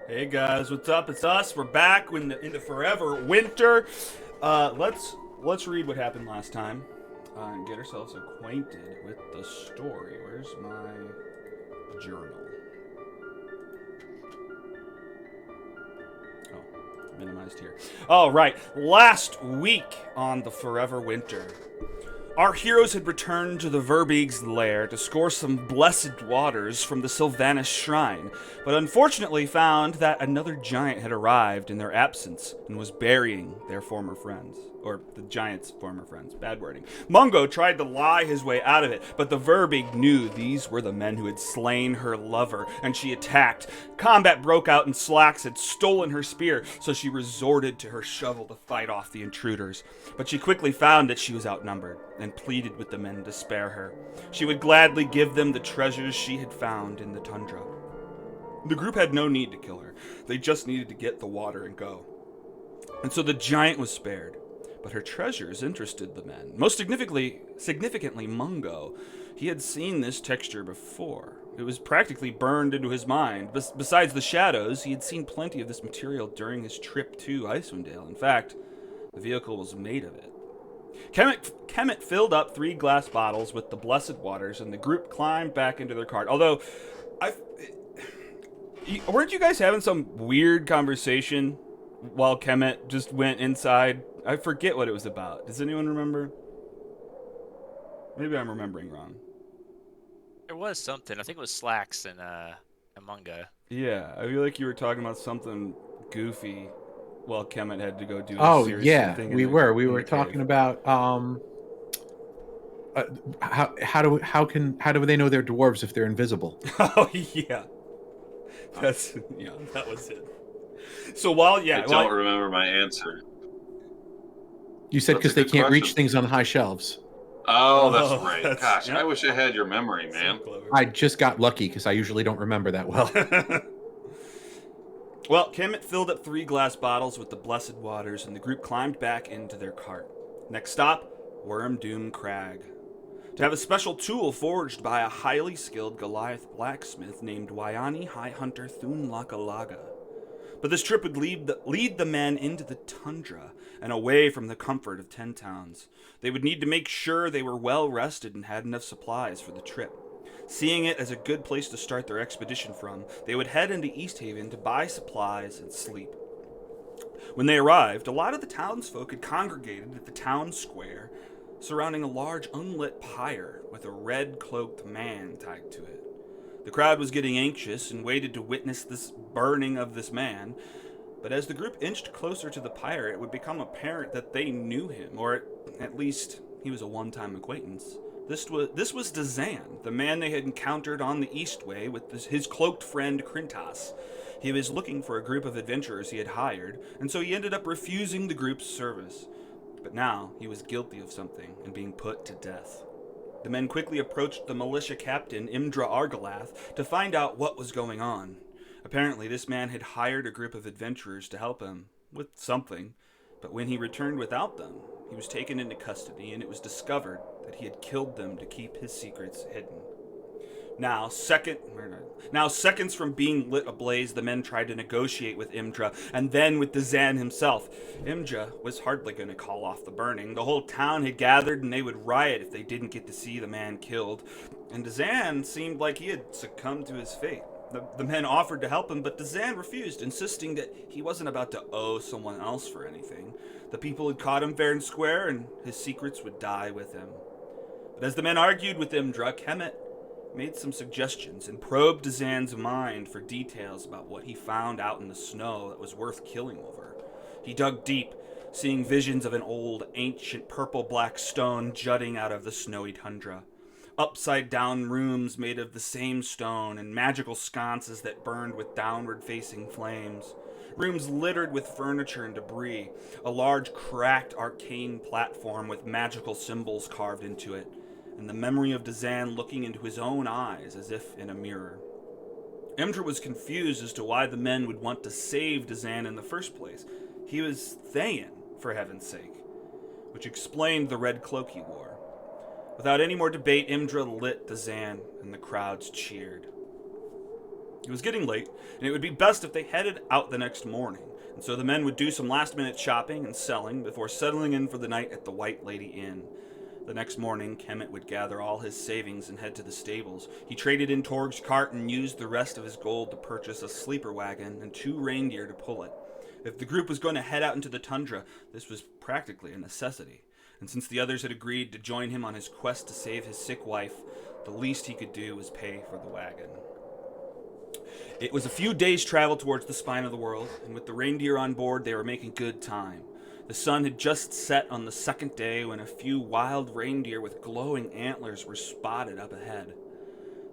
Hey guys, what's up? It's us. We're back into forever winter. Let's read what happened last time and get ourselves acquainted with the story. Where's my journal? Oh, minimized here. All right. Last week on the forever winter, our heroes had returned to the Verbeeg's lair to score some blessed waters from the Sylvanus shrine, but unfortunately found that another giant had arrived in their absence and was burying their former friends. Or the giant's former friends. Bad wording. Mungo tried to lie his way out of it, but the Verbeeg knew these were the men who had slain her lover, and she attacked. Combat broke out, and Slacks had stolen her spear, so she resorted to her shovel to fight off the intruders. But she quickly found that she was outnumbered and pleaded with the men to spare her. She would gladly give them the treasures she had found in the tundra. The group had no need to kill her. They just needed to get the water and go. And so the giant was spared. But her treasures interested the men. Most significantly Mungo. He had seen this texture before. It was practically burned into his mind. Besides the shadows, he had seen plenty of this material during his trip to Icewind. In fact, the vehicle was made of it. Khemut filled up 3 glass bottles with the blessed waters, and the group climbed back into their cart. Although, weren't you guys having some weird conversation while Khemut just went inside? I forget what it was about. Does anyone remember? Maybe I'm remembering wrong. There was something. I think it was Slacks and Amunga. Yeah, I feel like you were talking about something goofy while Khemut had to go do his Oh serious yeah, thing we were. We in were the cave. talking about how do they know they're dwarves if they're invisible? Oh yeah, that was it. So while I don't remember my answer. You said That's a because they good can't reach question. things on high shelves. Oh, that's right. Gosh, yep. I wish I had your memory, man. So I just got lucky because I usually don't remember that well. Well, Khemut filled up 3 glass bottles with the blessed waters, and the group climbed back into their cart. Next stop, Worm Doom Crag. To have a special tool forged by a highly skilled Goliath blacksmith named Wayani High Hunter Thun Lakalaga. But this trip would lead the men into the tundra and away from the comfort of 10 towns. They would need to make sure they were well rested and had enough supplies for the trip. Seeing it as a good place to start their expedition from, they would head into East Haven to buy supplies and sleep. When they arrived, a lot of the townsfolk had congregated at the town square, surrounding a large unlit pyre with a red-cloaked man tied to it. The crowd was getting anxious and waited to witness this burning of this man, but as the group inched closer to the pyre, it would become apparent that they knew him, or at least he was a one-time acquaintance. This was Dazan, the man they had encountered on the Eastway with his cloaked friend Krintas. He was looking for a group of adventurers he had hired, and so he ended up refusing the group's service. But now he was guilty of something and being put to death. The men quickly approached the militia captain, Imdra Argalath, to find out what was going on. Apparently, this man had hired a group of adventurers to help him with something, but when he returned without them, he was taken into custody, and it was discovered that he had killed them to keep his secrets hidden. Now, seconds from being lit ablaze, the men tried to negotiate with Imdra, and then with Dazan himself. Imdra was hardly going to call off the burning. The whole town had gathered, and they would riot if they didn't get to see the man killed. And Dazan seemed like he had succumbed to his fate. The men offered to help him, but Dazan refused, insisting that he wasn't about to owe someone else for anything. The people had caught him fair and square, and his secrets would die with him. But as the men argued with Imdra, Khemut made some suggestions and probed Dazan's mind for details about what he found out in the snow that was worth killing over. He dug deep, seeing visions of an old, ancient purple-black stone jutting out of the snowy tundra. Upside-down rooms made of the same stone and magical sconces that burned with downward-facing flames. Rooms littered with furniture and debris, a large cracked arcane platform with magical symbols carved into it, and the memory of Dazan looking into his own eyes as if in a mirror. Imdra was confused as to why the men would want to save Dazan in the first place. He was Thayan, for heaven's sake, which explained the red cloak he wore. Without any more debate, Imdra lit Dazan, and the crowds cheered. It was getting late, and it would be best if they headed out the next morning, and so the men would do some last-minute shopping and selling before settling in for the night at the White Lady Inn. The next morning, Khemut would gather all his savings and head to the stables. He traded in Torg's cart and used the rest of his gold to purchase a sleeper wagon and 2 reindeer to pull it. If the group was going to head out into the tundra, this was practically a necessity. And since the others had agreed to join him on his quest to save his sick wife, the least he could do was pay for the wagon. It was a few days' travel towards the spine of the world, and with the reindeer on board, they were making good time. The sun had just set on the second day when a few wild reindeer with glowing antlers were spotted up ahead.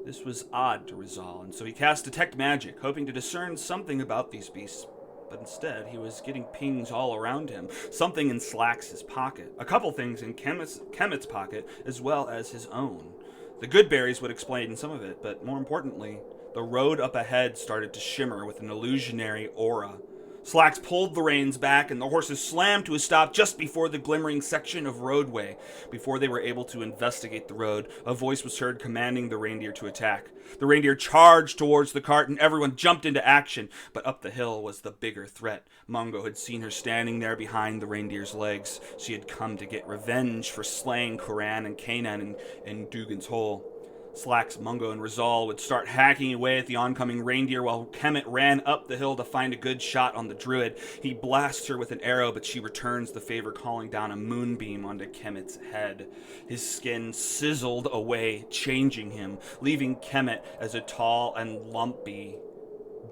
This was odd to Rizal, and so he cast Detect Magic, hoping to discern something about these beasts. But instead, he was getting pings all around him, something in Slax's pocket, a couple things in Khemut's pocket, as well as his own. The good berries would explain some of it, but more importantly, the road up ahead started to shimmer with an illusionary aura. Slax pulled the reins back, and the horses slammed to a stop just before the glimmering section of roadway. Before they were able to investigate the road, a voice was heard commanding the reindeer to attack. The reindeer charged towards the cart, and everyone jumped into action. But up the hill was the bigger threat. Mungo had seen her standing there behind the reindeer's legs. She had come to get revenge for slaying Koran and Kanan in Dugan's Hole. Slax, Mungo, and Rizal would start hacking away at the oncoming reindeer while Khemut ran up the hill to find a good shot on the druid. He blasts her with an arrow, but she returns the favor, calling down a moonbeam onto Khemut's head. His skin sizzled away, changing him, leaving Khemut as a tall and lumpy,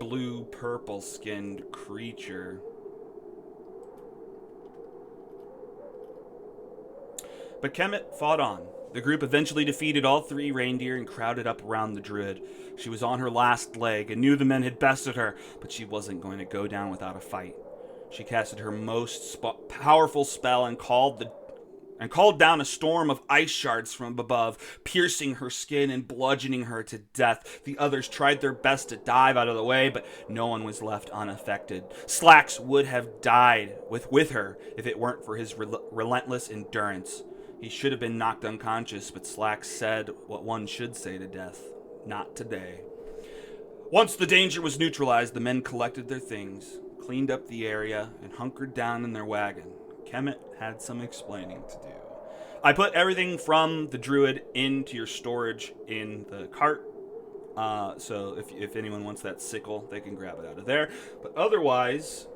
blue-purple-skinned creature. But Khemut fought on. The group eventually defeated all 3 reindeer and crowded up around the druid. She was on her last leg and knew the men had bested her, but she wasn't going to go down without a fight. She casted her most powerful spell and called down a storm of ice shards from above, piercing her skin and bludgeoning her to death. The others tried their best to dive out of the way, but no one was left unaffected. Slax would have died with her if it weren't for his relentless endurance. He should have been knocked unconscious, but Slax said what one should say to death: not today. Once the danger was neutralized, the men collected their things, cleaned up the area, and hunkered down in their wagon. Khemut had some explaining to do. I put everything from the druid into your storage in the cart. So if anyone wants that sickle, they can grab it out of there. But otherwise,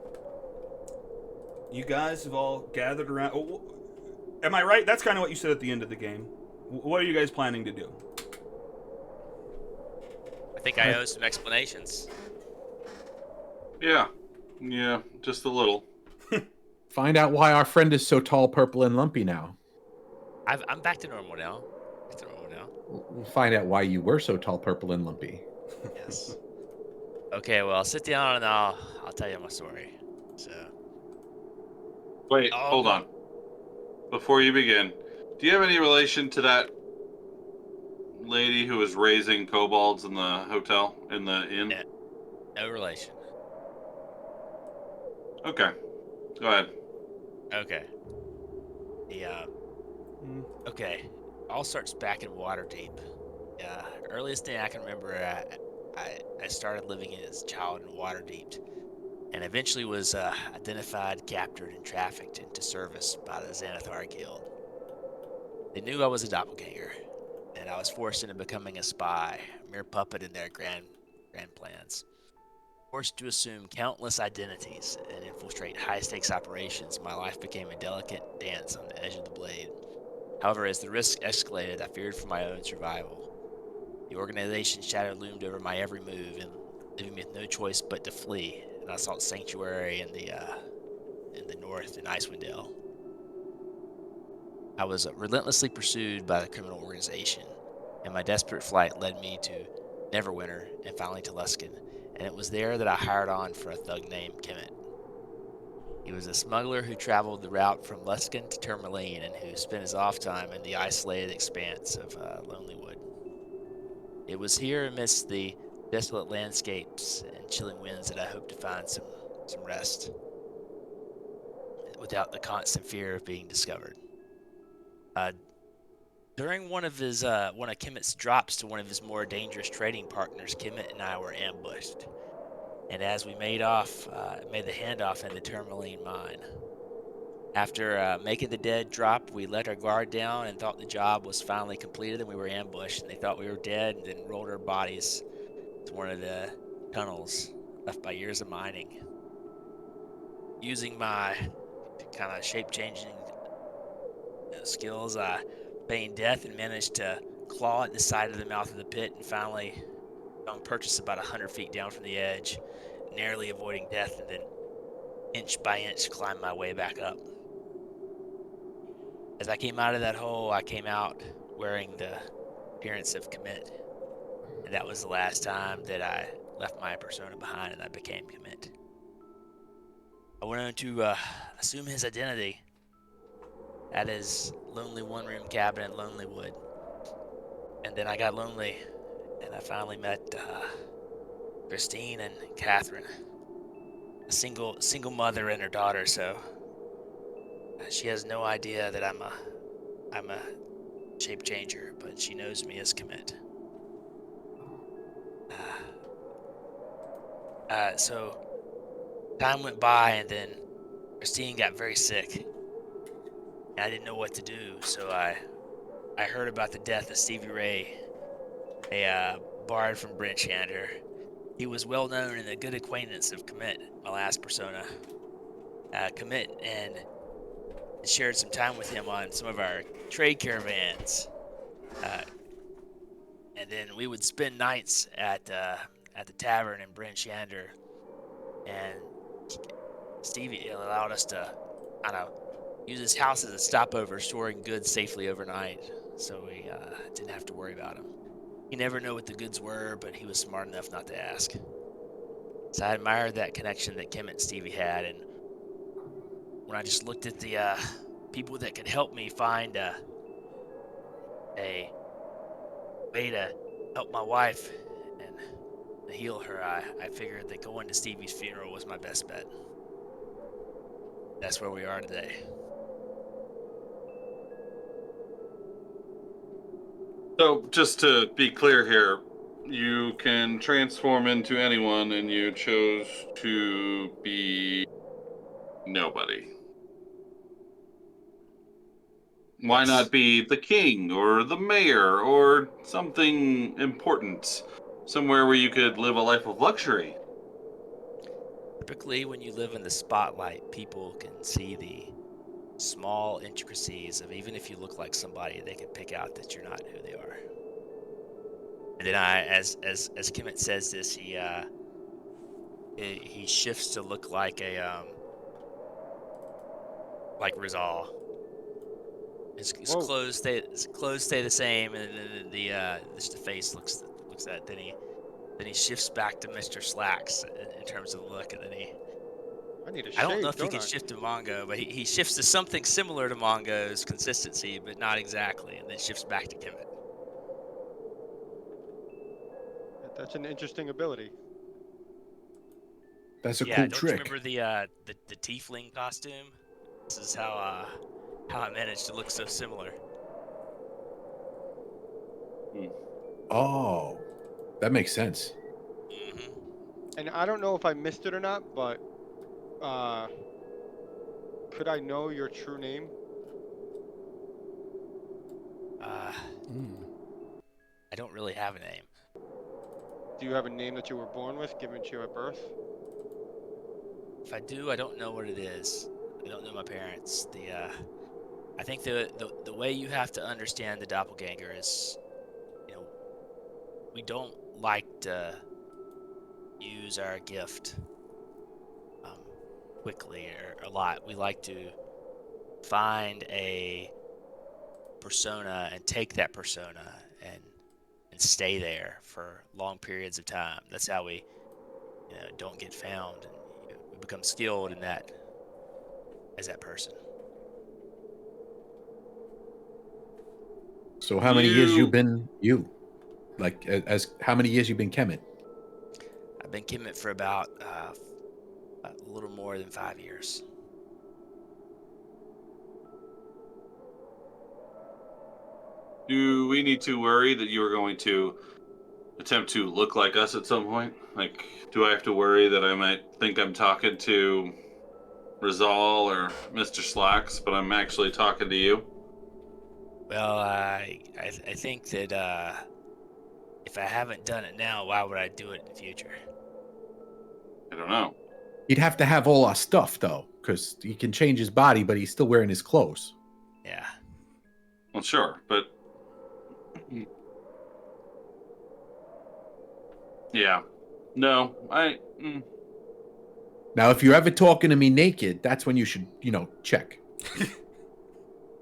you guys have all gathered around. Oh, am I right? That's kind of what you said at the end of the game. What are you guys planning to do? I think I owe some explanations. Yeah, just a little. Find out why our friend is so tall, purple, and lumpy now. I'm back to normal now. We'll find out why you were so tall, purple, and lumpy. Yes. Okay, well, sit down and I'll tell you my story. So. Wait, hold on. Before you begin, do you have any relation to that lady who was raising kobolds in the hotel, in the inn? No relation. Okay, go ahead. Okay. Okay. All starts back in Waterdeep. Earliest thing I can remember, I started living as a child in Waterdeep, and eventually was identified, captured, and trafficked into service by the Xanathar Guild. They knew I was a doppelganger, and I was forced into becoming a spy, a mere puppet in their grand plans. Forced to assume countless identities and infiltrate high-stakes operations, my life became a delicate dance on the edge of the blade. However, as the risk escalated, I feared for my own survival. The organization's shadow loomed over my every move, and leaving me with no choice but to flee. And I sought sanctuary in the north in Icewind. I was relentlessly pursued by the criminal organization, and my desperate flight led me to Neverwinter and finally to Luskan. And it was there that I hired on for a thug named Khemut. He was a smuggler who traveled the route from Luskan to Tourmaline and who spent his off time in the isolated expanse of Lonelywood. It was here amidst the desolate landscapes and chilling winds that I hoped to find some rest, without the constant fear of being discovered. During one of Khemut's drops to one of his more dangerous trading partners, Khemut and I were ambushed. And as we made the handoff in the tourmaline mine. After making the dead drop, we let our guard down and thought the job was finally completed, and we were ambushed. And they thought we were dead, and then rolled our bodies to one of the tunnels left by years of mining. Using my kind of shape-changing skills, I feigned death and managed to claw at the side of the mouth of the pit, and finally found purchase about 100 feet down from the edge, narrowly avoiding death, and then inch by inch climbed my way back up. As I came out of that hole, I came out wearing the appearance of Khemut, and that was the last time that I left my persona behind and I became Khemut. I went on to assume his identity at his lonely one-room cabin in Lonelywood, and then I got lonely, and I finally met Christine and Catherine, a single mother and her daughter. So she has no idea that I'm a shape changer, but she knows me as Khemut. So time went by, and then Christine got very sick, and I didn't know what to do. So I heard about the death of Stevie Ray, a bard from Brinchander. He was well known and a good acquaintance of Khemut, my last persona. Khemut and shared some time with him on some of our trade caravans, and then we would spend nights at the tavern in Brinchander, and Stevie allowed us to kind of use his house as a stopover, storing goods safely overnight, so we didn't have to worry about him. He never knew what the goods were, but he was smart enough not to ask. So I admired that connection that Khemut and Stevie had, and when I just looked at the people that could help me find a way to help my wife and heal her, I figured that going to Stevie's funeral was my best bet. That's where we are today. So, just to be clear here, you can transform into anyone, and you chose to be nobody. Why Yes. not be the king or the mayor or something important? Somewhere where you could live a life of luxury. Typically, when you live in the spotlight, people can see the small intricacies of, even if you look like somebody, they can pick out that you're not who they are. And then as Khemut says this, he shifts to look like like Rizal. His Whoa. clothes stay the same, and then just the face looks that. Then he shifts back to Mr. Slacks in terms of the look, and then I need a I don't know shave, if he don't can I? shift to Mongo, but he shifts to something similar to Mongo's consistency, but not exactly, and then shifts back to Khemut. That's an interesting ability. That's a Yeah, cool don't you trick. remember the tiefling costume? This is how I managed to look so similar. Oh, that makes sense. Mm-hmm. And I don't know if I missed it or not, but uh, could I know your true name? Uh, I don't really have a name. Do you have a name that you were born with, given to you at birth? If I do, I don't know what it is. I don't know my parents. I think the way you have to understand the doppelganger is, you know, we don't like to use our gift um, quickly or a lot. We like to find a persona and take that persona and stay there for long periods of time. That's how we, don't get found, and we become skilled in that as that person. So how many years you You been you? Like as how many years you been Kemet? I've been Khemut for about a little more than 5 years. Do we need to worry that you are going to attempt to look like us at some point? Like, do I have to worry that I might think I'm talking to Rizal or Mr. Slacks, but I'm actually talking to you? Well, I think that if I haven't done it now, why would I do it in the future? I don't know. He'd have to have all our stuff though, because he can change his body, but he's still wearing his clothes. Yeah. Well, sure, but yeah, no, Now, if you're ever talking to me naked, that's when you should, check.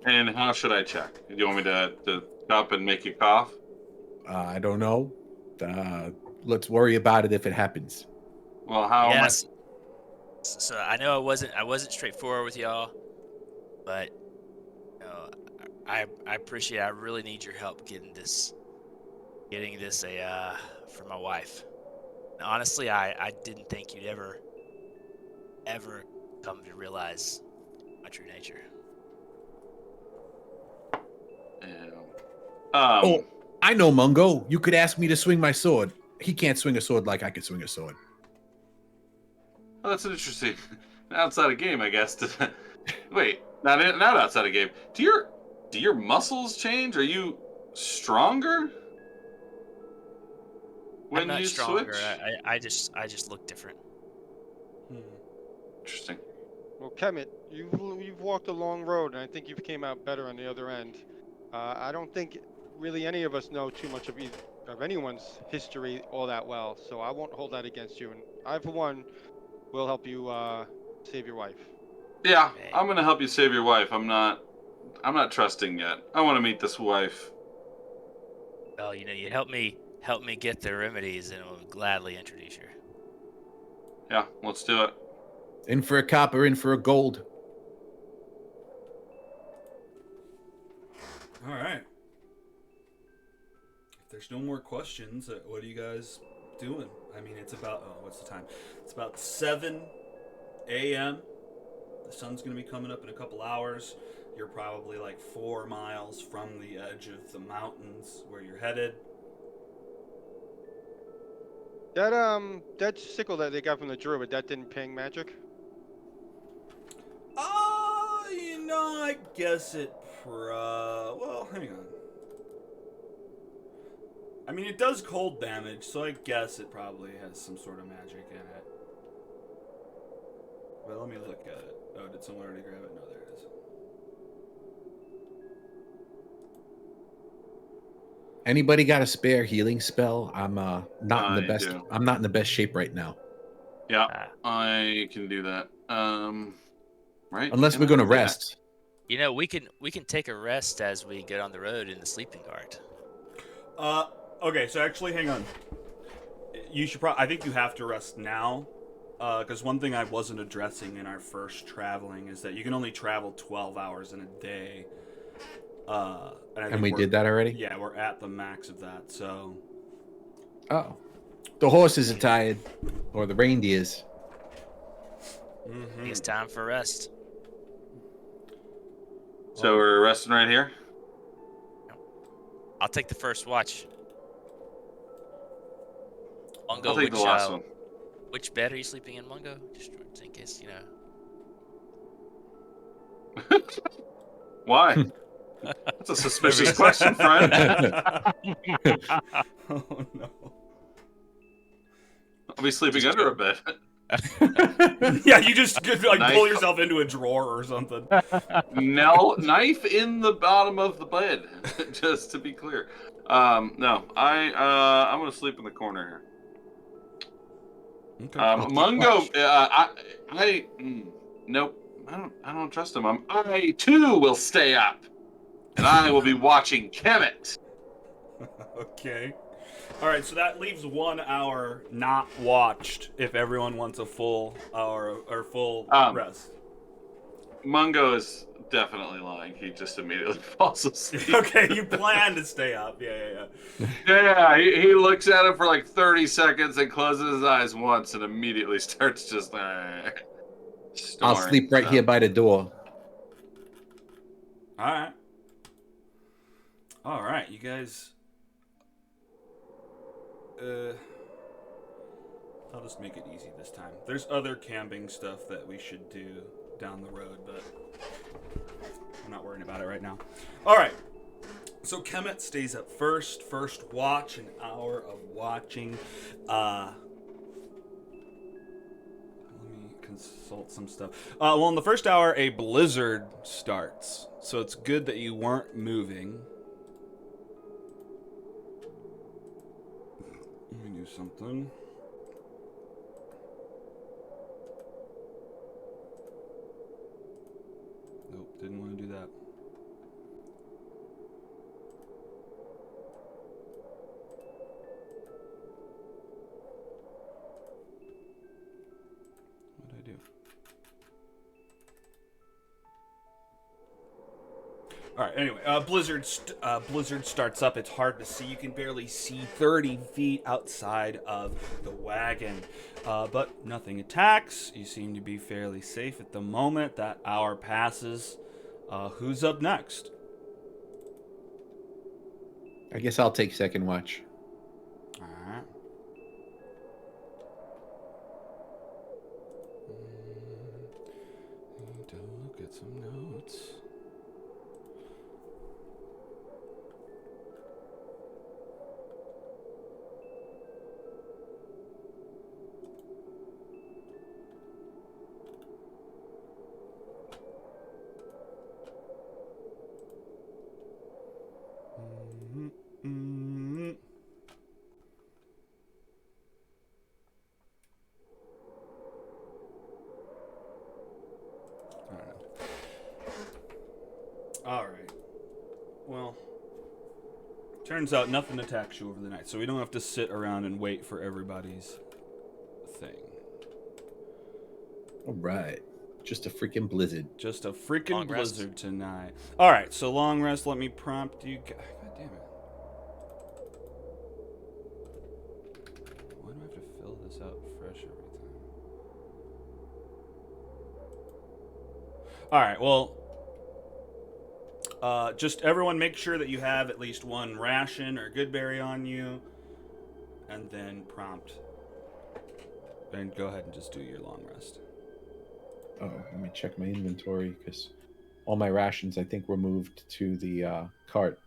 And how should I check? Do you want me to up and make you cough? I don't know. Let's worry about it if it happens. Well, how Yes. So I know I wasn't straightforward with y'all, but you know, I appreciate. I really need your help getting this for my wife. And honestly, I didn't think you'd ever come to realize my true nature. Yeah. Oh, I know, Mungo. You could ask me to swing my sword. He can't swing a sword like I could swing a sword. Well, that's interesting. Outside of game, I guess. Wait, not outside of game. Do your muscles change? Are you stronger when I'm not you stronger. switch? I just look different. Interesting. Well, Kemet, you've walked a long road, and I think you came out better on the other end. I don't think really any of us know too much of anyone's history all that well, so I won't hold that against you. And I, for one, will help you save your wife. Yeah, Hey. I'm gonna help you save your wife. I'm not trusting yet. I want to meet this wife. Well, you help me get the remedies, and I'll gladly introduce you. Yeah, let's do it. In for a copper, in for a gold. All right. If there's no more questions, what are you guys doing? I mean, it's about, what's the time? It's about 7 a.m. The sun's going to be coming up in a couple hours. You're probably like 4 miles from the edge of the mountains where you're headed. That sickle that they got from the druid, that didn't ping magic? I guess it well, hang on. I mean, it does cold damage, so I guess it probably has some sort of magic in it. But let me look at it. Oh, did someone already grab it? No, there it is. Anybody got a spare healing spell? I'm not in the best. do. I'm not in the best shape right now. Yeah, I can do that. Right? Unless Can we're I? gonna Yeah. rest. We can take a rest as we get on the road in the sleeping cart. Okay, so actually, hang on. You should I think you have to rest now. Because one thing I wasn't addressing in our first traveling is that you can only travel 12 hours in a day. And we did that already? Yeah, we're at the max of that, so... Oh. The horses are tired. Or the reindeers. I think it's time for rest. So we're resting right here? I'll take the first watch. Mungo, I'll take the last one. which bed are you sleeping in, Mungo? Just in case, Why? That's a suspicious question, friend. Oh, no. I'll be sleeping under a bed. Yeah, you just like Knife. pull yourself into a drawer or something. Knife in the bottom of the bed, just to be clear. No, I'm gonna sleep in the corner here. Okay. Mungo, nope, I don't trust him. I too will stay up, and I will be watching Khemut. Okay. All right, so that leaves 1 hour not watched if everyone wants a full hour or full rest. Mungo is definitely lying. He just immediately falls asleep. Okay, you plan to stay up. Yeah. Yeah, he looks at it for like 30 seconds and closes his eyes once and immediately starts just I'll sleep right here by the door. All right. All right, you guys. I'll just make it easy this time. There's other camping stuff that we should do down the road, but I'm not worrying about it right now. All right. So Khemut stays up first. First watch, an hour of watching. Let me consult some stuff. Well, in the first hour, a blizzard starts. So it's good that you weren't moving. Let me do something. Nope, didn't want to do that. What did I do? All right. Anyway, blizzard starts up. It's hard to see. You can barely see 30 feet outside of the wagon, but nothing attacks. You seem to be fairly safe at the moment. That hour passes. Who's up next? I guess I'll take second watch. All right. Need to look at some notes. Mm-hmm. I don't know. All right. Well, turns out nothing attacks you over the night, so we don't have to sit around and wait for everybody's thing. All right. Just a freaking blizzard. Just a freaking Long rest. blizzard tonight. All right, so long rest. Let me prompt you. God damn it. Why do I have to fill this out fresh every time? All right, well, just everyone make sure that you have at least one ration or good berry on you, and then prompt. And go ahead and just do your long rest. Oh, let me check my inventory because all my rations, I think, were moved to the cart.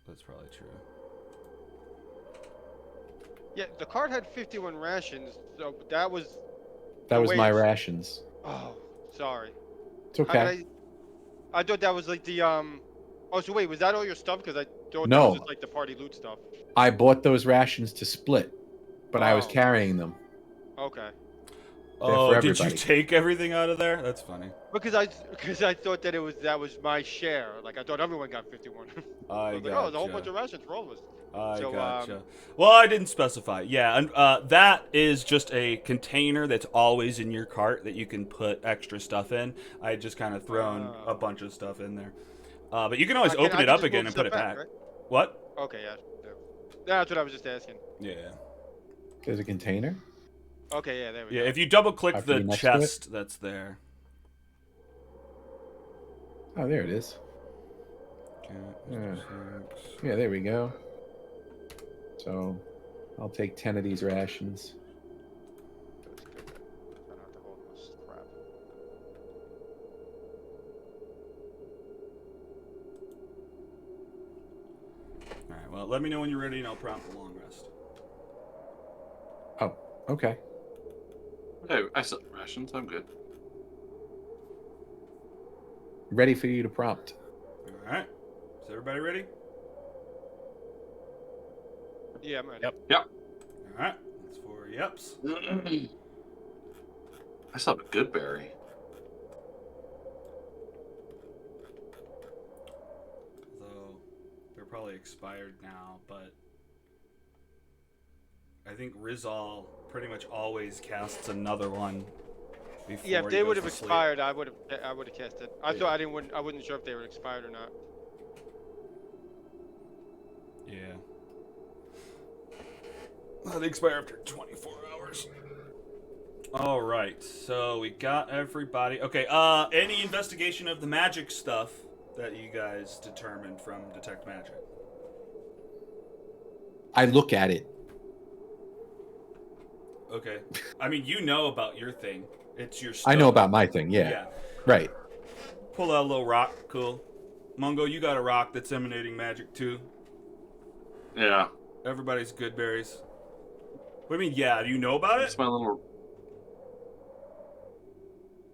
That's probably true. Yeah, the cart had 51 rations, so that was. That Oh, was wait. my rations. Oh, sorry. It's How okay. did I thought that was like the Oh, so wait, was that all your stuff? Because I thought that No. was just like the party loot stuff. I bought those rations to split, but I was Oh. carrying them. Okay. Oh, for did you everybody. take everything out of there? That's funny. Because I thought that that was my share. Like I thought everyone got 51. I was like, oh, there's a whole bunch of rations for all of us. I So, gotcha. Well, I didn't specify. Yeah, and that is just a container that's always in your cart that you can put extra stuff in. I had just kind of thrown a bunch of stuff in there. But you can always open it up again and put it back. Right? What? Okay, yeah. That's what I was just asking. Yeah. There's a container? Okay, yeah, there we Yeah, go. if you double click Have to the be next to it? chest that's there. Oh, there it is. Okay, Yeah. 6. Yeah, there we go. So I'll take 10 of these rations. I don't have to hold this crap. All right, well, let me know when you're ready and I'll prompt the long rest. Oh, okay. Hey, I said rations. I'm good. Ready for you to prompt. All right. Is everybody ready? Yeah, I'm ready. Yep. All right. That's 4 yeps. I still have a good berry. Though they're probably expired now, but I think Rizal pretty much always casts another one before Yeah, if he they goes would have to sleep. expired, I would have cast it. I thought I wasn't sure if they were expired or not. Yeah. They expire after 24 hours. All right, so we got everybody. Okay, any investigation of the magic stuff that you guys determined from Detect Magic? I look at it. Okay. I mean, you know about your thing. It's your I know stone. about my thing. Yeah. Right. Pull out a little rock. Cool. Mungo, you got a rock that's emanating magic too. Yeah. Everybody's good berries. What do you mean, yeah? Do you know about it? It's my little.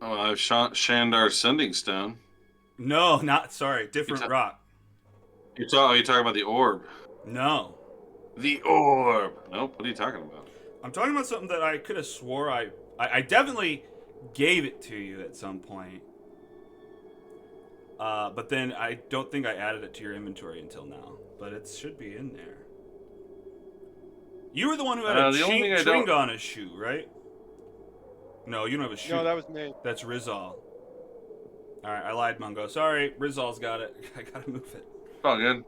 Oh, I've Shandar's Sending Stone. No, not. Sorry. Different rock. You talking about the orb? No. The orb. Nope. What are you talking about? I'm talking about something that I could have swore I definitely gave it to you at some point. But then I don't think I added it to your inventory until now. But it should be in there. You were the one who had a string on his shoe, right? No, you don't have a shoe. No, that was me. That's Rizal. Alright, I lied, Mungo. Sorry, Rizal's got it. I gotta move it. It's all good.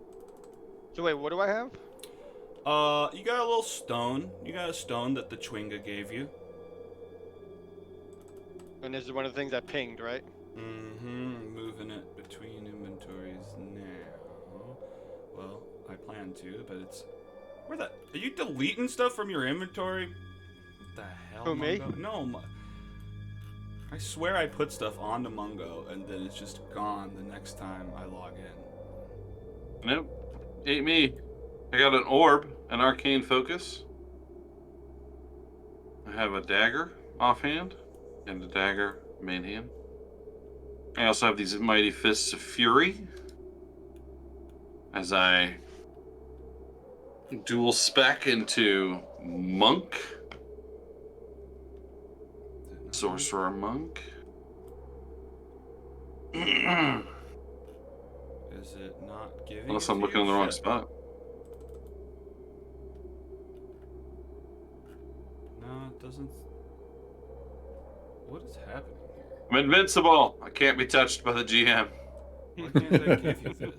So wait, what do I have? You got a little stone. You got a stone that the Chwinga gave you. And this is one of the things I pinged, right? Mm-hmm. Moving it between inventories now. Well, I plan to, but it's... Where the... Are you deleting stuff from your inventory? What the hell, Who, me? Mungo? No, I swear I put stuff onto Mungo, and then it's just gone the next time I log in. Nope. Ain't me. I got an orb, an arcane focus. I have a dagger offhand, and a dagger main hand. I also have these mighty fists of fury. As I dual spec into monk. Sorcerer monk. Is it not giving? Unless I'm looking in the wrong spot. No, it doesn't. What is happening here? I'm invincible. I can't be touched by the GM. Why can't I give you this?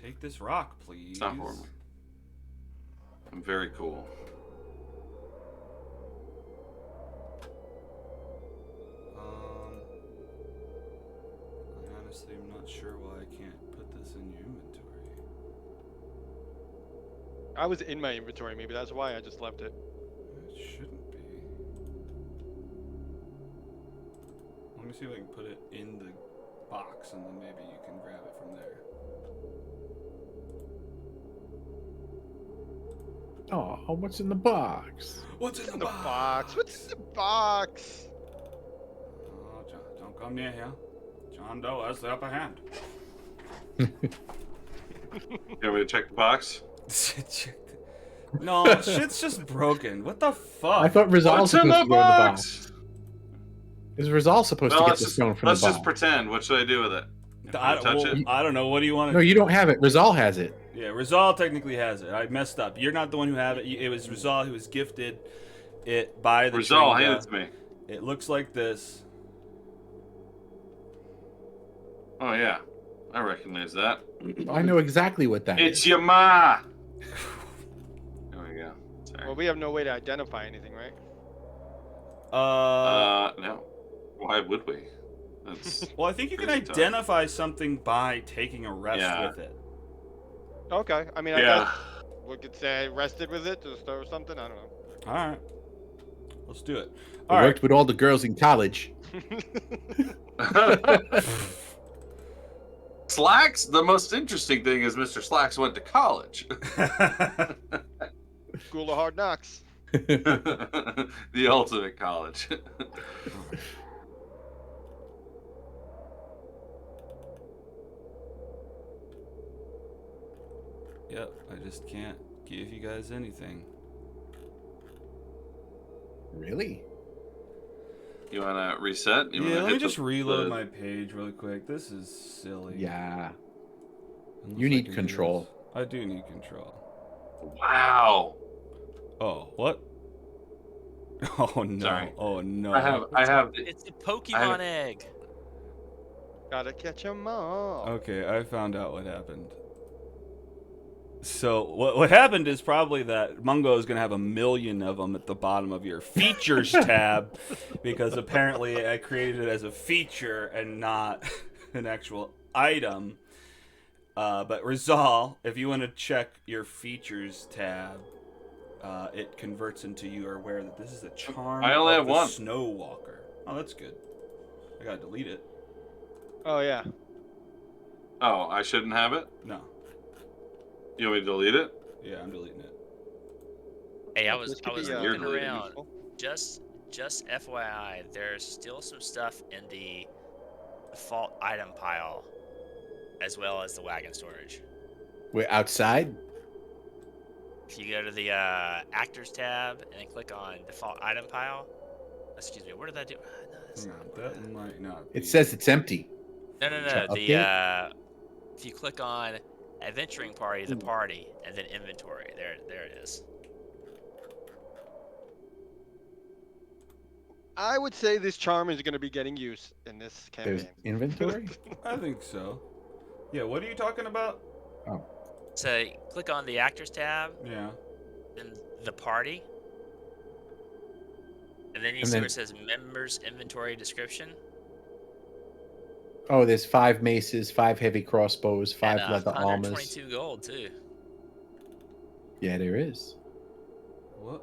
Take this rock, please. It's not for me. I'm very cool. I honestly am not sure why I can't put this in your inventory. I was in my inventory, maybe that's why I just left it. It shouldn't be. Let me see if I can put it in the box, and then maybe you can grab it from there. Oh, what's in the box? What's in the box? What's in the box? Oh, John, don't come near here. John Doe has the upper hand. You want me to check the box? No, shit's just broken. What the fuck? I thought Rizal's What's in supposed the to go in the box? box. Is Rizal supposed to get the stone from the Let's box? just pretend. What should I do with it? I touch it? I don't know. What do you want to No, you don't have it. Rizal has it. Yeah, Rizal technically has it. I messed up. You're not the one who have it. It was Rizal who was gifted it by the Rizal, Chwinga. hand it to me. It looks like this. Oh, yeah. I recognize that. I know exactly what that It's is. your ma! There we go. Sorry. Well, we have no way to identify anything, right? No. Why would we? That's Well, I think you can crazy talk. identify something by taking a rest Yeah. with it. Okay, I mean, I Yeah. guess we could say rested with it just or something. I don't know. All right, let's do it. I All right. worked with all the girls in college. Slacks? The most interesting thing is Mr. Slacks went to college. School of Hard Knocks. The ultimate college. Yep, I just can't give you guys anything. Really? You want to reset? You Yeah, wanna let me hit just the- reload the- my page really quick. This is silly. Yeah. Unless You I need can do control. this. I do need control. Wow. Oh, what? Oh no. Sorry. Oh no. I have the, It's a Pokemon egg. Gotta catch 'em all. Okay, I found out what happened. So what happened is probably that Mungo is gonna have 1 million of them at the bottom of your features tab, because apparently I created it as a feature and not an actual item. But Rizal, if you want to check your features tab, it converts into you are aware that this is a charm I only of have the one. Snow Walker. Oh, that's good. I gotta delete it. Oh yeah. Oh, I shouldn't have it? No. You want me to delete it? Yeah, I'm deleting it. Hey, I Look, was this I could was be You're looking deleting it. around. Just FYI, there's still some stuff in the default item pile, as well as the wagon storage. We're outside. If you go to the actors tab and then click on default item pile, excuse me, what did I do? No, that's Hang on, not that might not be. It says it's empty. no. Shall I The update? if you click on adventuring party, the party, and then inventory, there it is. I would say this charm is going to be getting used in this There's campaign. inventory. I think so. Yeah, what are you talking about? Oh, So click on the actors tab, Yeah. then the party, and then you And see then- where it says members inventory description. oh, there's 5 maces, 5 heavy crossbows, 5 and, leather armors. 122 gold too. Yeah, there is. What?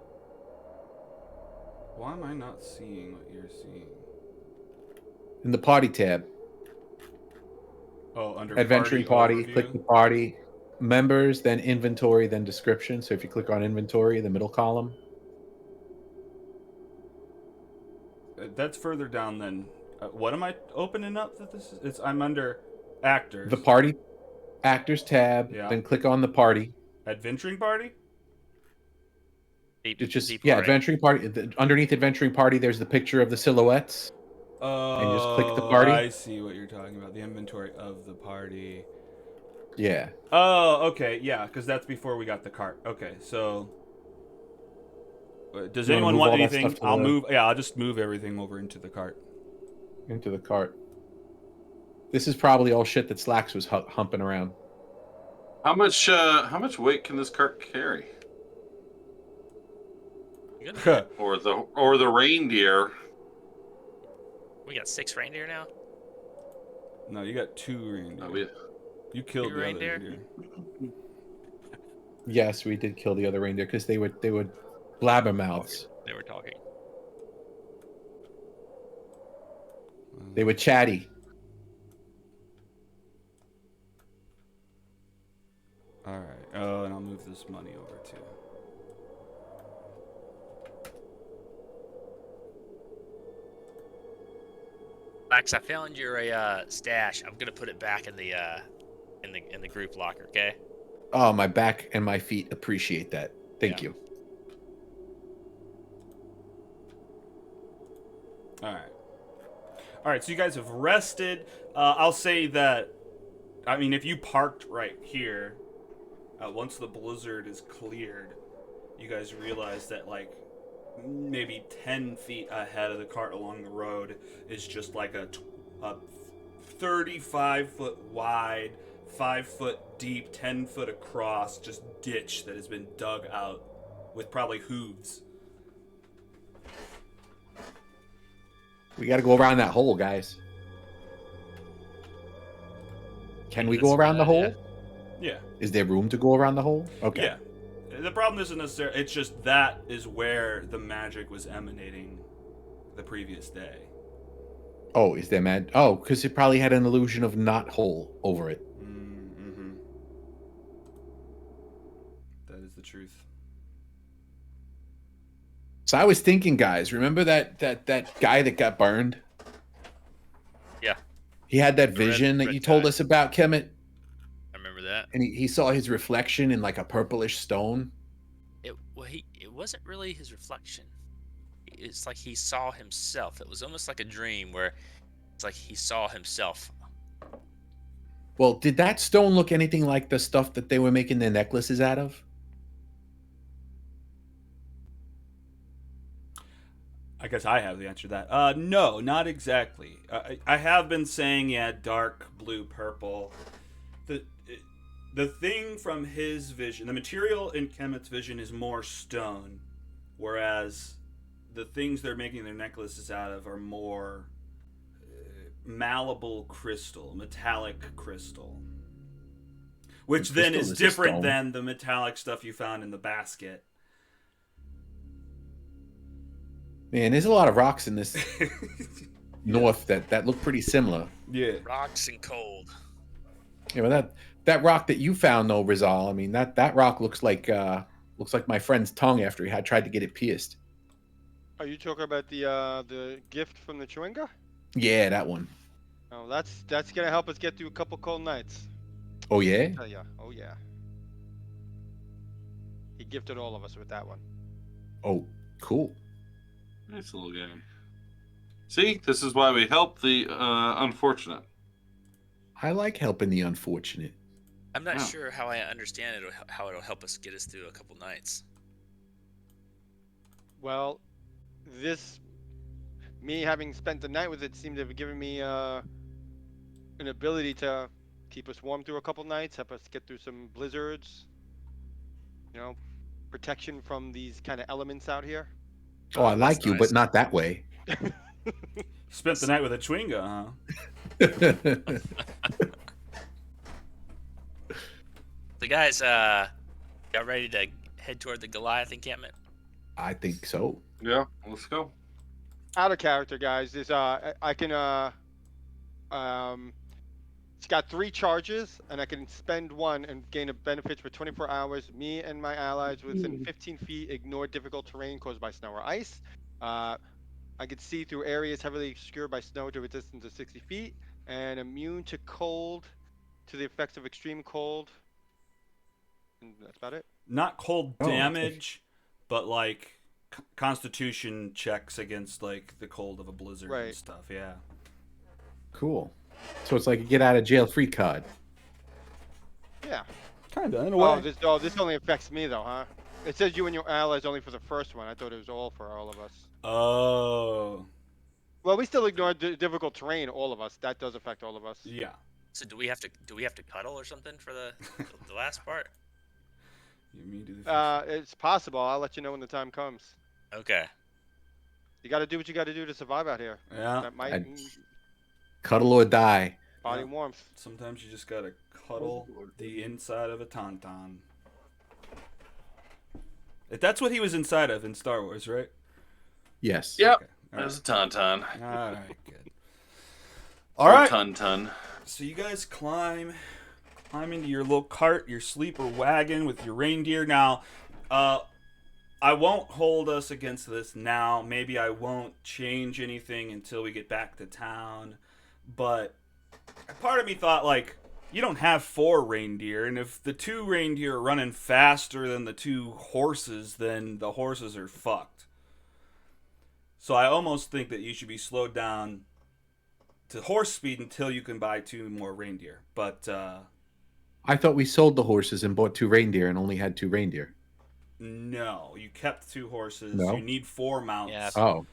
Why am I not seeing what you're seeing? In the party tab, Oh, under adventuring party, overview? click the party, members, then inventory, then description. So if you click on inventory, the middle column. That's further down than. What am I opening up? That this is. I'm under actors. The party actors tab, Yeah. then click on the party. Adventuring party. It's just adventuring party. Underneath adventuring party, there's the picture of the silhouettes. And just click the party? I see what you're talking about. The inventory of the party. Yeah. Oh, okay, yeah, because that's before we got the cart. Okay, so does You wanna anyone move want all that anything? stuff to I'll the- move. Yeah, I'll just move everything over into the cart. Into the cart. This is probably all shit that Slacks was humping around. How much weight can this cart carry? Or the reindeer? We got 6 reindeer now. No, you got 2 reindeer. Oh, we- You killed Two the reindeer? other reindeer. Yes, we did kill the other reindeer because they would blabbermouths. They were talking. They were chatty. All right. Oh, and I'll move this money over too. Max, I found your stash. I'm gonna put it back in the group locker. Okay. Oh, my back and my feet appreciate that. Thank Yeah. you. All right. All right. So you guys have rested. I'll say that. I mean, if you parked right here, once the blizzard is cleared, you guys realize that like maybe 10 feet ahead of the cart along the road is just like a 35-foot wide, 5-foot deep, 10-foot across, just ditch that has been dug out with probably hooves. We got to go around that hole, guys. Can we go That's around the bad, hole? yeah. Yeah. Is there room to go around the hole? Okay. Yeah. The problem isn't necessarily. It's just that is where the magic was emanating the previous day. Oh, is there mad? Oh, because it probably had an illusion of not hole over it. Mm-hmm. That is the truth. So I was thinking, guys, remember that guy that got burned? Yeah. He had that The red- vision that red you told guy. us about, Khemut, I remember that. and he saw his reflection in like a purplish stone. It wasn't really his reflection. It's like he saw himself. It was almost like a dream where it's like he saw himself. Well, did that stone look anything like the stuff that they were making their necklaces out of? I guess I have the answer to that. No, not exactly. I have been saying, yeah, dark blue, purple. The thing from his vision, the material in Khemut's vision is more stone, whereas the things they're making their necklaces out of are more malleable crystal, metallic crystal. Which The then crystal is is a different stone. than the metallic stuff you found in the basket. Man, there's a lot of rocks in this north that look pretty similar. Yeah. Rocks and cold. Yeah, but that rock that you found though, Rizal, I mean that rock looks like my friend's tongue after he had tried to get it pierced. Are you talking about the gift from the Chewinga? Yeah, that one. Oh, that's gonna help us get through a couple cold nights. Oh yeah? Tell ya. Oh yeah. He gifted all of us with that one. Oh, cool. Nice little game. See, this is why we help the unfortunate. I like helping the unfortunate. I'm not Yeah. sure how I understand it, or how it'll help us get us through a couple nights. Well, me having spent the night with it seemed to have given me an ability to keep us warm through a couple nights, help us get through some blizzards. You know, protection from these kind of elements out here. Oh, I That's like you, nice. but not that way. Spent the night with a Chewinga, huh? So guys, y'all ready to head toward the Goliath encampment? I think so. Yeah, let's go. Out of character, guys. Is I can it's got 3 charges, and I can spend one and gain a benefit for 24 hours. Me and my allies within 15 feet ignore difficult terrain caused by snow or ice. I can see through areas heavily obscured by snow to a distance of 60 feet, and immune to cold, to the effects of extreme cold. And that's about it. Not cold Oh, okay. damage, but like constitution checks against like the cold of a blizzard and Right. stuff. Yeah. Cool. So it's like a get out of jail free card. Yeah. Kinda in a way. This only affects me though, huh? It says you and your allies only for the first one. I thought it was all for all of us. Oh. Well, we still ignore difficult terrain, all of us. That does affect all of us. Yeah. So do we have to cuddle or something for the last part? You mean do the It's possible. I'll let you know when the time comes. Okay. You got to do what you got to do to survive out here. Yeah. That might Cuddle or die. body Yeah. warmth. Sometimes you just gotta cuddle the inside of a tauntaun. That's what he was inside of in Star Wars, right? Yes. Yep. Okay. All There's a tauntaun. right. All right. Good. Or All right. Ton. So you guys climb into your little cart, your sleeper wagon with your reindeer. Now, I won't hold us against this now. Maybe I won't change anything until we get back to town. But part of me thought, like, you don't have 4 reindeer, and if the 2 reindeer are running faster than the 2 horses, then the horses are fucked. So I almost think that you should be slowed down to horse speed until you can buy 2 more reindeer. But I thought we sold the horses and bought 2 reindeer and only had 2 reindeer. no, you kept 2 horses. No? You need 4 mounts, Yeah. Oh.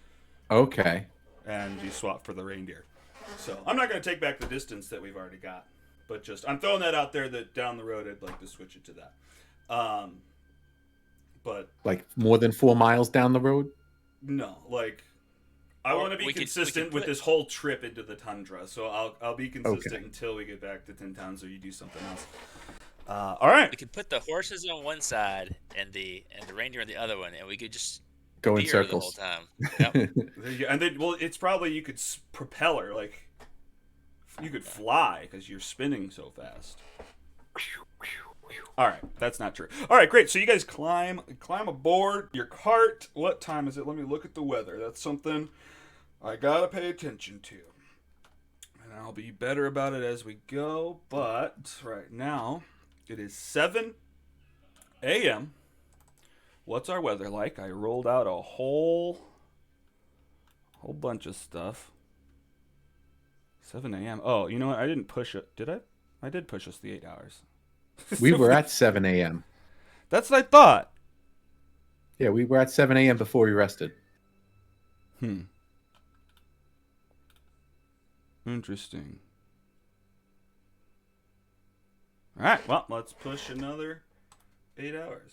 Okay. and you swap for the reindeer. So I'm not going to take back the distance that we've already got, but just I'm throwing that out there that down the road I'd like to switch it to that. But Like more than 4 miles down the road? no, like I Or want to be we could consistent with put- this whole trip into the tundra. So I'll be consistent Okay. until we get back to Tin Towns or you do something else. All right. We could put the horses on one side and the reindeer on the other one, and we could just Go in veer the whole circles. time. Yep. There you go. And then, well, it's probably you could propeller, like you could fly because you're spinning so fast. All right, that's not true. All right, great. So you guys climb aboard your cart. What time is it? Let me look at the weather. That's something I gotta pay attention to, and I'll be better about it as we go. But right now, it is 7 a.m. What's our weather like? I rolled out a whole bunch of stuff. 7 a.m. Oh, you know what? I didn't push it. Did I? I did push us the 8 hours. We were at 7 a.m. That's what I thought. Yeah, we were at 7 a.m. before we rested. Interesting. All right. Well, let's push another 8 hours.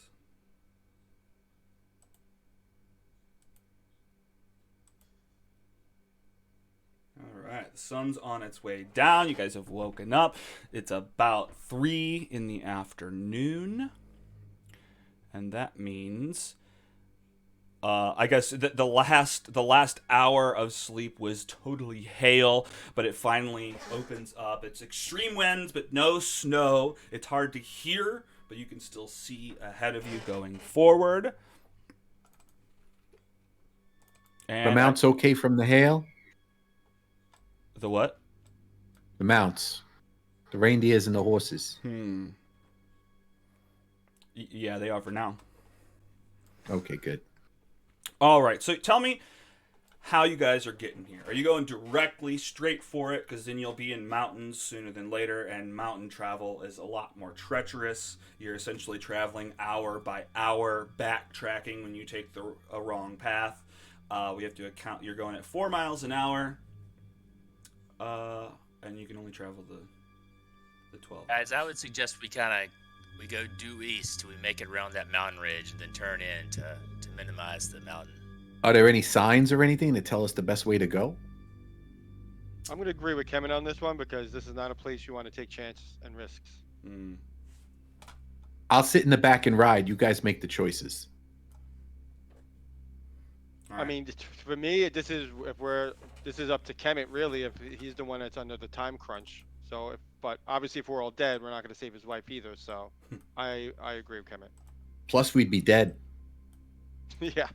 All right, the sun's on its way down. You guys have woken up. It's about 3 in the afternoon. And that means I guess the last hour of sleep was totally hail, but it finally opens up. It's extreme winds, but no snow. It's hard to hear, but you can still see ahead of you going forward. And The mount's okay from the hail? The what? The mounts. The reindeers and the horses. Yeah, they are for now. Okay, good. All right, so tell me how you guys are getting here. Are you going directly straight for it? Because then you'll be in mountains sooner than later, and mountain travel is a lot more treacherous. You're essentially traveling hour by hour, backtracking when you take a wrong path. We have to account you're going at 4 miles an hour, and you can only travel the 12. Guys, I would suggest we go due east till we make it around that mountain ridge and then turn in to minimize the mountain. Are there any signs or anything that tell us the best way to go? I'm going to agree with Kevin on this one because this is not a place you want to take chances and risks. I'll sit in the back and ride. You guys make the choices. I mean, for me, this is up to Khemut really. If he's the one that's under the time crunch. So, but obviously, if we're all dead, we're not going to save his wife either. So, I agree with Khemut. Plus, we'd be dead. Yeah,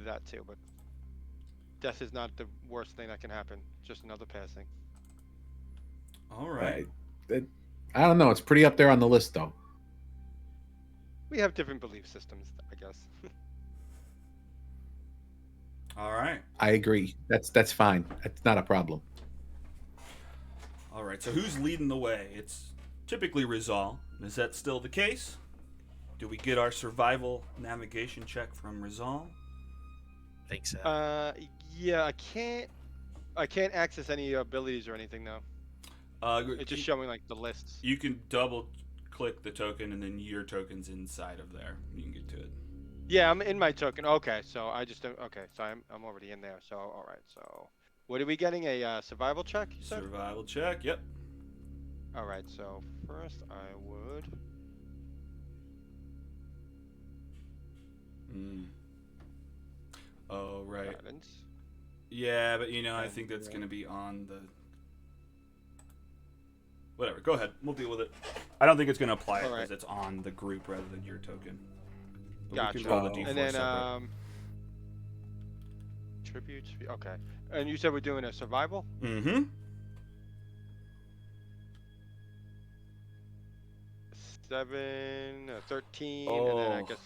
that too. But death is not the worst thing that can happen. Just another passing. All right. I don't know. It's pretty up there on the list, though. We have different belief systems, I guess. All right. I agree. That's fine. That's not a problem. All right. So who's leading the way? It's typically Rizal. Is that still the case? Do we get our survival navigation check from Rizal? I think so. Yeah, I can't access any abilities or anything though. It's just showing like the lists. You can double click the token and then your token's inside of there. You can get to it. Yeah, I'm in my token. Okay, so I just don't. Okay, so I'm already in there. So all right. So what are we getting? A survival check? You said? Survival check. Yep. All right. So first I would. Oh right. Guidance. Yeah, but I think that's gonna be on the. Whatever. Go ahead. We'll deal with it. I don't think it's gonna apply because it's on the group rather than your token. But we can roll the D4 And then separate. tributes. Okay. And you said we're doing a survival? Mm-hmm. 7, 13, and then I guess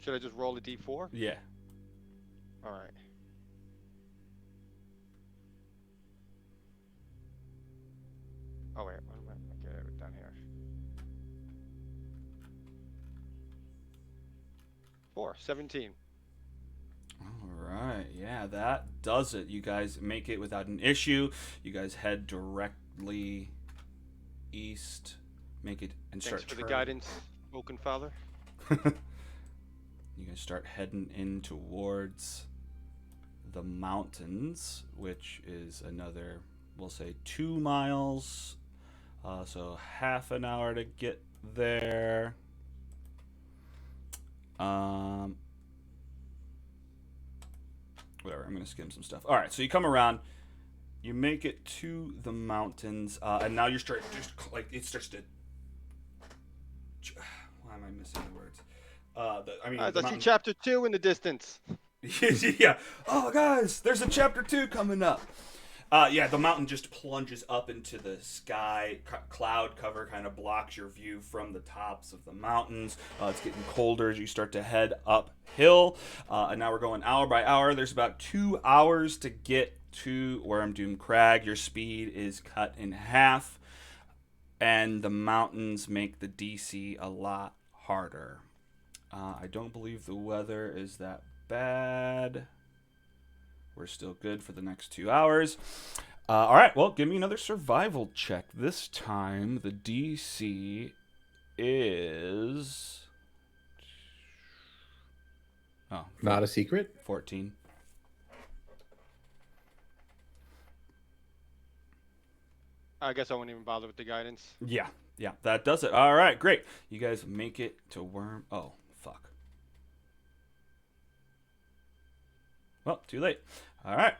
should I just roll a D4? Yeah. All right. Oh wait, what am I get it down here? 4, 17. All right. Yeah, that does it. You guys make it without an issue. You guys head directly east. Make it and Thanks start. for the guidance, Oaken Father. You guys start heading in towards the mountains, which is another, we'll say, 2 miles. So half an hour to get there. Whatever, I'm going to skim some stuff. All right, so you come around. You make it to the mountains, and now you're starting it starts to. Why am I missing the words? I see chapter 2 in the distance. Yeah. Oh, guys, there's a chapter 2 coming up. Yeah, the mountain just plunges up into the sky. Cloud cover kind of blocks your view from the tops of the mountains. It's getting colder as you start to head uphill. And now we're going hour by hour. There's about 2 hours to get to Worm Doom Crag. Your speed is cut in half. And the mountains make the DC a lot harder. I don't believe the weather is that bad. We're still good for the next 2 hours. All right, well, give me another survival check. This time, the DC is... Not a secret? 14. I guess I won't even bother with the guidance. Yeah, that does it. All right, great. You guys make it to Worm. Oh, fuck. Well, too late. All right.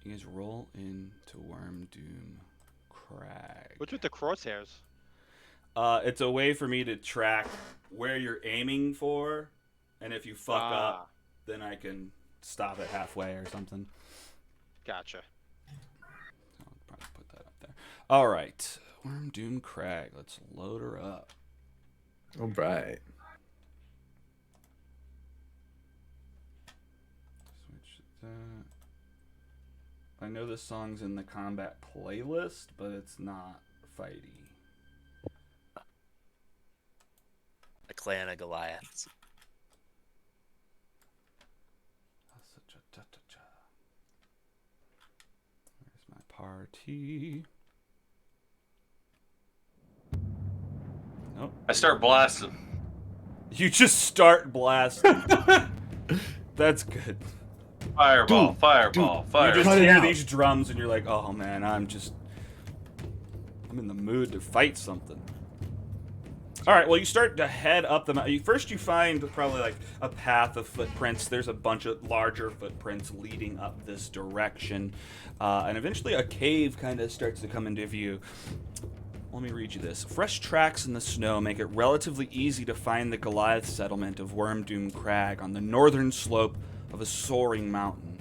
You guys roll into Worm Doom Crag. What's with the crosshairs? It's a way for me to track where you're aiming for, and if you fuck up, then I can stop it halfway or something. Gotcha. I'll probably put that up there. All right, Worm Doom Crag. Let's load her up. All right. Switch that. I know this song's in the combat playlist, but it's not fighty. The Clan of Goliaths. Where's my party? Nope. I start blasting. You just start blasting. That's good. Fireball, Dude, fireball, You fireball. just Cut it hear out. these drums and you're like, oh man, I'm in the mood to fight something. All right, well, you start to head up the mountain. First, you find probably like a path of footprints. There's a bunch of larger footprints leading up this direction. And eventually a cave kind of starts to come into view. Let me read you this. Fresh tracks in the snow make it relatively easy to find the Goliath settlement of Wormdoom Crag on the northern slope of a soaring mountain.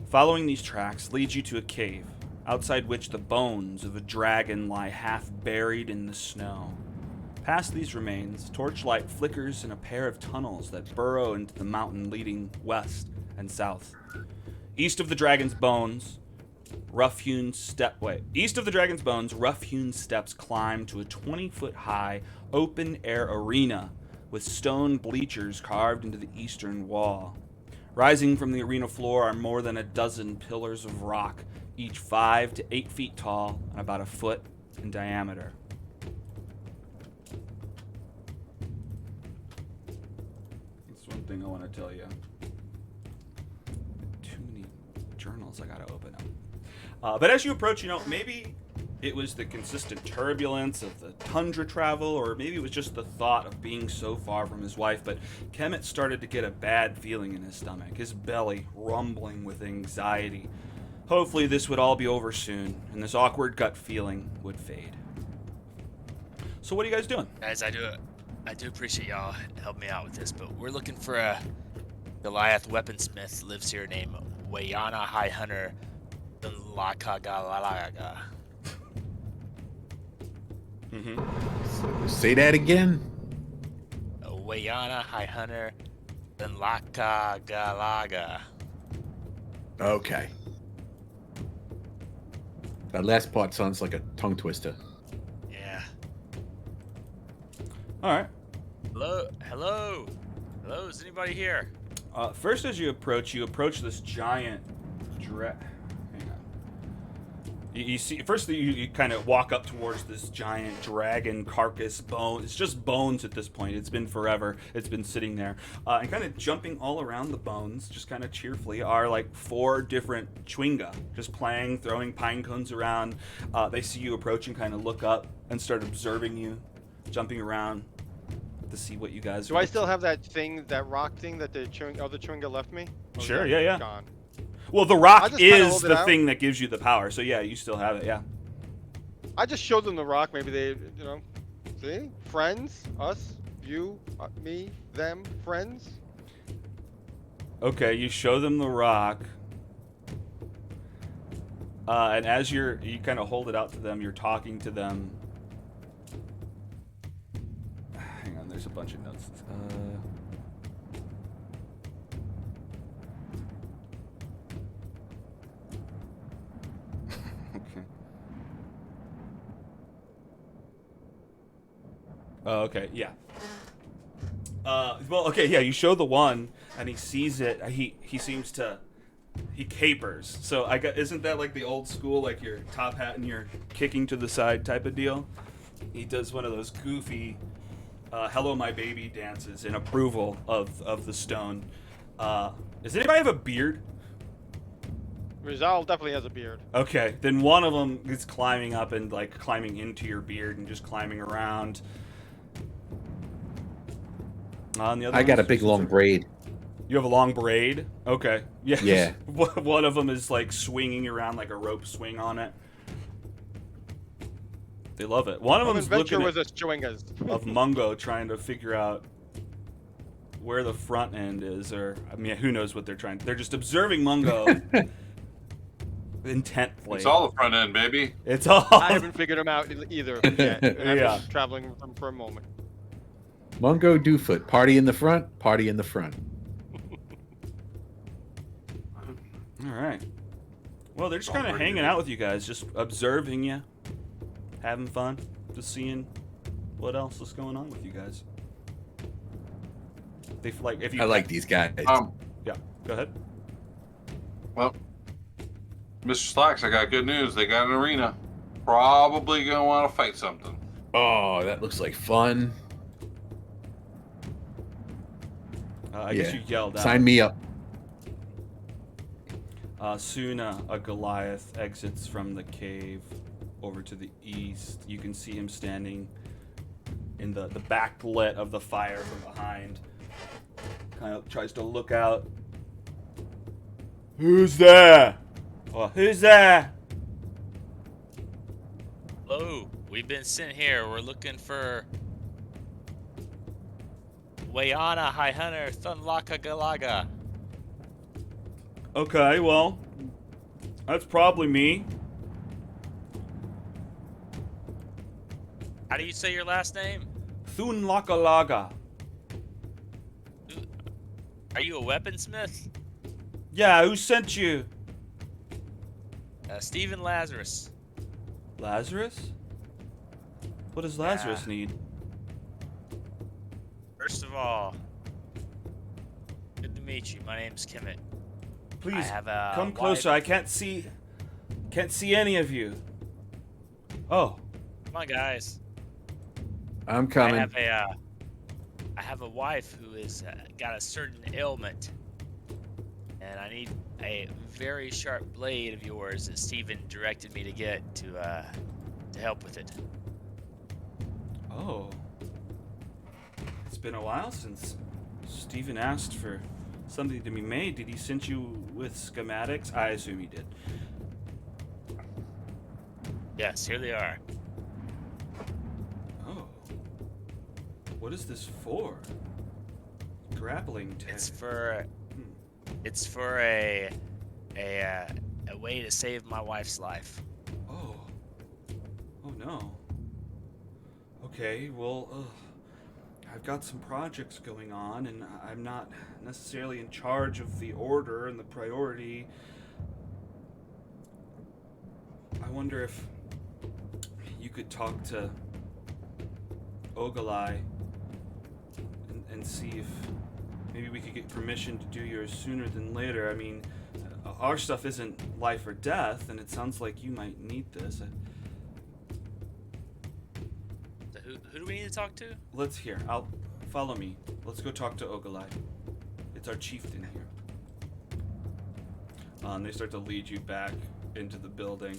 Following these tracks leads you to a cave, outside which the bones of a dragon lie half buried in the snow. Past these remains, torchlight flickers in a pair of tunnels that burrow into the mountain leading west and south. East of the dragon's bones, rough-hewn steps climb to a 20-foot-high, open-air arena with stone bleachers carved into the eastern wall. Rising from the arena floor are more than a dozen pillars of rock, each 5 to 8 feet tall and about a foot in diameter. That's one thing I want to tell you. Too many journals I gotta open up. But as you approach, maybe it was the consistent turbulence of the tundra travel, or maybe it was just the thought of being so far from his wife, but Khemut started to get a bad feeling in his stomach, his belly rumbling with anxiety. Hopefully this would all be over soon, and this awkward gut feeling would fade. So what are you guys doing? Guys, I do appreciate y'all helping me out with this, but we're looking for a Goliath weaponsmith lives here named Wayana High Hunter Lakagalaga. Say that again. Wayana High Hunter Lakagalaga. Okay. That last part sounds like a tongue twister. Yeah. All right. Hello, is anybody here? First, as you approach this giant hang on. You see, first you kind of walk up towards this giant dragon carcass bone. It's just bones at this point. It's been forever. It's been sitting there. And kind of jumping all around the bones, just kind of cheerfully, are like 4 different chwinga, just playing, throwing pine cones around. They see you approaching, kind of look up and start observing you, jumping around to see what you guys Do I still have that rock thing that the other Chewinga left me? Or is Sure, that yeah. Gone? Well, the I rock just kinda is hold it the out. thing that gives you the power. So yeah, you still have it. Yeah. I just showed them the rock. Maybe they, see? Friends? Us? You? Me? Them? Friends? Okay, you show them the rock. And as you kind of hold it out to them, you're talking to them. Hang on, there's a bunch of notes. Okay. Oh, okay, yeah. Well, okay, yeah. You show the one, and he sees it. He seems to. He capers. So isn't that like the old school, like your top hat and your kicking to the side type of deal? He does one of those goofy "Hello, my baby" dances in approval of the stone. Does anybody have a beard? Rizal definitely has a beard. Okay, then one of them is climbing up and like climbing into your beard and just climbing around. And the other I got a one's big just- long braid. You have a long braid? Okay. Yeah. Yeah. One of them is like swinging around like a rope swing on it. They love it. One of Home them's adventure looking was a chewingas. of Mungo trying to figure out where the front end is, or I mean, who knows what they're trying. They're just observing Mungo intently. It's all the front end, baby. It's all. I haven't figured him out either yet. And I've Yeah. been traveling with him for a moment. Mungo Doofut, party in the front, party in the front. All right. Well, they're just All kind of pretty hanging good. out with you guys, just observing you, having fun, just seeing what else is going on with you guys. They like if you. I like these guys. Yeah. Go ahead. Well, Mr. Slacks, I got good news. They got an arena. Probably gonna want to fight something. Oh, that looks like fun. I guess you yelled out. Sign me up. Soon, a Goliath exits from the cave over to the east. You can see him standing in the backlit of the fire from behind. Kind of tries to look out. Who's there? Oh, who's there? Hello, we've been sent here. We're looking for Wayana High Hunter Thunlaka Galaga. Okay, well, that's probably me. How do you say your last name? Thunlakalaga. Are you a weaponsmith? Yeah, who sent you? Stephen Lazarus. Lazarus? What does Lazarus Yeah. need? First of all, good to meet you. My name's Khemut. Please I have a come wife. closer. I can't see any of you. Oh, Come on, guys. I'm coming. I have a wife who is got a certain ailment, and I need a very sharp blade of yours that Steven directed me to get to help with it. oh. It's been a while since Steven asked for something to be made. Did he send you with schematics? I assume he did. Yes, here they are. Oh. What is this for? Grappling tag. It's for a way to save my wife's life. Oh. Oh no. Okay, well, I've got some projects going on, and I'm not necessarily in charge of the order and the priority. I wonder if you could talk to Ogalai and see if maybe we could get permission to do yours sooner than later. I mean, our stuff isn't life or death, and it sounds like you might need this. So who do we need to talk to? Let's hear. Follow me. Let's go talk to Ogalai. It's our chieftain here. And they start to lead you back into the building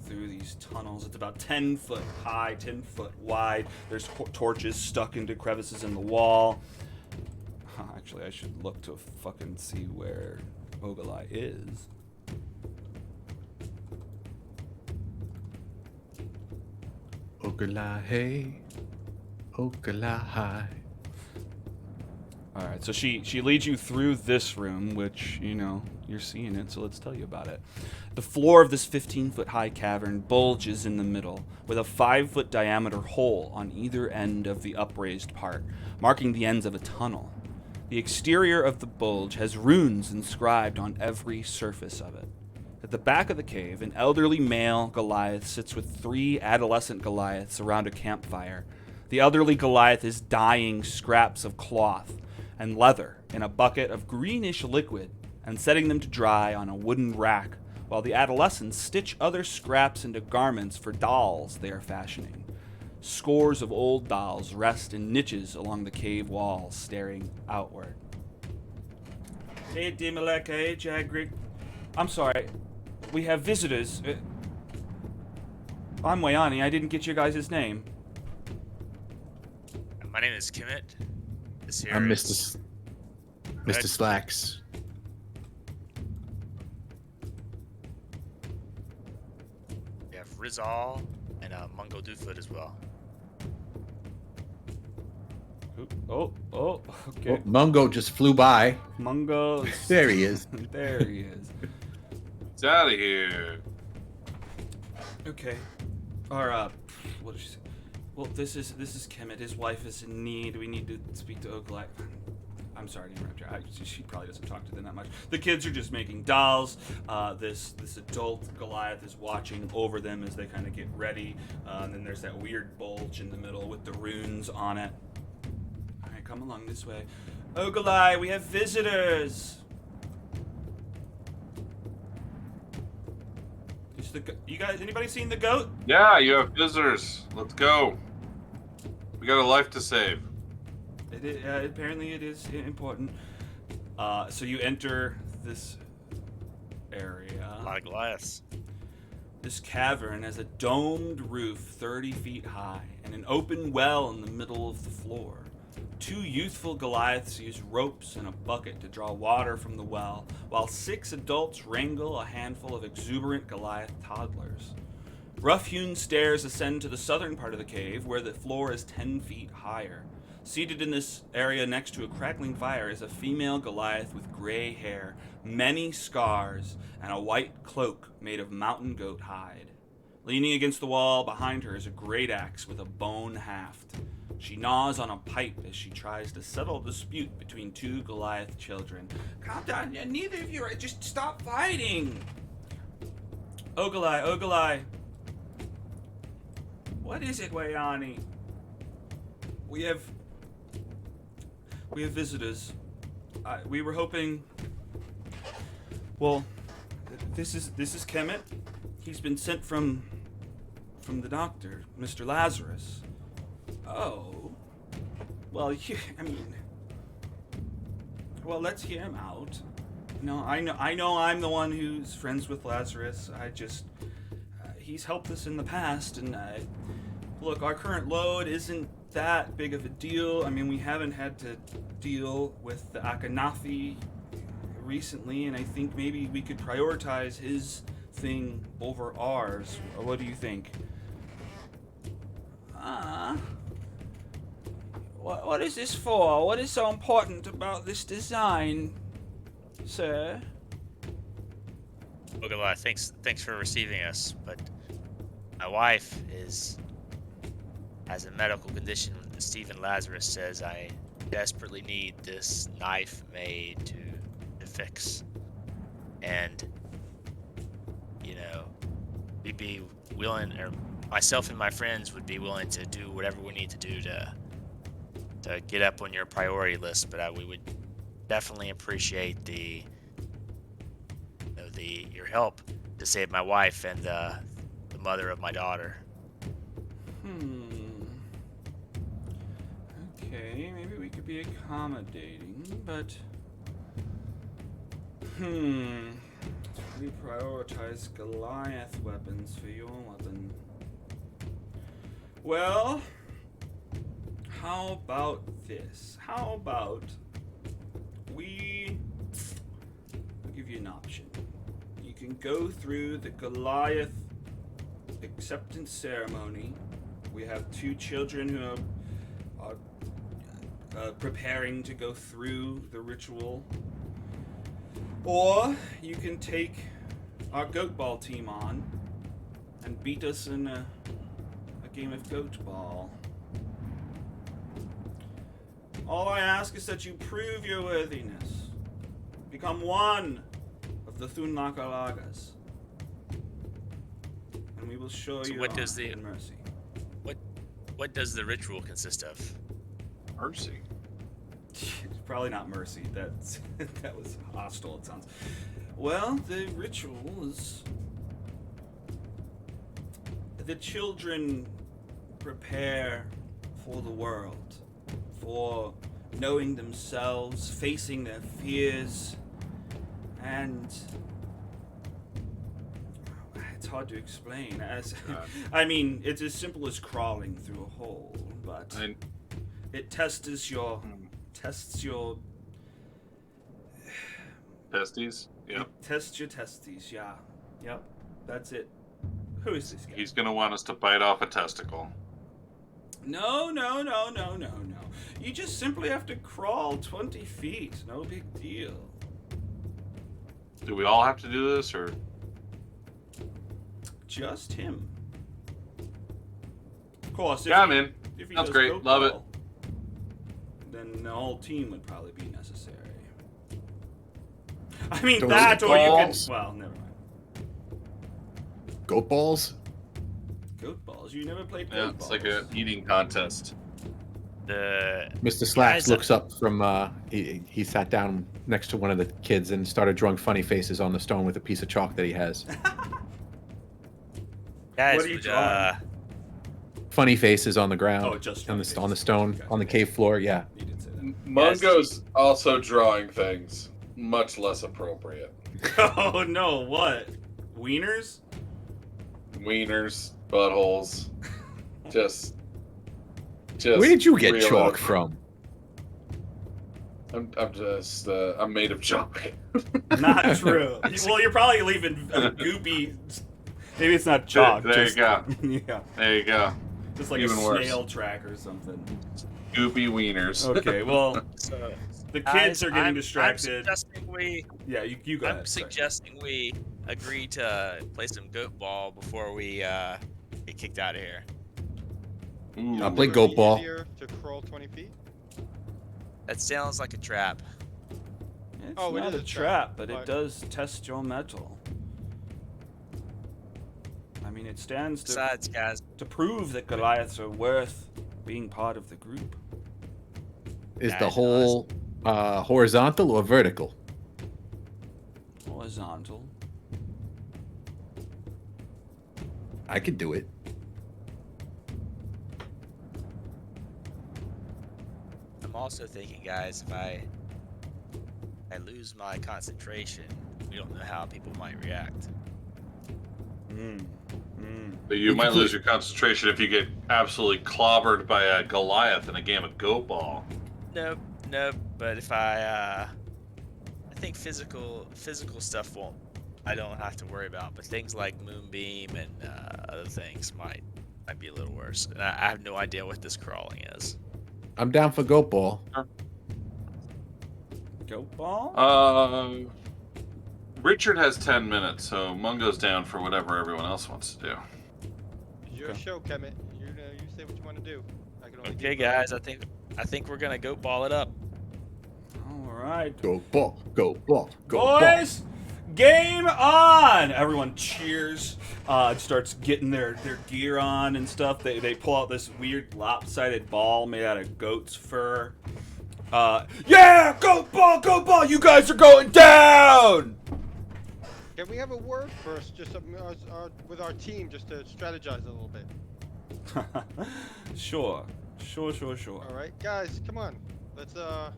through these tunnels. It's about 10 foot high, 10 foot wide. There's torches stuck into crevices in the wall. Actually, I should look to fucking see where Ogalai is. Okala hey, Okala hi. All right, so she leads you through this room, which, you know, you're seeing it, so let's tell you about it. The floor of this 15-foot high cavern bulges in the middle, with a 5-foot diameter hole on either end of the upraised part, marking the ends of a tunnel. The exterior of the bulge has runes inscribed on every surface of it. At the back of the cave, an elderly male Goliath sits with 3 adolescent Goliaths around a campfire. The elderly Goliath is dyeing scraps of cloth and leather in a bucket of greenish liquid and setting them to dry on a wooden rack, while the adolescents stitch other scraps into garments for dolls they are fashioning. Scores of old dolls rest in niches along the cave walls, staring outward. Hey, Dimalek, hey, Jagrig. I'm sorry. We have visitors. I'm Wayani. I didn't get your guys' name. My name is Khemut. This here I'm is- Mr. Slacks. We have Rizal and Mungo Doofut as well. Oh, Oh, okay. Mungo just flew by. Mungo. There he is. There he is. It's out of here. Okay. Or, what did she say? Well, this is Khemut. His wife is in need. We need to speak to Oglai. I'm sorry to interrupt you. She probably doesn't talk to them that much. The kids are just making dolls. This adult Goliath is watching over them as they kind of get ready. And then there's that weird bulge in the middle with the runes on it. All right, come along this way. Oglai, we have visitors. You guys, anybody seen the goat? Yeah, you have visitors. Let's go. We got a life to save. Apparently it is important. So you enter this area. A lot of glass. This cavern has a domed roof 30 feet high and an open well in the middle of the floor. 2 youthful Goliaths use ropes and a bucket to draw water from the well, while 6 adults wrangle a handful of exuberant Goliath toddlers. Rough-hewn stairs ascend to the southern part of the cave, where the floor is 10 feet higher. Seated in this area next to a crackling fire is a female Goliath with gray hair, many scars, and a white cloak made of mountain goat hide. Leaning against the wall behind her is a great axe with a bone haft. She gnaws on a pipe as she tries to settle a dispute between 2 Goliath children. Calm down, neither of you, just stop fighting! Oglai. What is it, Wayani? We have visitors. We were hoping. Well, this is Khemut. He's been sent from the doctor, Mr. Lazarus. Oh. Well, well, let's hear him out. No, I know I'm the one who's friends with Lazarus. He's helped us in the past, and look, our current load isn't that big of a deal. I mean, we haven't had to deal with the Akhenafi recently, and I think maybe we could prioritize his thing over ours. What do you think? What is this for? What is so important about this design, sir? Ogala, thanks for receiving us, but my wife has a medical condition that Stephen Lazarus says I desperately need this knife made to fix. And, we'd be willing, or myself and my friends would be willing to do whatever we need to do to get up on your priority list, but we would definitely appreciate your help to save my wife and the mother of my daughter. Okay, maybe we could be accommodating, but we prioritize Goliath weapons for your weapon. Well, how about this? How about I'll give you an option. You can go through the Goliath acceptance ceremony. We have 2 children who are preparing to go through the ritual. Or you can take our goat ball team on and beat us in a game of goat ball. All I ask is that you prove your worthiness. Become one of the Thunakalagas. And we will show So you what does the- and mercy. What does the ritual consist of? Mercy. Probably not mercy. That was hostile, it sounds. Well, the ritual is the children prepare for the world, for knowing themselves, facing their fears, and It's hard to explain. As Uh, I mean, it's as simple as crawling through a hole, but I, it tests your Hmm. Testes? Yep. it tests your testes. Yeah, yep, that's it. Who is this guy? He's gonna want us to bite off a testicle. No. You just simply have to crawl 20 feet. No big deal. Do we all have to do this, or Just him. Of course, yeah, I'm in. if he Sounds does great. goat Love it. ball, then the whole team would probably be necessary. I mean, Those that or you can. balls? Well, never mind. Goat balls? Goat balls. You never played goat Yeah, balls. it's like an eating contest. Mr. Slacks Guys, looks up from he sat down next to one of the kids and started drawing funny faces on the stone with a piece of chalk that he has. Guys, What are you would, drawing? Funny faces on the ground. Oh, just on the funny on the faces. stone Okay. on the cave floor. Yeah. You did say Mungo's also drawing things much less appropriate. that. Oh no! What? Wieners? Wieners, buttholes, just. Where did you get real chalk out- from? I'm made of chalk. Not true. Well, you're probably leaving goopy. Maybe it's not chalk. There you just, go. Yeah, There you go. just like Even a worse. snail track or something. Goopy wieners. Okay, well, So, the guys, kids are getting I'm distracted. suggesting we, Yeah, you go I'm ahead. Sorry. suggesting we agree to play some goat ball before we get kicked out of here. Ooh. I'll play Would it goat be ball. easier to crawl 20 feet? That sounds like a trap. It's Oh, it not is a a trap, trap, but it but- does test your metal. I mean, it stands Besides, guys, to prove that Goliaths are worth being part of the group. Is the Guys, hole horizontal or vertical? Horizontal. I could do it. I'm also thinking, guys, if I lose my concentration, we don't know how people might react. But you might lose your concentration if you get absolutely clobbered by a Goliath in a game of goat ball. Nope. But if I think physical stuff won't. I don't have to worry about. But things like moonbeam and other things might be a little worse. And I have no idea what this crawling is. I'm down for goat ball. Goat ball? Richard has 10 minutes, so Mungo's down for whatever everyone else wants to do. It's your Okay. show, Kemet. You say what you want to do. I can only Okay, give guys. I think we're gonna go ball it up. All right. Goat ball. Goat ball. Goat ball. Boys, game on! Everyone cheers. Starts getting their gear on and stuff. They pull out this weird lopsided ball made out of goat's fur. Yeah! Goat ball! You guys are going down! Can we have a word first, just with our team, just to strategize a little bit? Sure. All right, guys, come on. Let's come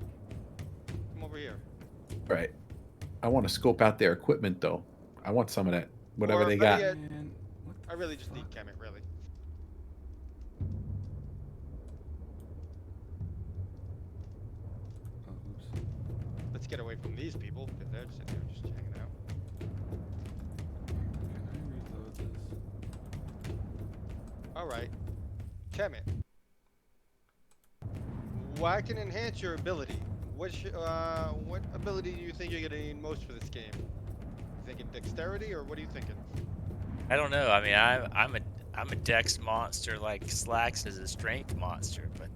over here. Right. I want to scope out their equipment though. I want some of that. Whatever Or they better got. yet, Man, what I really just need Kemet, really. oh, oops. Let's get away from these people, because they're sitting there just hanging out. Can I reload this? All right, Kemet. What can enhance your ability? What ability do you think you're gonna need most for this game? You thinking dexterity, or what are you thinking? I don't know. I mean, I'm a dex monster like Slacks is a strength monster, but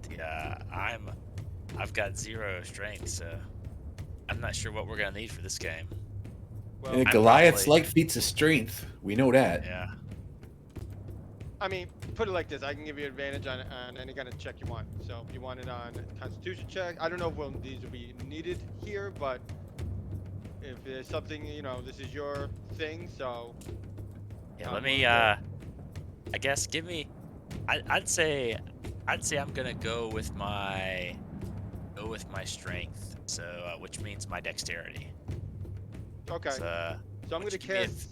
I've got 0 strength, so I'm not sure what we're gonna need for this game. Well, And I'm Goliath's probably- like feats of strength. We know that. Yeah. I mean, put it like this: I can give you advantage on any kind of check you want. So if you want it on Constitution check, I don't know if these will be needed here, but if there's something, this is your thing. So Yeah. Let me. I guess give me. I'd say I'm gonna go with my strength. So which means my dexterity. okay, So, so I'm why gonna don't you give me a cast.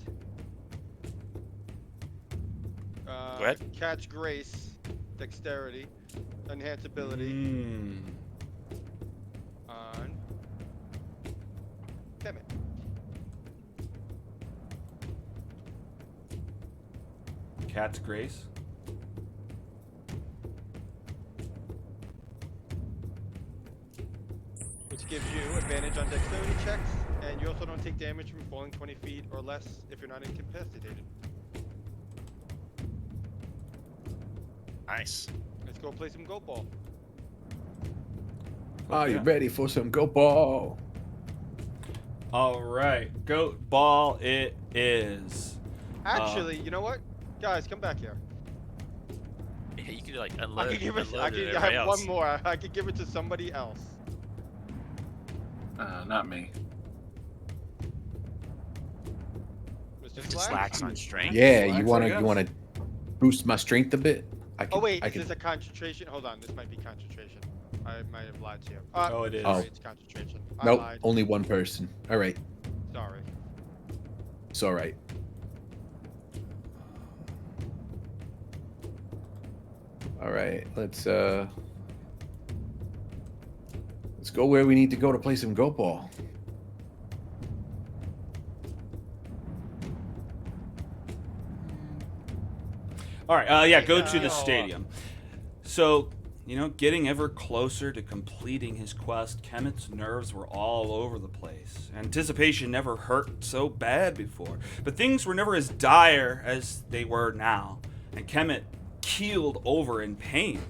ahead. Cat's Grace, Dexterity, Enhance Ability on Khemut. Cat's Grace. Which gives you advantage on dexterity checks, and you also don't take damage from falling 20 feet or less if you're not incapacitated. Nice. Let's go play some goat ball. Are you Yeah. ready for some go ball? All right, goat ball it is. Actually, you know what? Guys, come back here. Yeah, you could like unload. I could give it. unload I it could to I have everybody else. one more. I could give it to somebody else. Not me. Mr. If it Slack? slacks on strength. Yeah, Relax, you I wanna guess. boost my strength a bit? I Oh wait, I is this a concentration? Hold on, this might be concentration. I might have lied to you. Oh, it is. Sorry, Oh. it's concentration. I Nope, lied. only one person. All right, Sorry. it's all right. All right, let's go where we need to go to play some go ball. All right, yeah, go Yeah. to the stadium. So, getting ever closer to completing his quest, Khemut's nerves were all over the place. Anticipation never hurt so bad before, but things were never as dire as they were now, and Khemut keeled over in pain.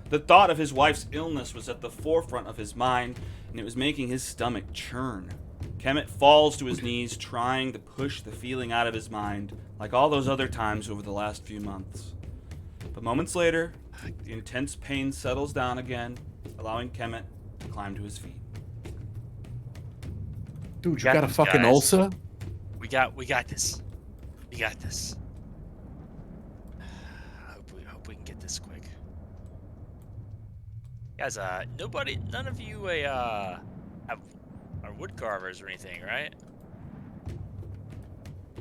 The thought of his wife's illness was at the forefront of his mind, and it was making his stomach churn. Khemut falls to his knees, trying to push the feeling out of his mind, like all those other times over the last few months. But moments later, the intense pain settles down again, allowing Khemut to climb to his feet. Dude, you Got got a these fucking guys. ulcer? We got this. We got this. Hope we can get this quick. Guys, none of you are wood carvers or anything, right?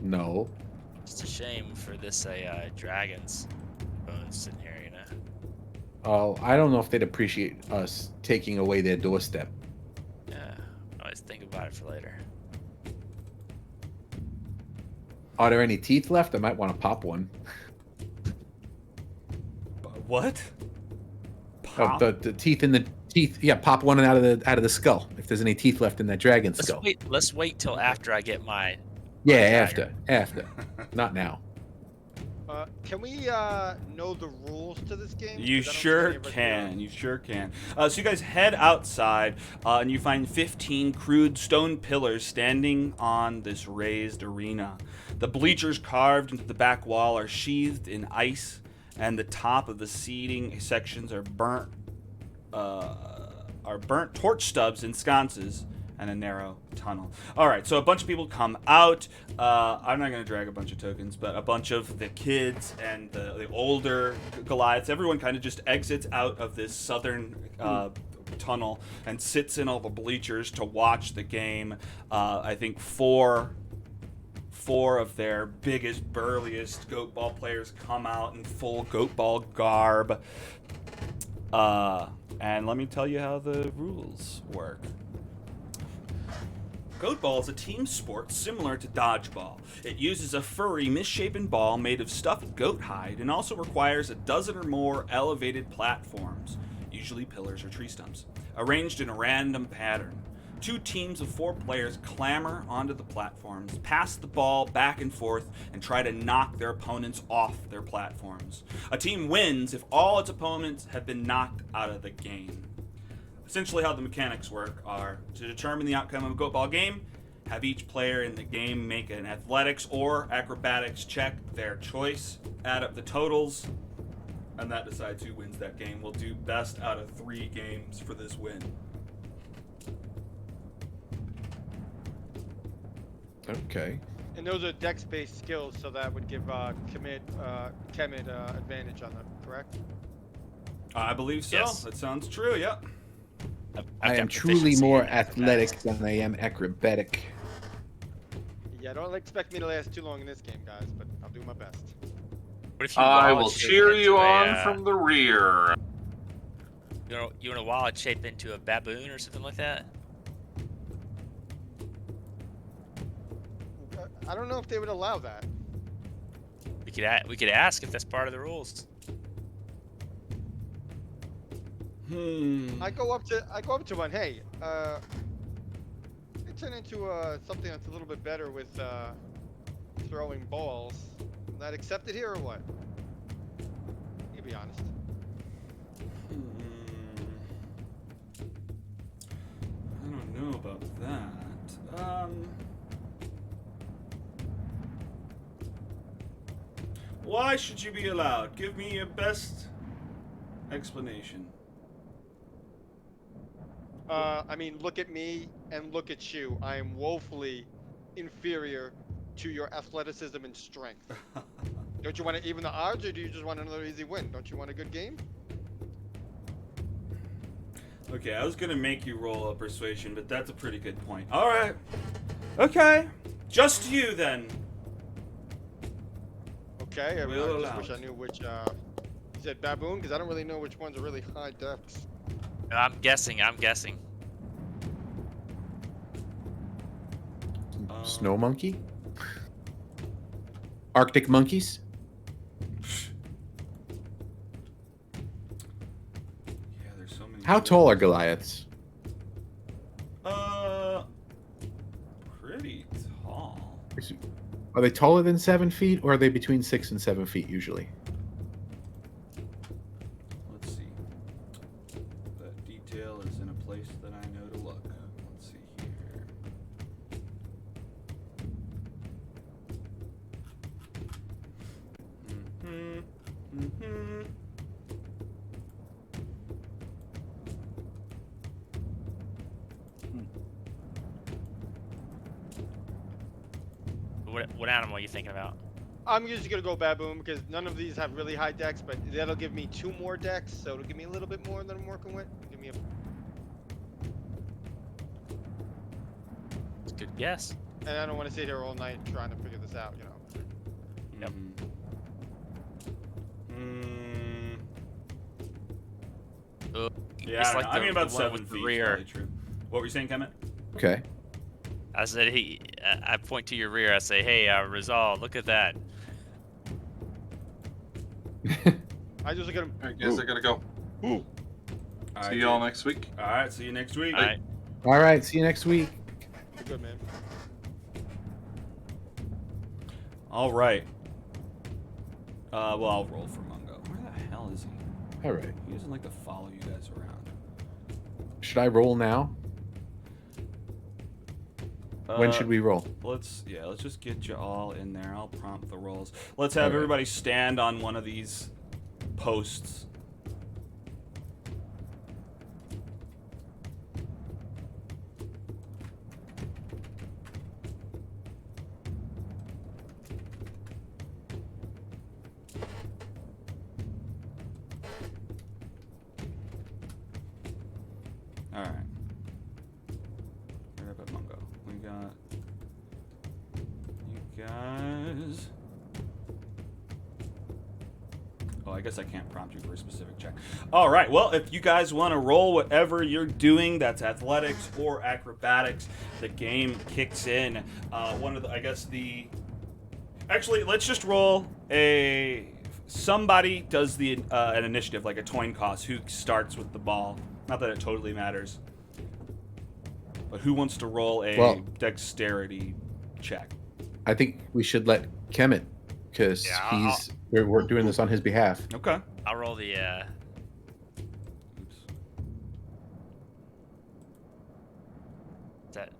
No. It's a shame for this dragon's bones sitting here, you know. Oh, I don't know if they'd appreciate us taking away their doorstep. Yeah, I always think about it for later. Are there any teeth left? I might want to pop one. What? Oh, Pop? the teeth in the teeth. Yeah, pop one out of the skull. If there's any teeth left in that dragon skull. Let's wait till after I get my. Yeah, dagger. after, not now. Can we know the rules to this game? You 'Cause I don't think sure any of us do. can. You sure can. So you guys head outside, and you find 15 crude stone pillars standing on this raised arena. The bleachers carved into the back wall are sheathed in ice, and the top of the seating sections are burnt torch stubs and sconces, and a narrow tunnel. All right, so a bunch of people come out. I'm not going to drag a bunch of tokens, but a bunch of the kids and the older Goliaths, everyone kind of just exits out of this southern tunnel and sits in all the bleachers to watch the game. I think four of their biggest, burliest goat ball players come out in full goat ball garb. And let me tell you how the rules work. Goat ball is a team sport similar to dodgeball. It uses a furry, misshapen ball made of stuffed goat hide and also requires a dozen or more elevated platforms, usually pillars or tree stumps, arranged in a random pattern. Two teams of 4 players clamber onto the platforms, pass the ball back and forth, and try to knock their opponents off their platforms. A team wins if all its opponents have been knocked out of the game. Essentially how the mechanics work are to determine the outcome of a goat ball game, have each player in the game make an athletics or acrobatics check, their choice, add up the totals, and that decides who wins that game. We'll do best out of 3 games for this win. Okay. And those are dex-based skills, so that would give Khemut advantage on them, correct? I believe so. Yes. That sounds true, yep. I am truly more athletic than I am acrobatic. Yeah, don't expect me to last too long in this game, guys, but I'll do my best. What What if you I wallet will shape cheer into you a, on from the rear. you want a wallet shape into a baboon or something like that? I don't know if they would allow that. We could ask if that's part of the rules. I go up to one. Hey, it turned into something that's a little bit better with throwing balls. Is that accepted here or what? You be honest. I don't know about that. Why should you be allowed? Give me your best explanation. I mean, look at me and look at you. I am woefully inferior to your athleticism and strength. Don't you want to even the odds, or do you just want another easy win? Don't you want a good game? Okay, I was gonna make you roll a persuasion, but that's a pretty good point. All right. Okay. Just you then. Okay, I mean, Will I just wish allowed. I knew which. You said baboon, because I don't really know which ones are really high depths. I'm guessing. Snow monkey? Arctic monkeys? Yeah, there's so many. How tall are Goliaths? Pretty tall. Are they taller than 7 feet, or are they between 6 and 7 feet usually? Let's see. That detail is in a place that I know to look. Let's see here. What animal are you thinking about? I'm just gonna go baboon because none of these have really high decks, but that'll give me 2 more decks, so it'll give me a little bit more than I'm working with. Give me a. It's a good guess. And I don't want to sit here all night trying to figure this out, you know. Yep. Yeah, It's I, don't like know. I the- mean about the one 7 with the feet. rear. Probably true. What were you saying, Khemut? Okay. I said, hey, I point to your rear. I say, hey, Rizal, look at that. I just look at him. I guess I gotta go. Ooh. See y'all next week. All right. See you next week. All right. All right. See you next week. You're good, man. All right. Well, I'll roll for Mungo. Where the hell is he? All right. He doesn't like to follow you guys around. Should I roll now? When should we roll? Let's just get you all in there. I'll prompt the rolls. Let's have All right. everybody stand on one of these posts. All right. Right up at Mungo. We got you guys. Oh, I guess I can't prompt you for a specific check. All right. Well, if you guys want to roll whatever you're doing, that's athletics or acrobatics, the game kicks in. Actually, let's just roll somebody does an initiative, like a coin toss. Who starts with the ball? Not that it totally matters. But who wants to roll a dexterity check? I think we should let Khemut, because Yeah, we're doing this on his behalf. Okay. I'll roll the. Oops. That.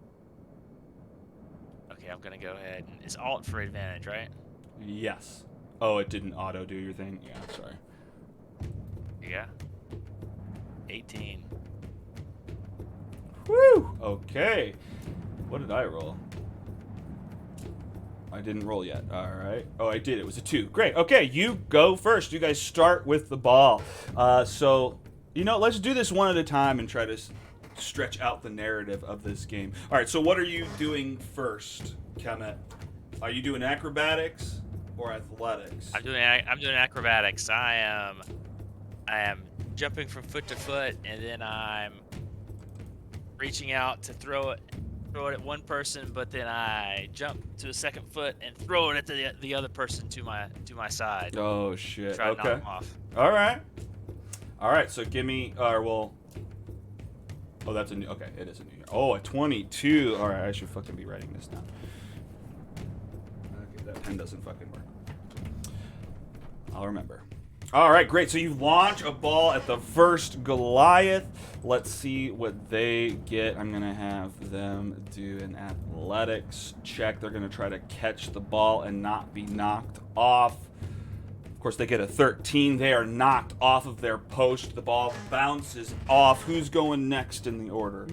Okay, I'm gonna go ahead. And it's alt for advantage, right? Yes. Oh, it didn't auto do your thing? Yeah, sorry. Yeah. 18. Woo! Okay. What did I roll? I didn't roll yet. All right. Oh, I did. It was a 2. Great. Okay, you go first. You guys start with the ball. So, let's do this one at a time and try to stretch out the narrative of this game. All right, so what are you doing first, Khemut? Are you doing acrobatics? or athletics? I'm doing acrobatics. I am jumping from foot to foot, and then I'm reaching out to throw it at one person, but then I jump to a second foot and throw it at the other person to my side. Oh shit. Try to knock Okay. them off. All right. All right. So give me, well. Oh, that's a new. Okay, it is a new year. Oh, a 22. All right, I should fucking be writing this down. Okay, that pen doesn't fucking work. I'll remember. All right, great. So you launch a ball at the first Goliath. Let's see what they get. I'm gonna have them do an athletics check. They're gonna try to catch the ball and not be knocked off. Of course, they get a 13. They are knocked off of their post. The ball bounces off. Who's going next in the order?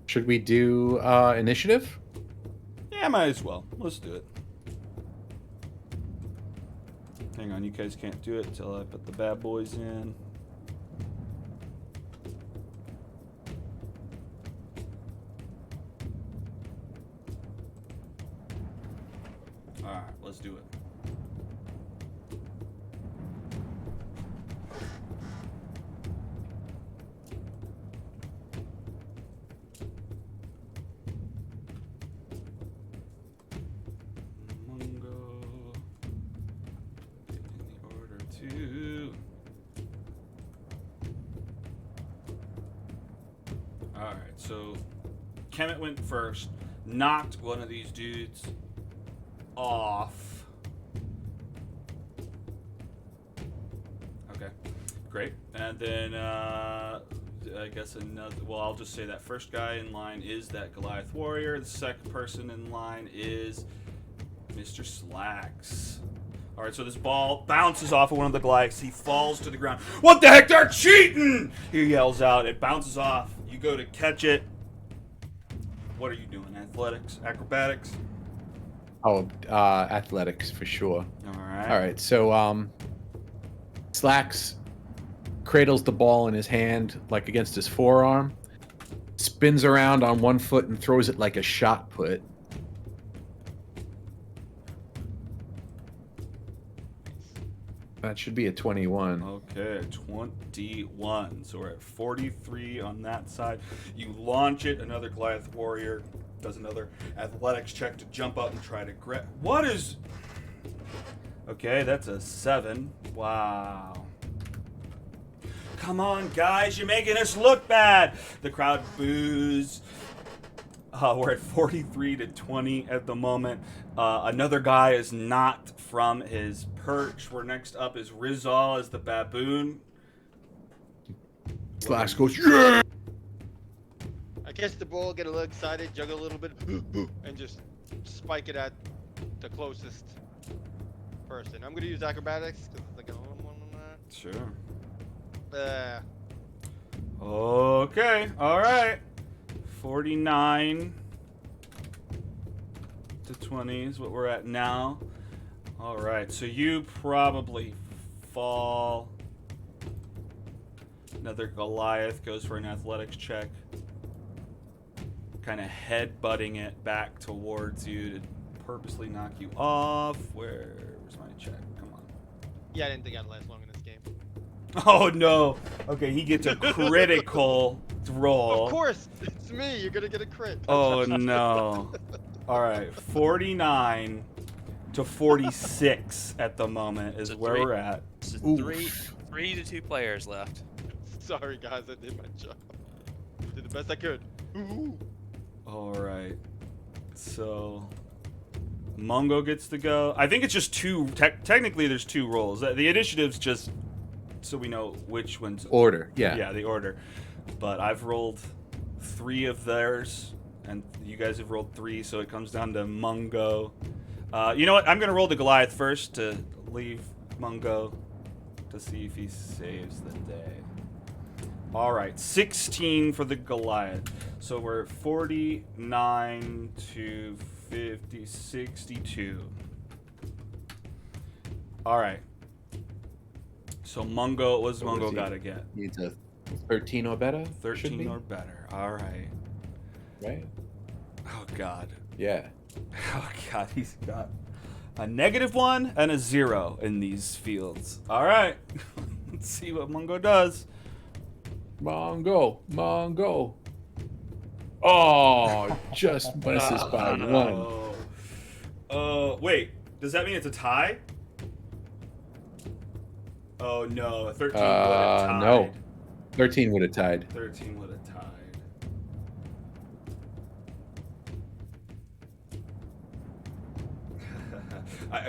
Should we do initiative? Yeah, might as well. Let's do it. Hang on, you guys can't do it until I put the bad boys in. Alright, let's do it. Mungo. Get in the order too. Alright, so Khemut went first, knocked one of these dudes off. Okay, great. And then I guess another. Well, I'll just say that first guy in line is that Goliath warrior. The second person in line is Mr. Slacks. All right, so this ball bounces off of one of the Goliaths. He falls to the ground. What the heck? They're cheating! He yells out. It bounces off. You go to catch it. What are you doing? Athletics? Acrobatics? Oh, athletics for sure. All right. All right, so Slacks cradles the ball in his hand, like against his forearm, spins around on one foot and throws it like a shot put. That should be a 21. Okay, 21. So we're at 43 on that side. You launch it. Another Goliath warrior does another athletics check to jump up and try to grab. What is... Okay, that's a 7. Wow. Come on, guys. You're making us look bad. The crowd boos. We're at 43 to 20 at the moment. Another guy is knocked from his perch. We're next up is Rizal as the baboon. Slacks goes, yeah! I catch the ball, get a little excited, juggle a little bit, and just spike it at the closest person. I'm gonna use acrobatics because it's like a little more than that. Sure. Uh, Okay, all right. 49 to 20 is what we're at now. All right, so you probably fall. Another Goliath goes for an athletics check. Kind of head-butting it back towards you to purposely knock you off. Where's my check? Come on. yeah, I didn't think I'd last long in this game. Oh, no. Okay, he gets a critical roll. Of course, it's me. You're gonna get a crit. Oh no. All right, 49 to 46 at the moment is So where three- we're at. So Oof. 3 to 2 players left. Sorry, guys. I did my job. Did the best I could. Ooh. All right. So Mungo gets to go. I think it's just two. Technically, there's 2 rolls. The initiative's just so we know which one's Order, yeah. Yeah, the order. But I've rolled 3 of theirs, and you guys have rolled 3, so it comes down to Mungo. You know what? I'm gonna roll the Goliath first to leave Mungo to see if he saves the day. All right, 16 for the Goliath. So we're at 49 to 50, 62. All right. So Mungo, what does What Mungo was he? gotta get? Needs a 13 or better? Should 13 be, or better. All right. right? Oh God. Yeah. Oh God, he's got a -1 and a 0 in these fields. All right. Let's see what Mungo does. Mongo, Mongo. Oh, just misses by one. Wait. Does that mean it's a tie? Oh no, a 13 would have tied. No. 13 would have tied. 13 would have tied.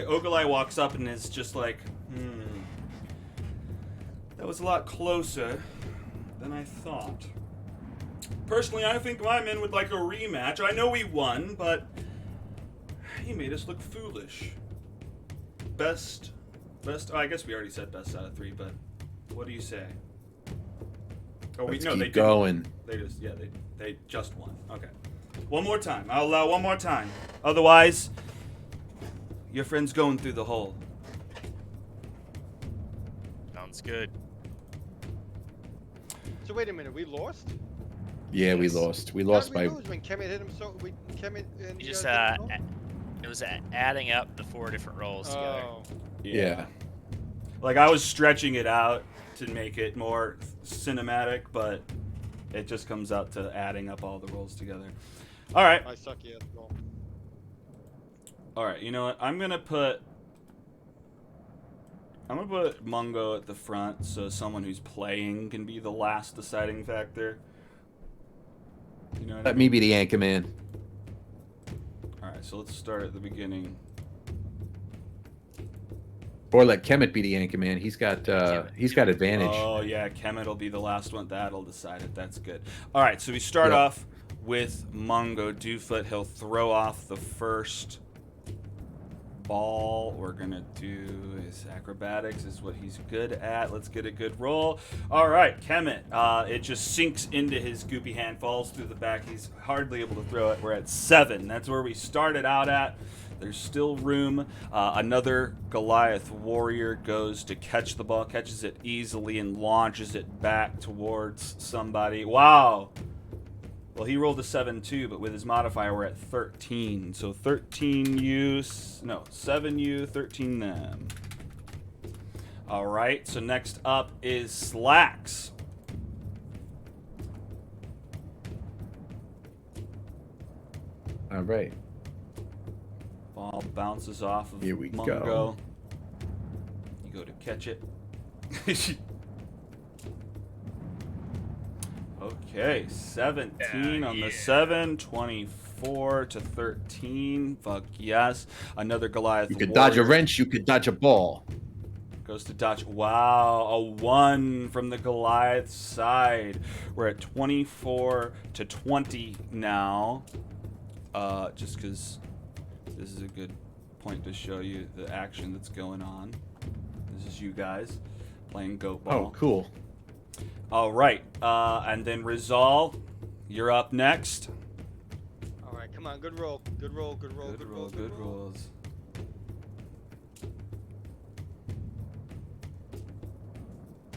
Ogilai walks up and is just like, that was a lot closer than I thought. Personally, I think my men would like a rematch. I know we won, but he made us look foolish. Best, oh, I guess we already said best out of 3, but what do you say? Oh, Let's no, keep they going. didn't. They just won. Okay. One more time. I'll allow one more time. Otherwise, your friend's going through the hole. Sounds good. So wait a minute, we lost? Yeah, we Yes. lost. We How lost did we by. lose when Khemut hit him so Khemut and You just hit him so? it was adding up the 4 different rolls together. Oh. Yeah. Like, I was stretching it out to make it more cinematic, but it just comes out to adding up all the rolls together. All right. I suck, yeah. Roll. All right, you know what? I'm gonna put Mungo at the front, so someone who's playing can be the last deciding factor. You know what I Let mean? me be the anchor man. All right, so let's start at the beginning. Or let Kemet be the anchor man. He's got advantage. Oh yeah, Kemet will be the last one. That'll decide it. That's good. All right, so we start Yep. off with Mungo Dewfoot. He'll throw off the first ball. We're gonna do his acrobatics, is what he's good at. Let's get a good roll. All right, Kemet. It just sinks into his goopy hand, falls through the back. He's hardly able to throw it. We're at 7. That's where we started out at. There's still room. Another Goliath warrior goes to catch the ball, catches it easily, and launches it back towards somebody. Wow. Well, he rolled a 7 too, but with his modifier, we're at 13. So 13 you, 7 you, 13 them. All right, so next up is Slacks. All right. Ball bounces off of Here we Mungo. go. You go to catch it. Okay, 17 on the 7, 24 to 13. Fuck yes. Another Goliath You could dodge a warrior wrench. You could dodge a ball. goes to dodge. Wow, a 1 from the Goliath side. We're at 24 to 20 now. Just because this is a good point to show you the action that's going on. This is you guys playing goat ball. Oh, cool. All right, and then Rizal, you're up next. All right, come on, good roll, good roll, good roll, good roll, Good rolls.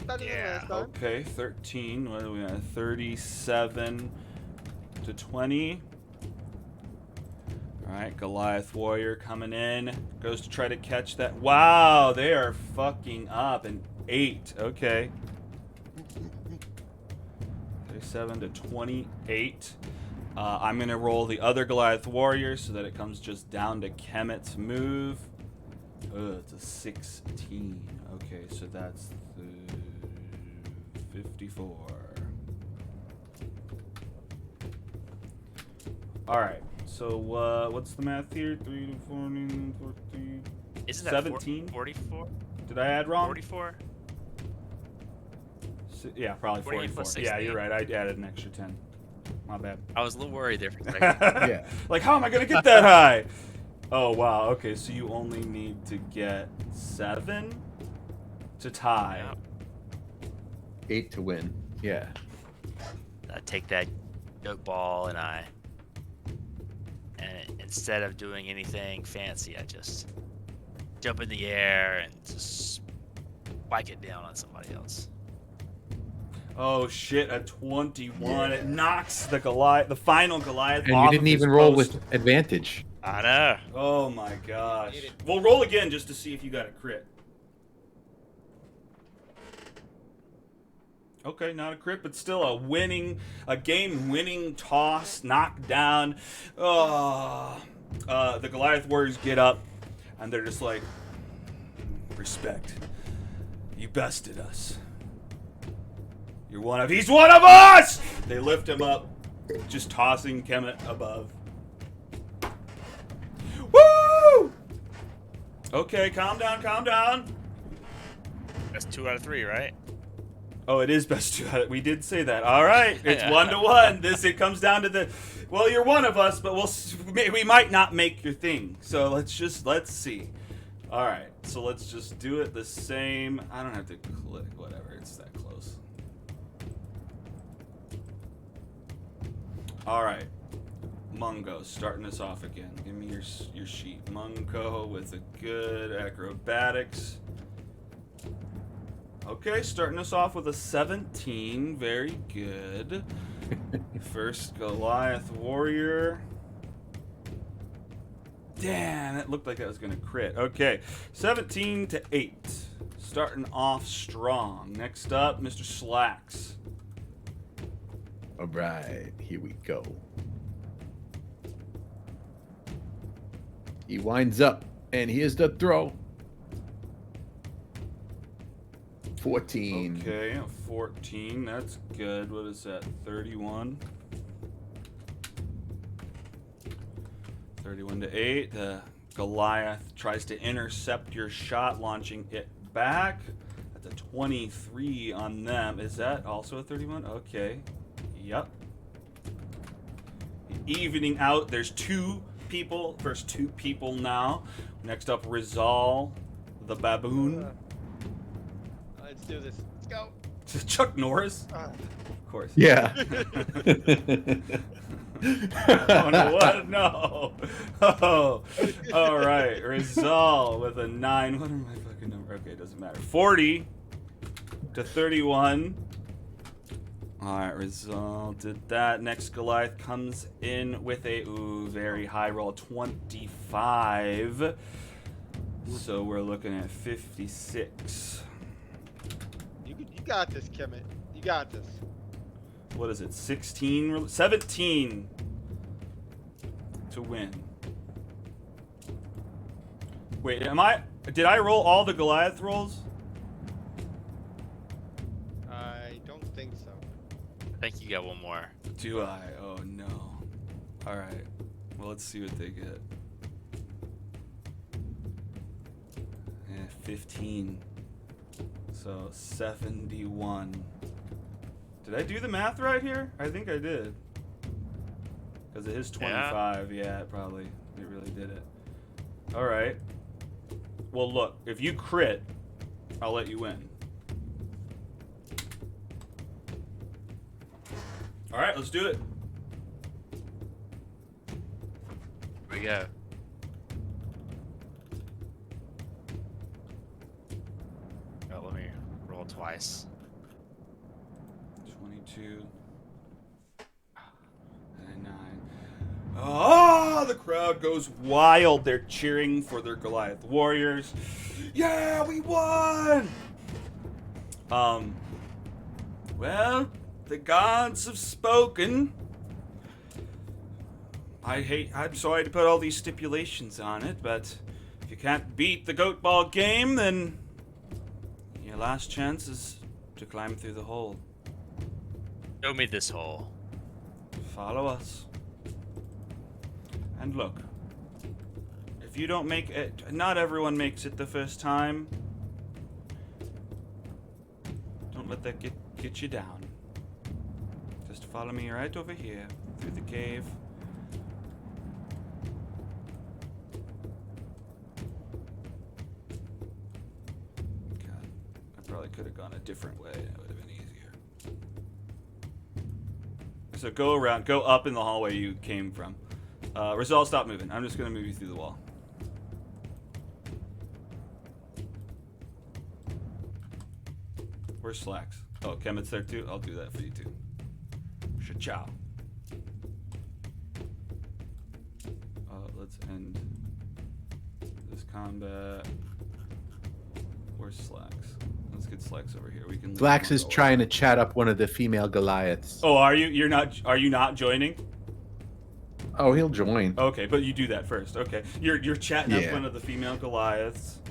Better than Yeah. last time. Okay, 13. What are we at? 37 to 20. All right, Goliath Warrior coming in. Goes to try to catch that. Wow, they are fucking up. An 8. Okay. 37 to 28. I'm going to roll the other Goliath Warrior so that it comes just down to Kemet's move. It's a 16. Okay, so that's 54. All right. So what's the math here? 3 to 14, 14. Isn't that 17? 44? Did I add wrong? 44? Yeah, probably 48 44. plus Yeah, 16. you're right. I added an extra 10. My bad. I was a little worried there for a second. Yeah. Like, how am I going to get that high? Oh, wow. Okay, so you only need to get 7 to tie. Yeah. 8 to win. Yeah. I take that goat ball and instead of doing anything fancy, I just jump in the air and just spike it down on somebody else. Oh, shit. A 21. It knocks the final Goliath And off you didn't of his even roll post. with advantage. I know. Oh my gosh. Did it. We'll roll again just to see if you got a crit. Okay, not a crit, but still a game-winning toss, knockdown. The Goliath warriors get up, and they're just like, respect. You bested us. He's one of us! They lift him up, just tossing Khemut above. Woo! Okay, calm down. That's 2 out of 3, right? Oh, it is best to. We did say that. All right, it's 1-1. It comes down to the. Well, you're one of us, but we might not make your thing. So let's see. All right, so let's just do it the same. I don't have to click. Whatever, it's that close. All right, Mungo, starting us off again. Give me your sheet. Mungo with a good acrobatics. Okay, starting us off with a 17. Very good. First Goliath warrior. Damn, it looked like I was going to crit. Okay, 17 to 8. Starting off strong. Next up, Mr. Slacks. All right, here we go. He winds up, and here's the throw. 14. Okay, 14. That's good. What is that? 31. 31 to 8. The Goliath tries to intercept your shot, launching it back. That's a 23 on them. Is that also a 31? Okay. Yep. Evening out. There's 2 people. First 2 people now. Next up, Rizal, the baboon. Let's do this. Let's go. Chuck Norris? Of course. Yeah. Oh, no, what? No. Oh. All right. Rizal with a 9. What are my fucking numbers? Okay, it doesn't matter. 40 to 31. All right, Rizal did that. Next Goliath comes in with a very high roll, 25. So we're looking at 56. You got this, Khemut. You got this. What is it? 16? 17 to win. Wait, did I roll all the Goliath rolls? I don't think so. I think you got one more. Do I? Oh no. Alright. Well, let's see what they get. 15. So 71. Did I do the math right here? I think I did. Because it is 25. Yeah, it really did it. Alright. Well, look. If you crit, I'll let you win. Alright, let's do it. Here we go. Oh, let me roll twice. 22. And 9. Oh, the crowd goes wild. They're cheering for their Goliath warriors. Yeah, we won! Well, the gods have spoken. I'm sorry to put all these stipulations on it, but if you can't beat the goat ball game, then your last chance is to climb through the hole. Show me this hole. Follow us. And look, if you don't make it, not everyone makes it the first time. Don't let that get you down. Just follow me right over here, through the cave. God, I probably could have gone a different way. It would have been easier. So go up in the hallway you came from. Rizal, stop moving. I'm just going to move you through the wall. Where's Slacks? Oh, Khemut's there too? I'll do that for you too. Ciao. let's end this combat. Where's Slacks? Let's get Slacks over here. We can. Flax is trying to chat up one of the female Goliaths. Oh, are you? You're not. Are you not joining? Oh, he'll join. Okay, but you do that first. Okay, you're chatting up Yeah. one of the female Goliaths.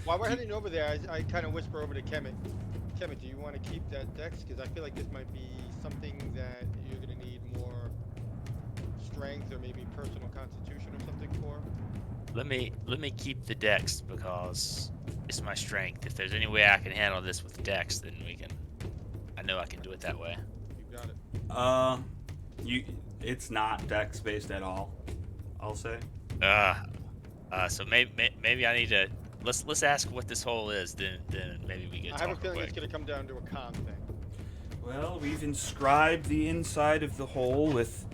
While we're heading over there, I kind of whisper over to Khemut. Khemut, do you want to keep that dex? Because I feel like this might be something that you're going to need more strength or maybe personal constitution or something for. Let me keep the dex because it's my strength. If there's any way I can handle this with dex, then we can. I know I can do it that way. You got it. It's not dex based at all. I'll say. So maybe I need to let's ask what this hole is. Then maybe we get. I have a feeling it's going to come down to a con thing. Well, we've inscribed the inside of the hole with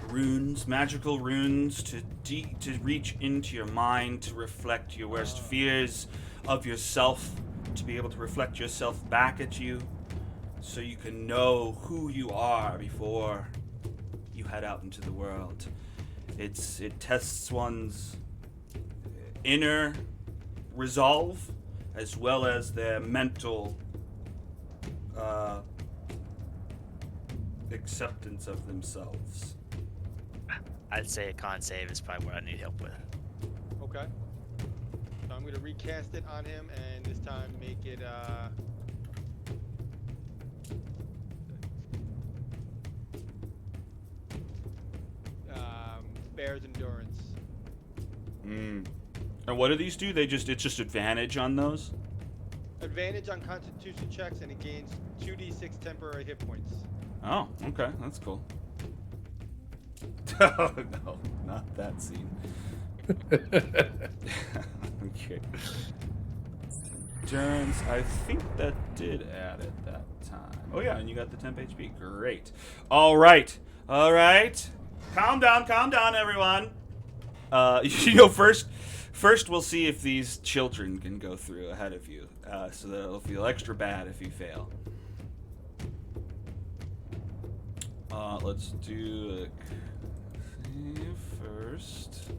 runes, magical runes, to reach into your mind, to reflect your worst fears of yourself, to be able to reflect yourself back at you, so you can know who you are before you head out into the world. It tests one's inner resolve as well as their mental acceptance of themselves. I'd say a con save is probably what I need help with. Okay. So I'm going to recast it on him, and this time make it, Bear's Endurance. And what do these do? It's just advantage on those? Advantage on Constitution checks, and it gains 2d6 temporary hit points. Oh, okay, that's cool. Oh no, not that scene. Okay. Turns, I think that did add at that time. Oh yeah, and you got the temp HP. Great. All right. Calm down, everyone. First we'll see if these children can go through ahead of you, so that it'll feel extra bad if you fail. Let's do a save first.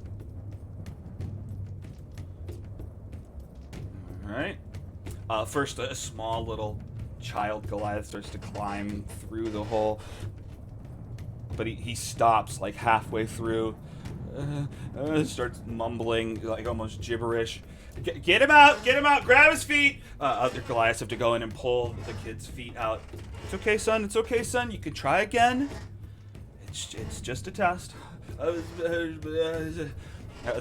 All right. First, a small little child Goliath starts to climb through the hole, but he stops like halfway through. Starts mumbling like almost gibberish. Get him out! Grab his feet! Other Goliaths have to go in and pull the kid's feet out. It's okay, son. You can try again. It's just a test.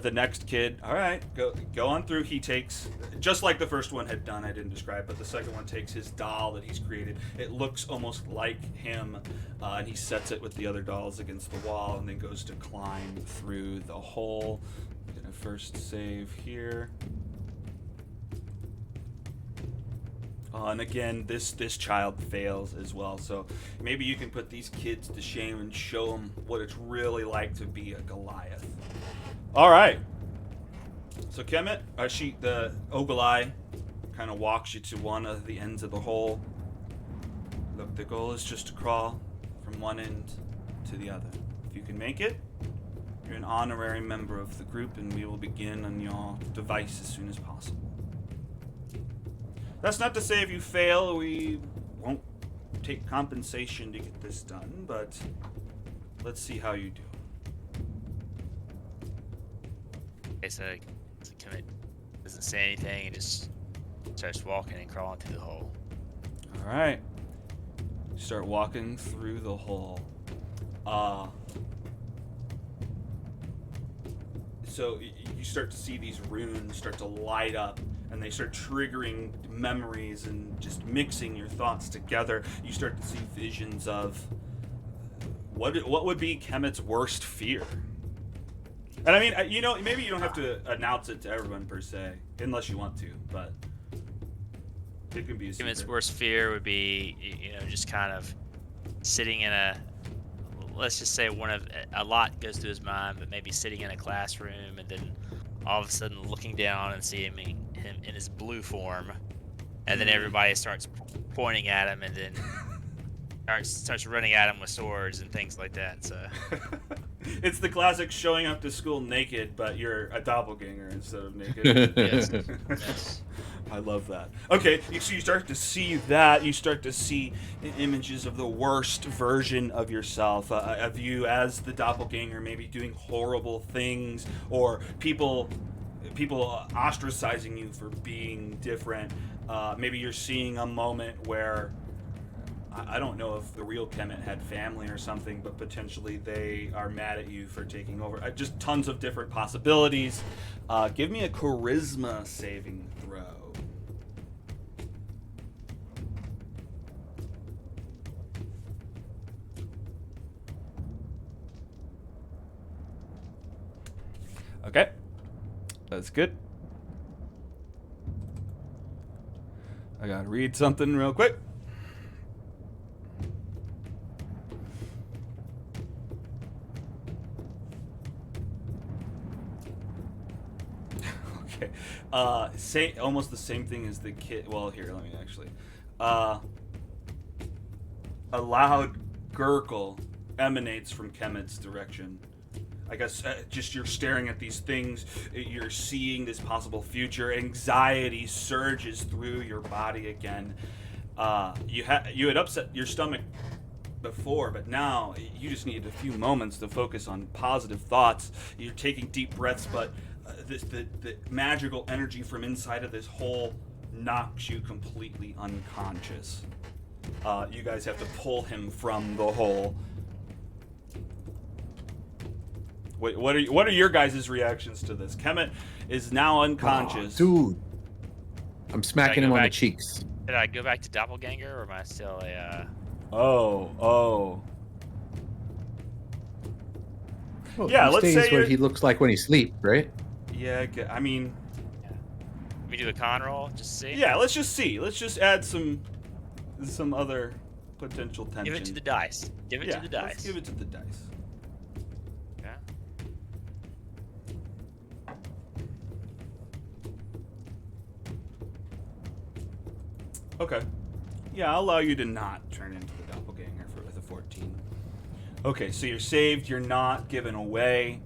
The next kid, all right, go on through. He takes, just like the first one had done, I didn't describe, but the second one takes his doll that he's created. It looks almost like him, and he sets it with the other dolls against the wall, and then goes to climb through the hole. I'm gonna first save here. And again, this child fails as well, so maybe you can put these kids to shame and show them what it's really like to be a Goliath. All right. So Khemut, the Ogolai, kind of walks you to one of the ends of the hole. Look, the goal is just to crawl from one end to the other. If you can make it, you're an honorary member of the group, and we will begin on your device as soon as possible. That's not to say if you fail, we won't take compensation to get this done, but let's see how you do. Okay, so Khemut doesn't say anything and just starts walking and crawling through the hole. All right. You start walking through the hole. So you start to see these runes start to light up, and they start triggering memories and just mixing your thoughts together. You start to see visions of what would be Khemut's worst fear. And I mean, maybe you don't have to announce it to everyone per se, unless you want to, but it can be a secret. Khemut's worst fear would be, just kind of sitting in let's just say a lot goes through his mind, but maybe sitting in a classroom and then all of a sudden looking down and seeing him in his blue form, and then everybody starts pointing at him and then starts running at him with swords and things like that. So It's the classic showing up to school naked, but you're a doppelganger instead of naked. Yes. Yes. I love that. Okay, so you start to see that. You start to see images of the worst version of yourself, of you as the doppelganger, maybe doing horrible things, or people ostracizing you for being different. Maybe you're seeing a moment where I don't know if the real Khemut had family or something, but potentially they are mad at you for taking over. Just tons of different possibilities. Give me a charisma saving throw. Okay. That's good. I gotta read something real quick. Okay. Say almost the same thing as the kid. Well, here, let me actually. A loud gurgle emanates from Khemut's direction. I guess just you're staring at these things, you're seeing this possible future. Anxiety surges through your body again. You had upset your stomach before, but now you just need a few moments to focus on positive thoughts. You're taking deep breaths, but the magical energy from inside of this hole knocks you completely unconscious. You guys have to pull him from the hole. Wait, what are your guys' reactions to this? Khemut is now unconscious. Oh, dude. I'm smacking him on the back? cheeks. Did I go back to doppelganger, or am I still a? Oh. Well, Yeah, he let's stays say what you're- he looks like when he sleeps, right? Yeah, I mean, We do a con roll, just see. yeah. Let's just see. Let's just add some other potential tension. Give it to the dice. Give it yeah, to the dice. Let's give it to the dice. Okay. Okay. Yeah, I'll allow you to not turn into the doppelganger with a 14. Okay, so you're saved. You're not given away.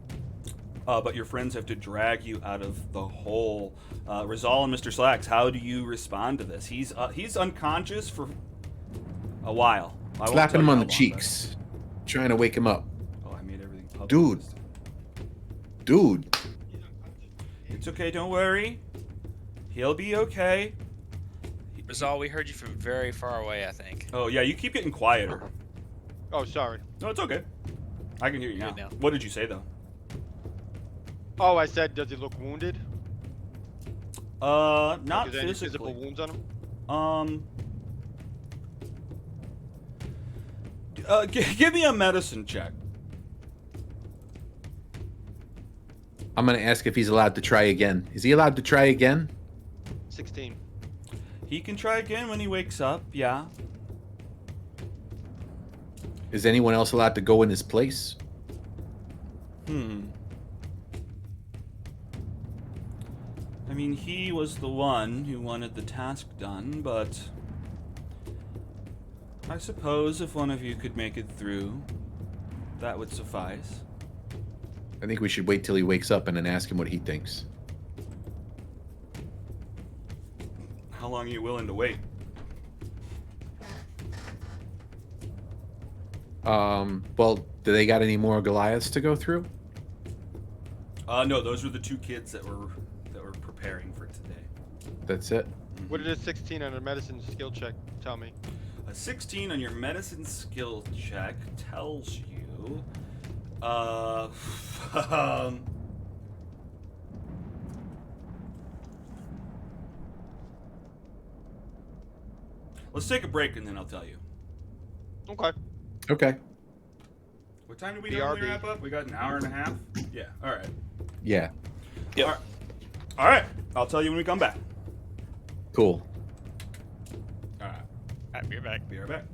But your friends have to drag you out of the hole. Rizal and Mr. Slacks, how do you respond to this? He's unconscious for a while. I won't Slapping tell him you on how the long, cheeks. Trying to wake him up. but- Oh, I made everything public. Dude. this time. Dude. It's okay, don't worry. He'll be okay. Rizal, we heard you from very far away, I think. Oh, yeah, you keep getting quieter. Oh, sorry. No, it's okay. I can hear you now. Good now. What did you say, though? Oh, I said, does he look wounded? Not Like, is there any physically. physical wounds on him? Give me a medicine check. I'm going to ask if he's allowed to try again. Is he allowed to try again? 16. He can try again when he wakes up, yeah. Is anyone else allowed to go in his place? I mean, he was the one who wanted the task done, but I suppose if one of you could make it through, that would suffice. I think we should wait till he wakes up and then ask him what he thinks. How long are you willing to wait? Well, do they got any more Goliaths to go through? No, those were the two kids that were preparing for today. That's it? What did a 16 on a medicine skill check tell me? A 16 on your medicine skill check tells you, let's take a break and then I'll tell you. Okay. Okay. What time do we BRB. normally wrap up? We got an hour and a half? Yeah, alright. Yeah. Yep. Alright, I'll tell you when we come back. Cool. Alright, Alright, be right back. be right back.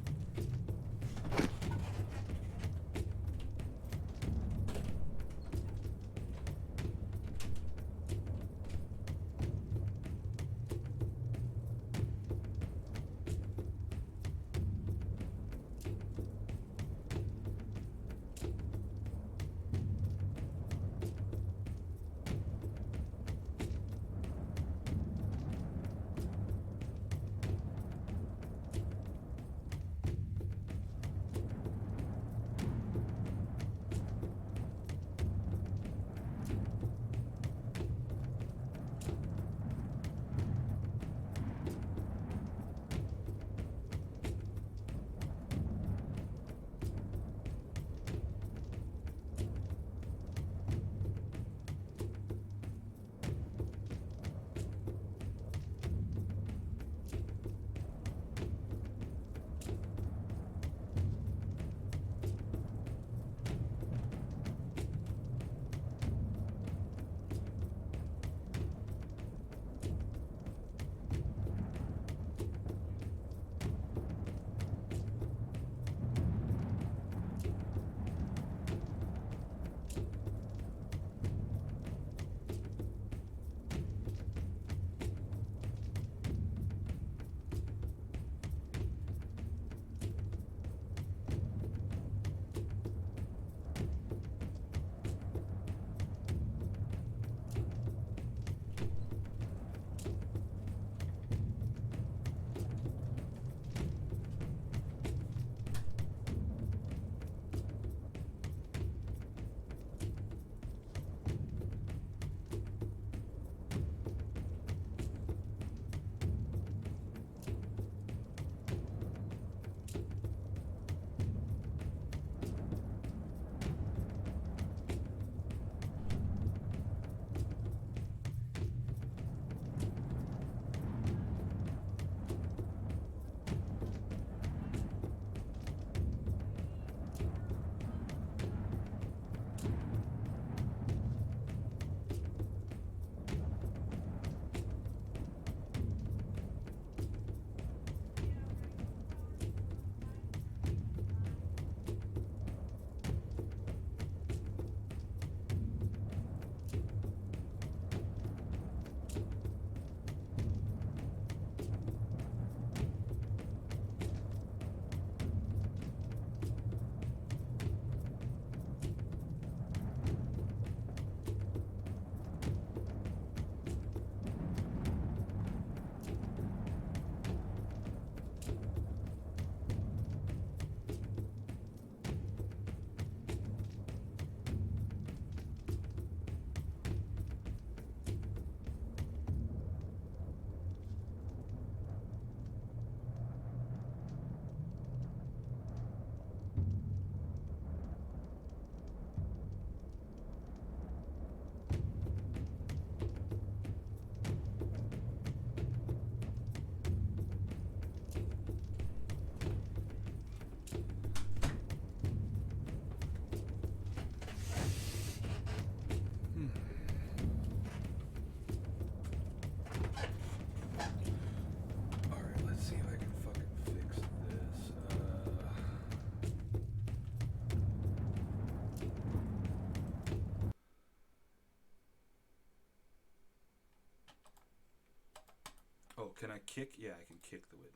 can I kick? Yeah, I can kick the witness.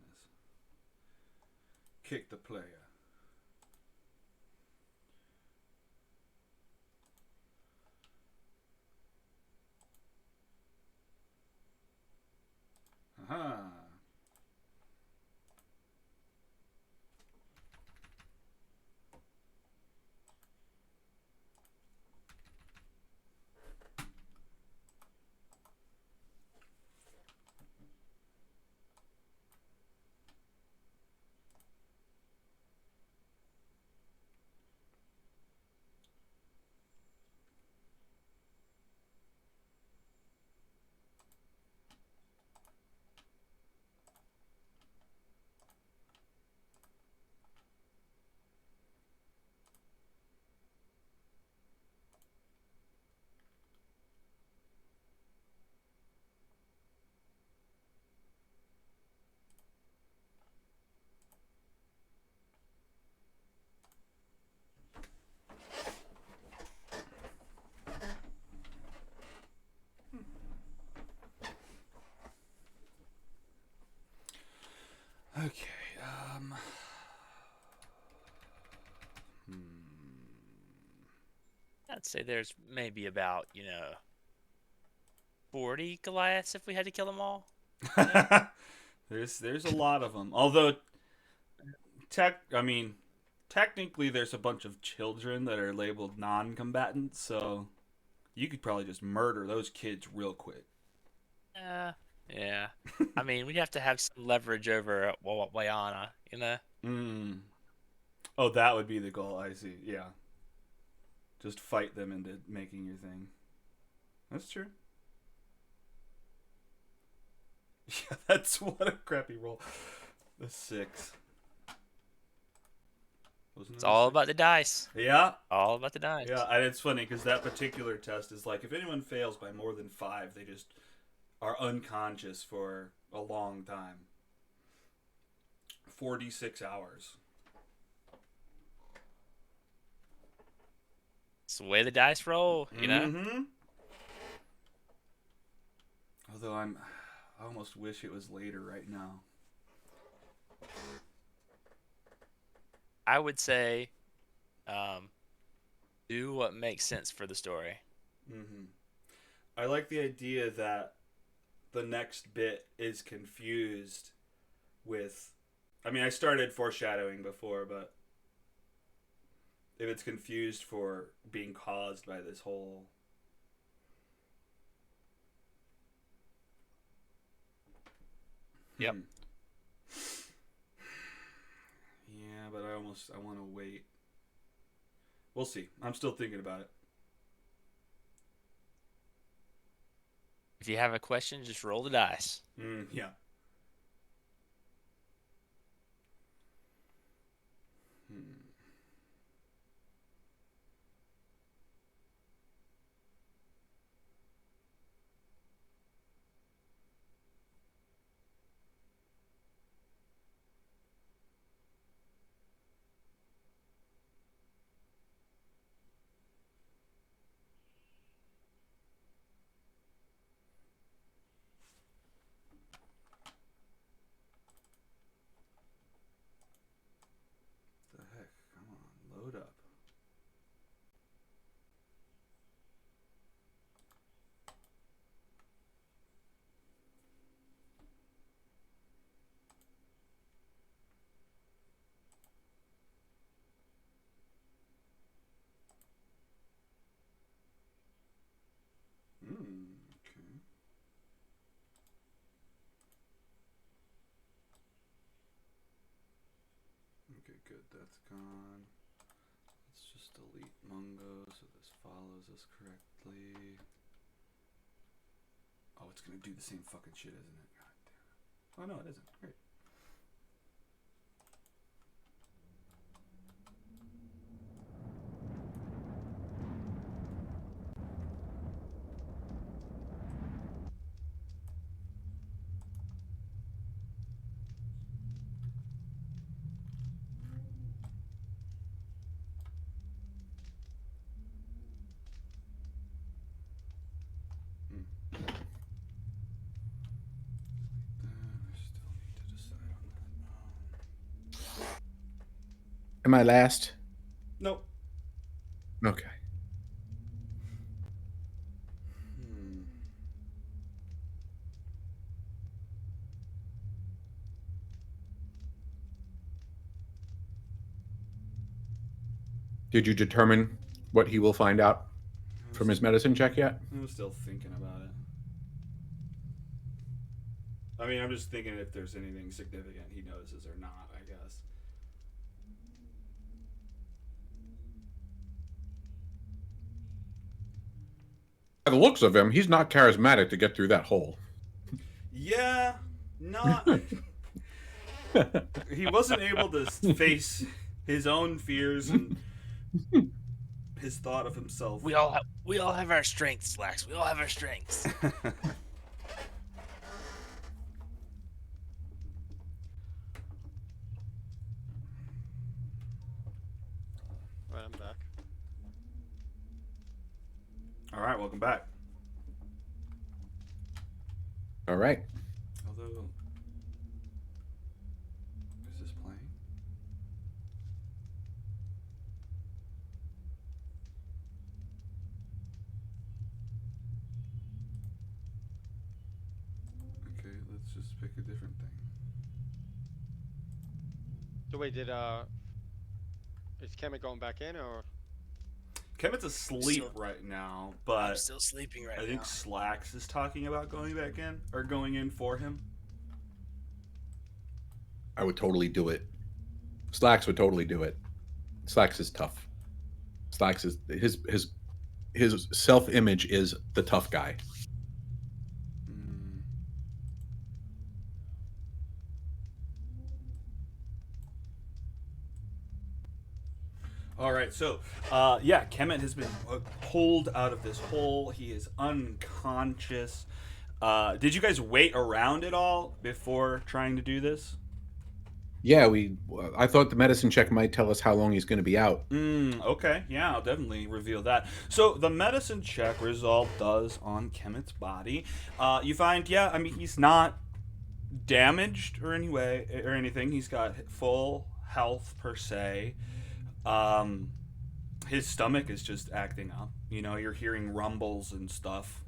Kick the player. Aha. Okay. Hmm. I'd say there's maybe about 40 Goliaths if we had to kill them all. There's a lot of them. Although technically there's a bunch of children that are labeled non-combatants, so you could probably just murder those kids real quick. Yeah. I mean, we'd have to have some leverage over Wayana, Mm. Oh, that would be the goal. I see. Yeah. Just fight them into making your thing. That's true. Yeah, that's what a crappy roll. The 6. Wasn't It's it a all 6? about the dice. Yeah. All about the dice. Yeah, and it's funny because that particular test is like if anyone fails by more than 5, they just are unconscious for a long time. 46 hours. It's the way the dice roll, Mm-hmm. Although I almost wish it was later right now. I would say do what makes sense for the story. Mm-hmm. I like the idea that the next bit is confused with... I mean, I started foreshadowing before, but if it's confused for being caused by this whole... Yep. Yeah, but I want to wait. We'll see. I'm still thinking about it. If you have a question, just roll the dice. Yeah. The heck? Come on, load up. Okay. Okay, good. That's gone. Let's just delete Mungo so this follows us correctly. Oh, it's gonna do the same fucking shit, isn't it? God damn it. Oh no, it isn't. Great. Am I last? Nope. Okay. Hmm. Did you determine what he will find out I'm from his st- medicine check yet? I'm still thinking about it. I mean, I'm just thinking if there's anything significant he notices or not, I guess. By the looks of him, he's not charismatic to get through that hole. Yeah, not. He wasn't able to face his own fears and his thought of himself. We all have our strengths, Slacks. We all have our strengths. Right, I'm back. All right, welcome back. All right. Although, is this playing? Okay, let's just pick a different thing. So wait, is Kemet going back in or? Kevin's asleep right now, I'm but still sleeping right I think now. Slacks is talking about going back in or going in for him. I would totally do it. Slacks would totally do it. Slacks is tough. Slacks is his self-image is the tough guy. Mm. All right, so yeah, Kemet has been pulled out of this hole. He is unconscious. Did you guys wait around at all before trying to do this? Yeah, I thought the medicine check might tell us how long he's going to be out. Okay, yeah, I'll definitely reveal that. So the medicine check result does on Kemet's body. You find, yeah, I mean he's not damaged or anyway or anything. He's got full health per se. Um, his stomach is just acting up. You know, you're hearing rumbles and stuff.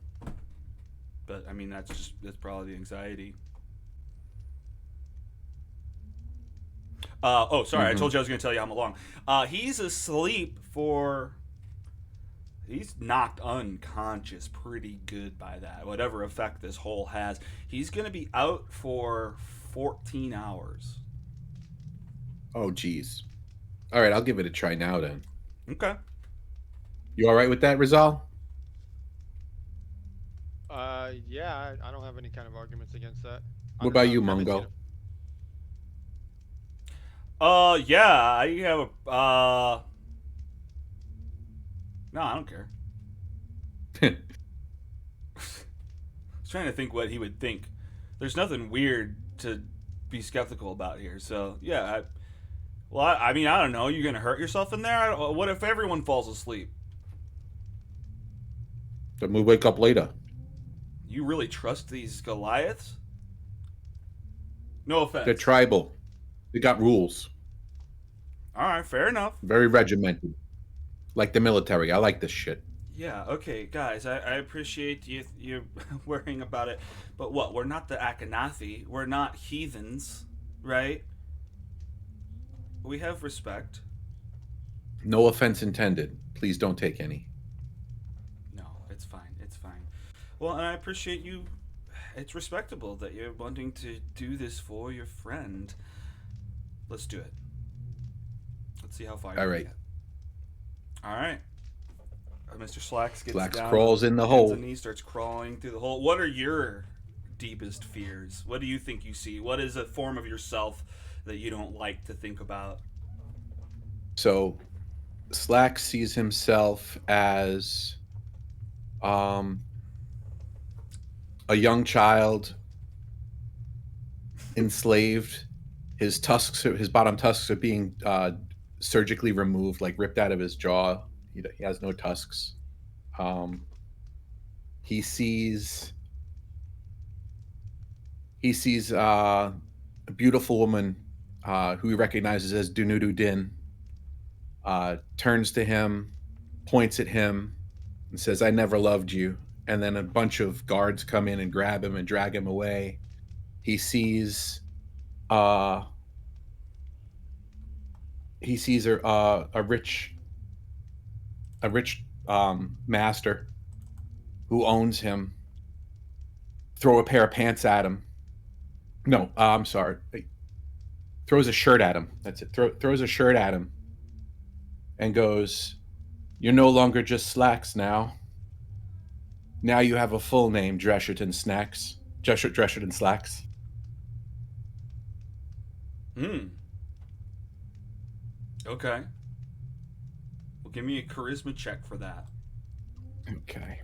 But I mean, that's probably the anxiety. Oh, sorry, I Mm-hmm. told you I was going to tell you how long. He's asleep for. He's knocked unconscious pretty good by that. Whatever effect this hole has, he's going to be out for 14 hours. Oh, geez. All right, I'll give it a try now then. Okay. You all right with that, Rizal? Yeah, I don't have any kind of arguments against that. I What don't know about how you, Kemet's Mungo? gonna- Yeah, I have a. No, I don't care. I was trying to think what he would think. There's nothing weird to be skeptical about here. So yeah, I mean, I don't know. You're gonna hurt yourself in there. What if everyone falls asleep? Then we wake up later. You really trust these Goliaths? No offense. They're tribal. They got rules. All right, fair enough. Very regimented. Like the military. I like this shit. Yeah, okay, guys, I appreciate you worrying about it, but what? We're not the Akhenathi. We're not heathens, right? We have respect. No offense intended. Please don't take any. No, it's fine. It's fine. Well, and I appreciate you. It's respectable that you're wanting to do this for your friend. Let's do it. Let's see how far you All can right. get. All right. Mr. Slacks gets Slacks down. crawls in the hands hole. and knees, starts crawling through the hole. What are your deepest fears? What do you think you see? What is a form of yourself that you don't like to think about? So Slack sees himself as a young child enslaved. His bottom tusks are being surgically removed, like ripped out of his jaw. He has no tusks. He sees a beautiful woman who he recognizes as Dunudu Din, turns to him, points at him, and says, "I never loved you." And then a bunch of guards come in and grab him and drag him away. He sees uh, a rich master who owns him throw a pair of pants at him. No, I'm sorry. Throws a shirt at him. That's it. Throws a shirt at him and goes, "You're no longer just Slacks now. Now you have a full name, Dresherton Snacks. Dresherton Slacks." Hmm. Okay. Well, give me a charisma check for that. Okay.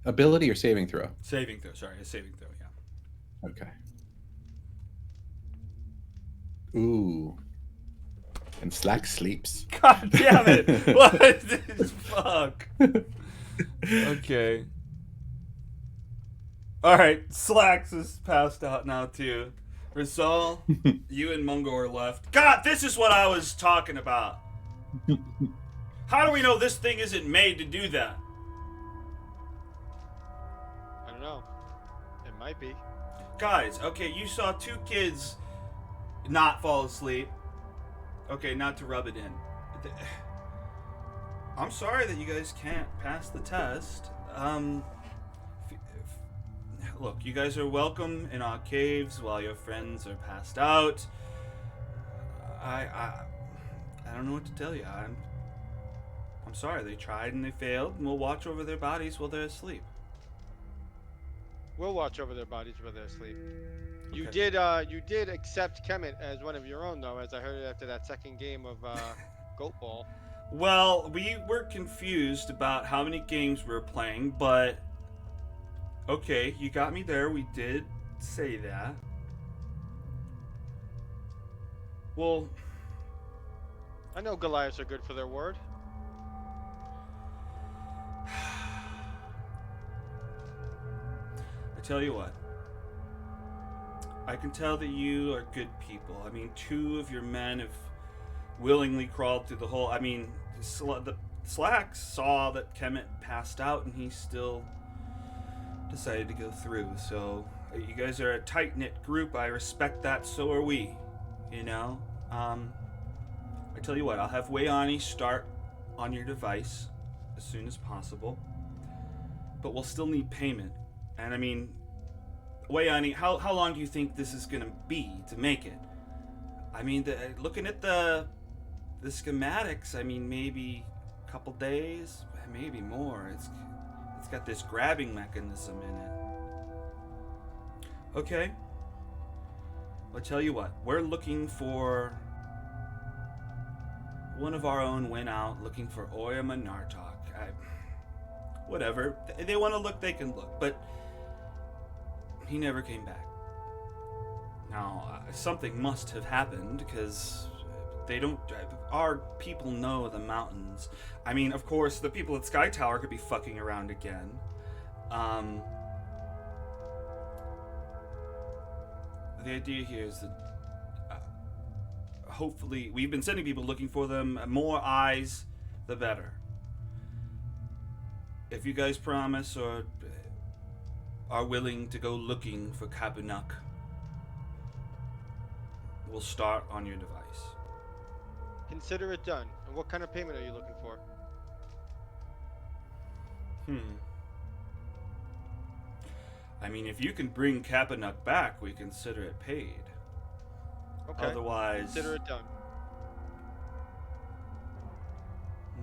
Ability or saving throw? Saving throw. Sorry, a saving throw. Yeah. Okay. Ooh. And Slack sleeps. God damn it! What is fuck? Okay. All right, Slacks is passed out now too. Rizal, you and Mungo are left. God, this is what I was talking about. How do we know this thing isn't made to do that? I don't know. It might be. Guys, okay, you saw two kids not fall asleep. Okay, not to rub it in. I'm sorry that you guys can't pass the test. Look, you guys are welcome in our caves while your friends are passed out. I don't know what to tell you. I'm sorry. They tried and they failed, and we'll watch over their bodies while they're asleep. We'll watch over their bodies while they're asleep. You Okay. did accept Khemut as one of your own, though, as I heard after that second game of Goat Ball. Well, we were confused about how many games we were playing, but okay, you got me there. We did say that. Well, I know Goliaths are good for their word. I tell you what. I can tell that you are good people. I mean, two of your men have willingly crawled through the hole. I mean, the Slacks saw that Khemut passed out, and he still decided to go through. So you guys are a tight-knit group. I respect that. So are we. You know. I tell you what. I'll have Wayani start on your device as soon as possible, but we'll still need payment. And I mean, Wayani, how long do you think this is gonna be to make it? I mean, looking at the schematics, I mean, maybe a couple days, maybe more. It's got this grabbing mechanism in it. Okay. Well, I tell you what, we're looking for one of our own went out looking for Oyam and Nartok. Whatever. They want to look, they can look, but he never came back. Now, something must have happened because they don't. Our people know the mountains. I mean, of course, the people at Sky Tower could be fucking around again. The idea here is that hopefully we've been sending people looking for them. More eyes, the better. If you guys promise or are willing to go looking for Kapunuk, we'll start on your device. Consider it done. And what kind of payment are you looking for? I mean, if you can bring Kapunuk back, we consider it paid. Okay. Otherwise, Consider it done.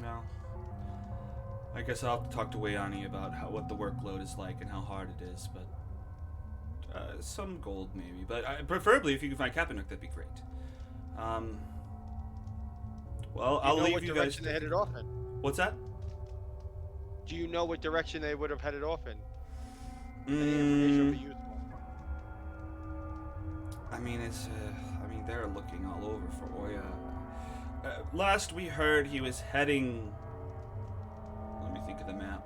no. I guess I'll have to talk to Wayani about what the workload is like and how hard it is, but some gold maybe. But preferably, if you can find Kapunuk, that'd be great. Well, I'll leave you guys. What direction they headed off in? What's that? Do you know what direction they would have headed off in? Any information would be useful. I mean, they're looking all over for Oya. Last we heard, he was heading. Let me think of the map.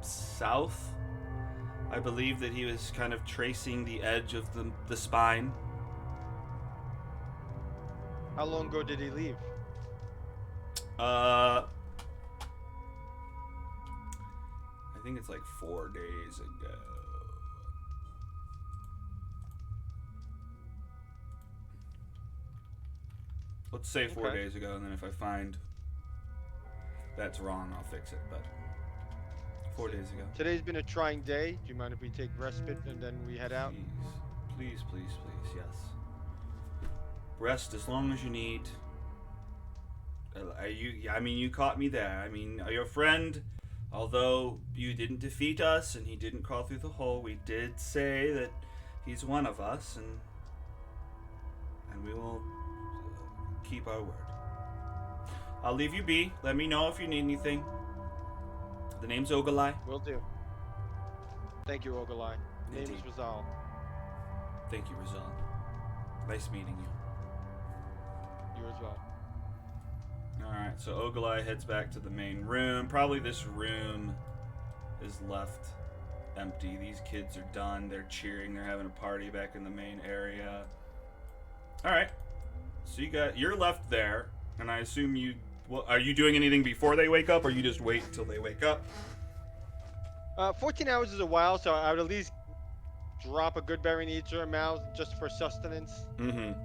South. I believe that he was kind of tracing the edge of the spine. How long ago did he leave? I think it's like 4 days ago. Let's say 4 Okay. days ago, and then if I find that's wrong, I'll fix it. But 4 days ago. Today's been a trying day. Do you mind if we take respite and then we head out? Please, please, please, yes. Rest as long as you need. You caught me there. I mean, your friend, although you didn't defeat us and he didn't crawl through the hole, we did say that he's one of us, and we will keep our word. I'll leave you be. Let me know if you need anything. The name's Ogalai. Will do. Thank you, Ogalai. The name is Indeed. Rizal. Thank you, Rizal. Nice meeting you. You as well. Alright, so Ogalai heads back to the main room. Probably this room is left empty. These kids are done. They're cheering. They're having a party back in the main area. Alright. So you're left there, and I assume are you doing anything before they wake up, or you just wait until they wake up? 14 hours is a while, so I would at least drop a good berry in each of their mouths just for sustenance. Mm-hmm.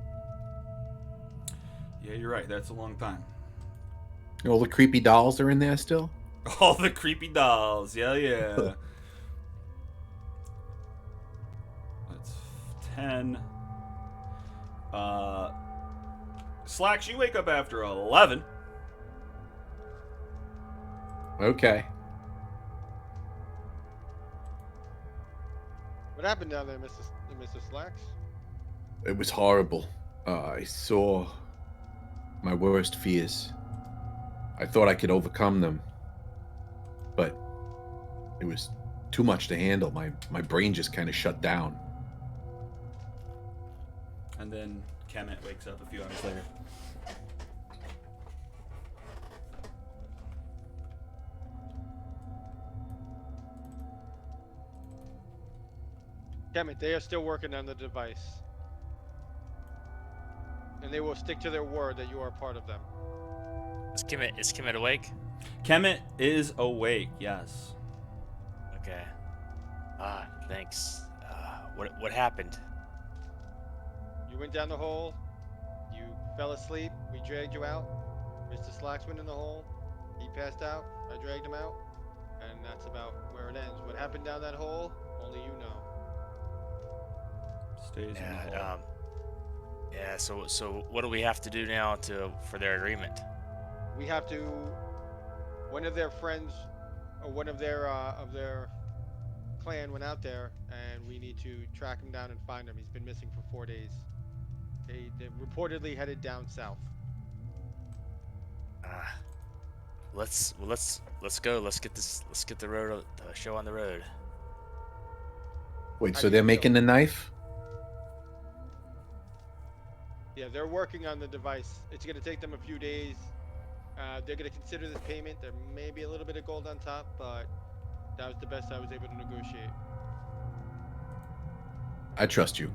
Yeah, you're right. That's a long time. All the creepy dolls are in there still? All the creepy dolls. Yeah. That's 10. Slacks, you wake up after 11. Okay. What happened down there, Mr. Slacks? It was horrible. I saw my worst fears. I thought I could overcome them, but it was too much to handle. My brain just kind of shut down. And then Khemut wakes up a few hours later. Damn it, they are still working on the device. And they will stick to their word that you are part of them. Is Khemut awake? Khemut is awake, yes. Okay. Thanks. What happened? You went down the hole, you fell asleep, we dragged you out. Mr. Slacks went in the hole, he passed out, I dragged him out, and that's about where it ends. What happened down that hole, only you know. Stays in the hole. Yeah. So what do we have to do now for their agreement? We have to, one of their friends, or one of their clan went out there, and we need to track him down and find him. He's been missing for 4 days. They reportedly headed down south. Let's go. Let's get the show on the road. Wait, How so do you they're feel? making the knife? Yeah, they're working on the device. It's going to take them a few days. They're going to consider this payment. There may be a little bit of gold on top, but that was the best I was able to negotiate. I trust you.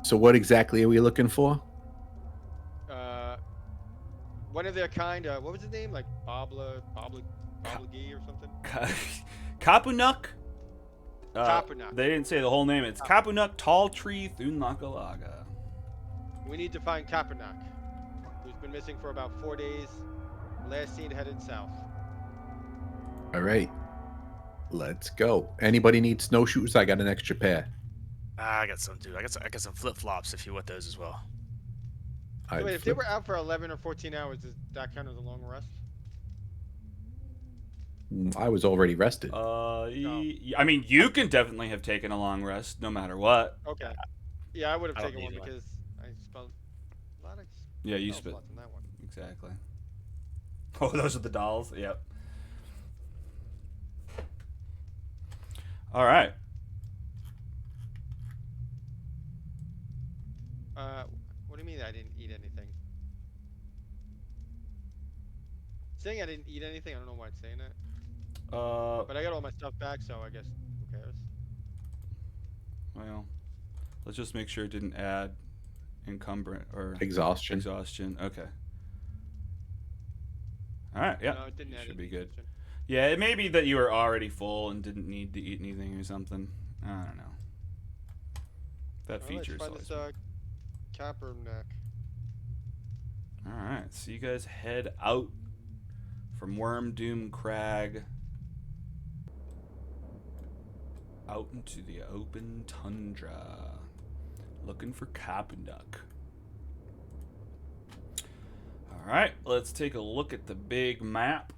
So what exactly are we looking for? One of their kind, what was his name? Like Boblagi or something? Kapunuk? Kapunuk. They didn't say the whole name. It's Kapunuk Tall Tree Thunlakalaga. We need to find Kapanak, who's been missing for about 4 days. Last seen headed south. All right. Let's go. Anybody need snowshoes? I got an extra pair. I got some too. I got some flip flops if you want those as well. So wait, if they were out for 11 or 14 hours, is that kind of a long rest? I was already rested. I mean, you can definitely have taken a long rest, no matter what. Okay. Yeah, I would have I don't taken one need one. because I spent a lot of Yeah, you spell spit. slots on that one. Exactly. Oh, those are the dolls? Yep. All right. What do you mean I didn't eat anything? Saying I didn't eat anything, I don't know why it's saying that. But I got all my stuff back, so I guess who cares? Well, let's just make sure it didn't add encumbrance or Exhaustion. exhaustion. Okay. All right. Yeah. No, it didn't You add should any be good. exhaustion. Yeah, it may be that you were already full and didn't need to eat anything or something. I don't know. That All right, feature let's is find always. this capper neck. All right, so you guys head out from Worm Doom Crag out into the open tundra, looking for Kappenduck. All right, let's take a look at the big map.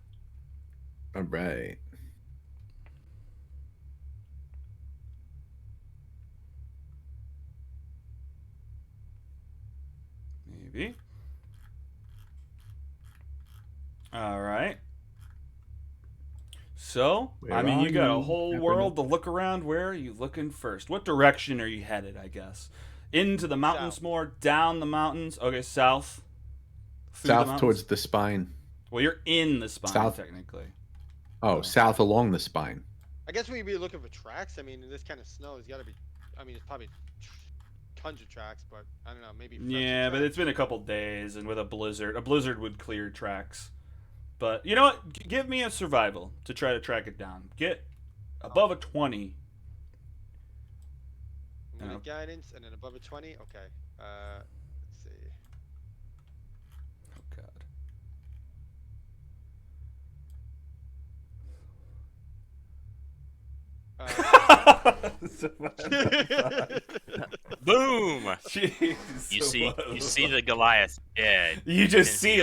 All right. Maybe. All right. So, Where I mean, are you got a you, whole Kappenduck? world to look around. Where are you looking first? What direction are you headed, I guess? Into the mountains South. more? Down the mountains? Okay, south. Through the South mountains? towards the spine. Well, you're in the spine, South. technically. Oh, south along the spine. I guess we'd be looking for tracks. I mean, in this kind of snow, there's got to be. I mean, it's probably tons of tracks, but I don't know. Maybe. Yeah, but it's been a couple days, and with a blizzard would clear tracks. But you know what? Give me a survival to try to track it down. Get above a 20. Minute guidance, and then above a 20. Okay. Let's see. Oh, God. Boom! Jeez, You see the Goliath dead. You just 10 see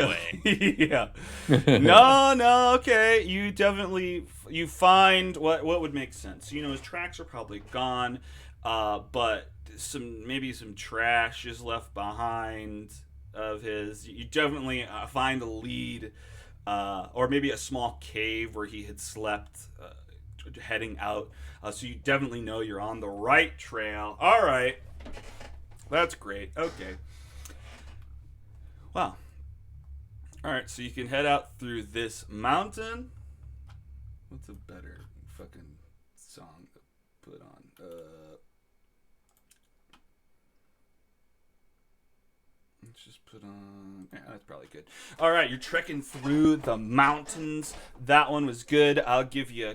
feet him. Yeah. No, okay. You definitely you find what would make sense. You know, his tracks are probably gone, but maybe some trash is left behind of his. You definitely find a lead, or maybe a small cave where he had slept, heading out. So you definitely know you're on the right trail. All right. That's great. Okay. Wow. All right, so you can head out through this mountain. What's a better fucking song to put on? Let's just put on. Yeah, that's probably good. All right, you're trekking through the mountains. That one was good. I'll give you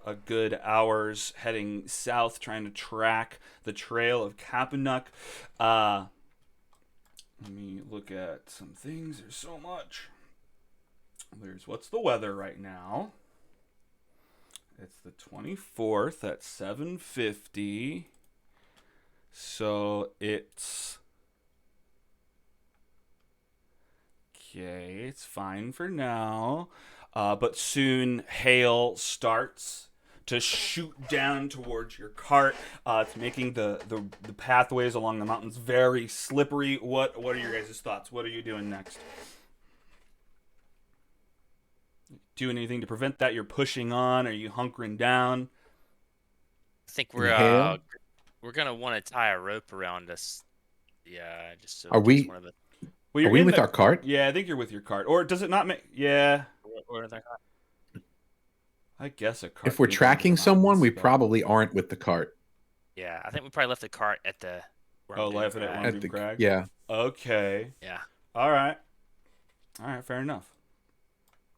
a good hours heading south, trying to track the trail of Kappenduck. Let me look at some things. There's so much. There's what's the weather right now? It's the 24th at 7:50. So it's okay. It's fine for now. But soon hail starts to shoot down towards your cart. It's making the pathways along the mountains very slippery. What are your guys' thoughts? What are you doing next? Doing anything to prevent that? You're pushing on? Are you hunkering down? I think Inhale. we're gonna want to tie a rope around us. Yeah, just so Are in case we- one of the Well, Are you're we in with the- our cart? Yeah, I think you're with your cart. Or does it not make? Yeah, or the I guess a cart. If we're can go into tracking the someone, mountains, we but- probably aren't with the cart. Yeah, I think we probably left the cart at the. Oh, left it at Wormdoom Wormdoom the Crag? Yeah, Okay. Yeah. All right. Fair enough.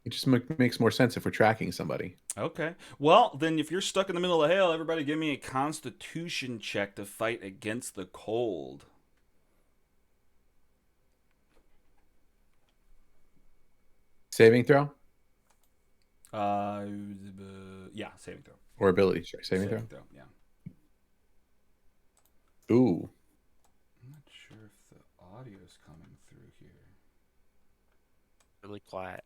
it just makes more sense if we're tracking somebody. Okay. Well, then if you're stuck in the middle of hail, everybody give me a constitution check to fight against the cold. Saving throw Yeah, saving throw. or ability check? Saving throw. Yeah. Ooh, I'm not sure if the audio's coming through here. Really quiet.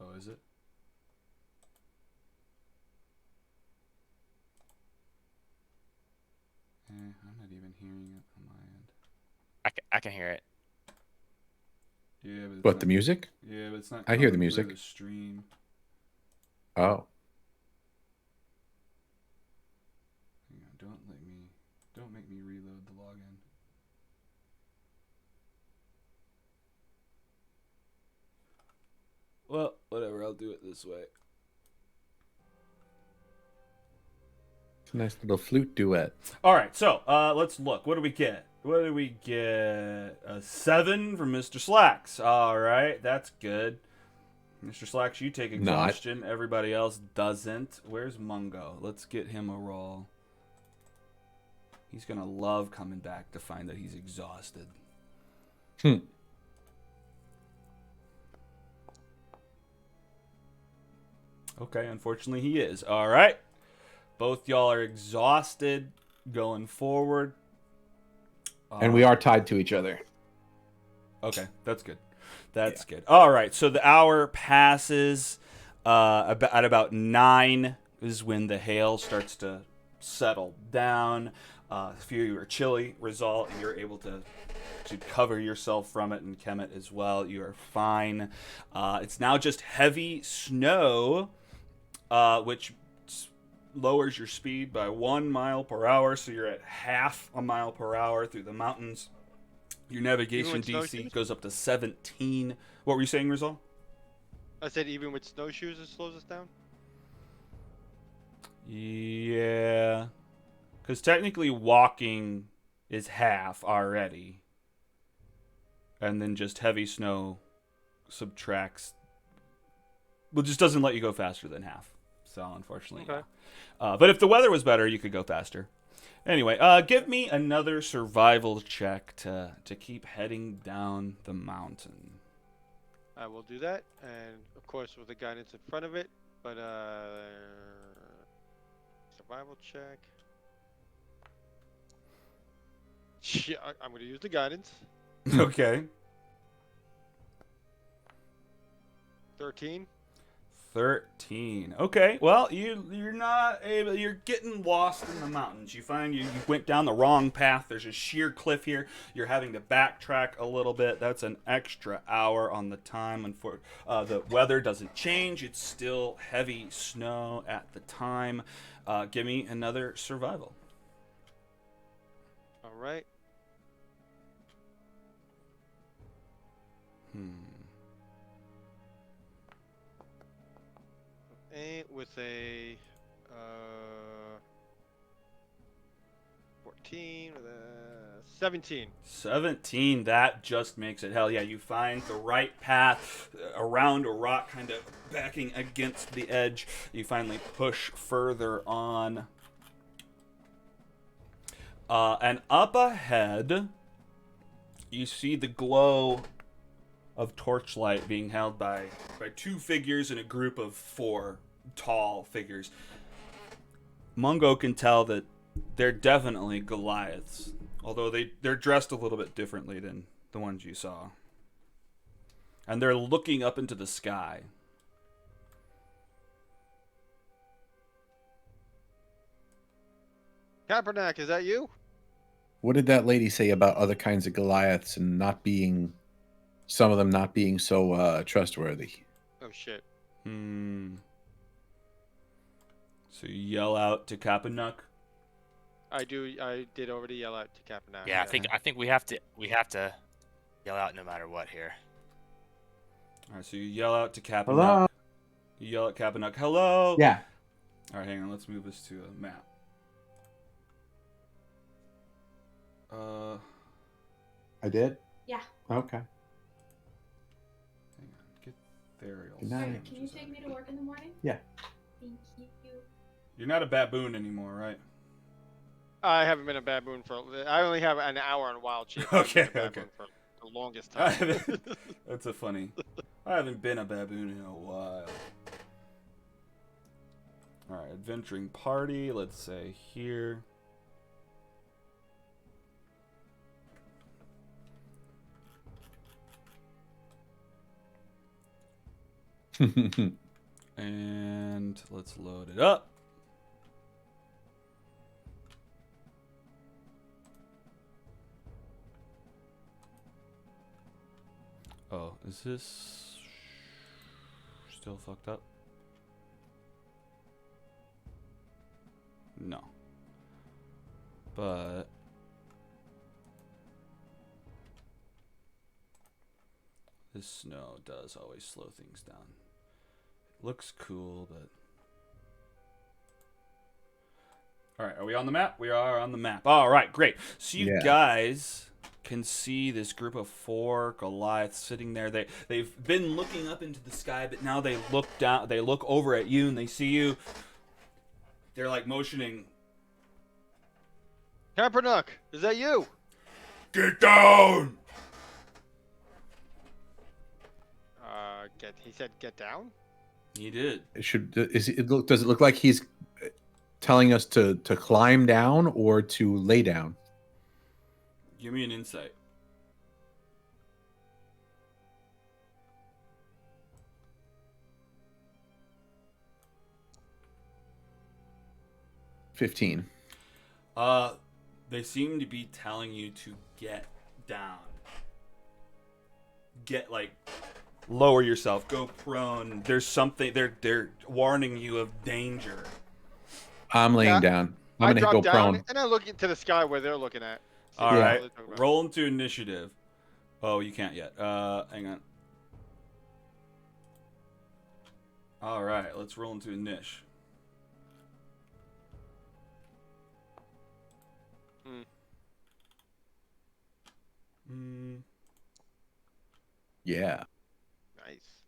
Oh, is it? I'm not even hearing it on my end. I can hear it. Yeah, but it's what not, the music? Yeah, but it's not. I hear the coming through music. The stream. Oh, Hang on, don't make me reload the login. Whatever, I'll do it this way. It's a nice little flute duet. All right, so let's look. What do we get? A 7 from Mr. Slacks. All right, that's good. Mr. Slacks, you take exhaustion. Everybody else doesn't. Where's Mungo? Let's get him a roll. He's going to love coming back to find that he's exhausted. Okay, unfortunately he is. All right. Both y'all are exhausted going forward. And we are tied to each other. Okay, that's good. That's good. All right, so the hour passes. At about 9 is when the hail starts to settle down. If you are chilly, result, and you're able to cover yourself from it, and Khemut as well. You are fine. It's now just heavy snow, which lowers your speed by 1 mile per hour, so you're at half a mile per hour through the mountains. Your navigation DC goes up to 17. What were you saying, Rizal? I said even with snowshoes it slows us down? Yeah. Because technically walking is half already. And then just heavy snow subtracts. Well, just doesn't let you go faster than half. So, unfortunately. Okay. Yeah. But if the weather was better, you could go faster. Anyway, give me another survival check to keep heading down the mountain. I will do that, and of course with the guidance in front of it, but survival check. Yeah, I'm going to use the guidance. Okay. 13. 13. Okay, well, you're not able. You're getting lost in the mountains. You find you went down the wrong path. There's a sheer cliff here. You're having to backtrack a little bit. That's an extra hour on the time. And for the weather doesn't change. It's still heavy snow at the time. Give me another survival. All right. With a 14 with a 17. 17, that just makes it. Hell yeah, you find the right path around a rock, kind of backing against the edge. You finally push further on. And up ahead, you see the glow of torchlight being held by 2 figures in a group of 4 tall figures. Mungo can tell that they're definitely Goliaths, although they're dressed a little bit differently than the ones you saw. And they're looking up into the sky. Kaepernick, is that you? What did that lady say about other kinds of Goliaths and some of them not being so trustworthy? Oh shit. So you yell out to Kaepernick. I did already yell out to Kaepernick. Yeah, I think we have to yell out no matter what here. All right, so you yell out to Kaepernick. Hello? You yell at Kaepernick, hello? Yeah. All right, hang on. Let's move this to a map. I did? Yeah. Okay. Hang on. Get Therial. Good night. Alright, can you take me to work in the morning? Yeah. Thank you. You're not a baboon anymore, right? I haven't been a baboon I only have an hour on Wild Chief. Okay, For the longest time. That's funny. I haven't been a baboon in a while. All right, adventuring party. Let's say here. And let's load it up. Oh, is this still fucked up? No. But this snow does always slow things down. Looks cool, but... All right, are we on the map? We are on the map. All right, great. So you guys can see this group of 4 Goliaths sitting there. They've been looking up into the sky, but now they look down. They look over at you, and they see you. They're like motioning. Kaepernick, is that you? Get down! He said get down? He did. Does it look like he's telling us to climb down or to lay down? Give me an insight. $15. They seem to be telling you to get down. Get lower yourself, go prone. There's something they're warning you of danger. I'm laying down. I'm gonna drop go down prone. and I look into the sky where they're looking at. All what right, they're talking about. roll into initiative. Oh, you can't yet. Hang on. All right, let's roll into initiative. Yeah. Nice.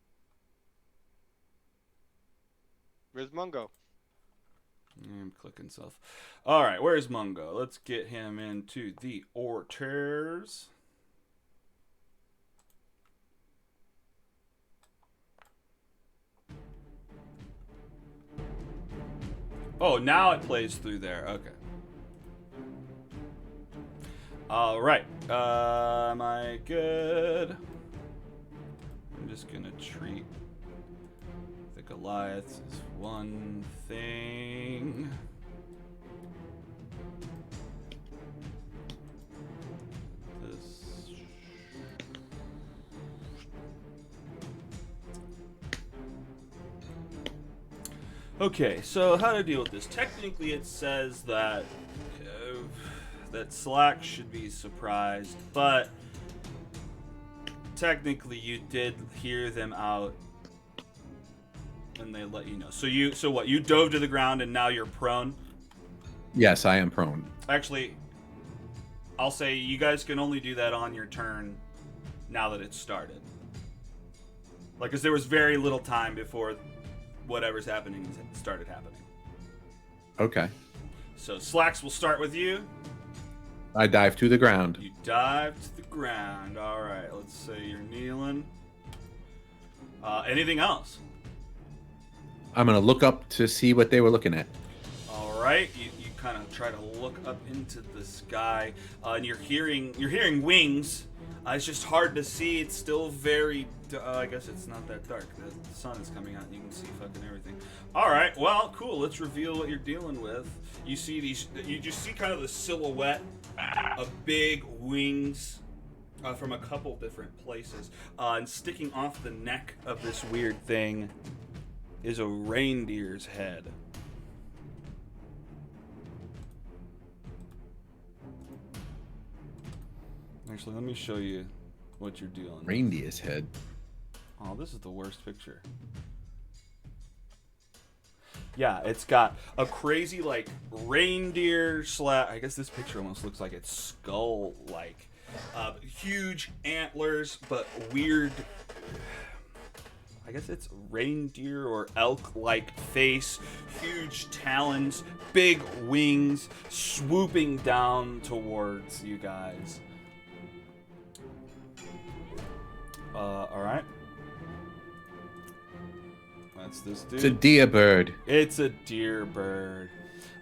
Where's Mungo? I'm clicking stuff. All right, where's Mungo? Let's get him into the orders. Oh, now it plays through there. Okay. All right. Am I good? I'm just gonna treat the Goliaths as one thing. This. Okay, so how to deal with this? Technically, it says that that Slack should be surprised, but technically, you did hear them out, and they let you know. So what? You dove to the ground, and now you're prone. Yes, I am prone. Actually, I'll say you guys can only do that on your turn. Now that it's started, because there was very little time before whatever's happening started happening. Okay. So Slacks will start with you. I dive to the ground. You dive to the ground. All right. Let's say you're kneeling. Anything else? I'm gonna look up to see what they were looking at. All right. You kind of try to look up into the sky, and you're hearing wings. It's just hard to see. It's still very. I guess it's not that dark. The sun is coming out, and you can see fucking everything. All right. Well, cool. Let's reveal what you're dealing with. You see these. You just see kind of the silhouette of big wings from a couple different places, and sticking off the neck of this weird thing is a reindeer's head. Actually, let me show you what you're dealing with. Reindeer's head. Oh, this is the worst picture. Yeah, it's got a crazy, reindeer I guess this picture almost looks like it's skull-like. Huge antlers, but weird... I guess it's reindeer or elk-like face. Huge talons, big wings, swooping down towards you guys. Alright. That's this dude. It's a deer bird. It's a deer bird.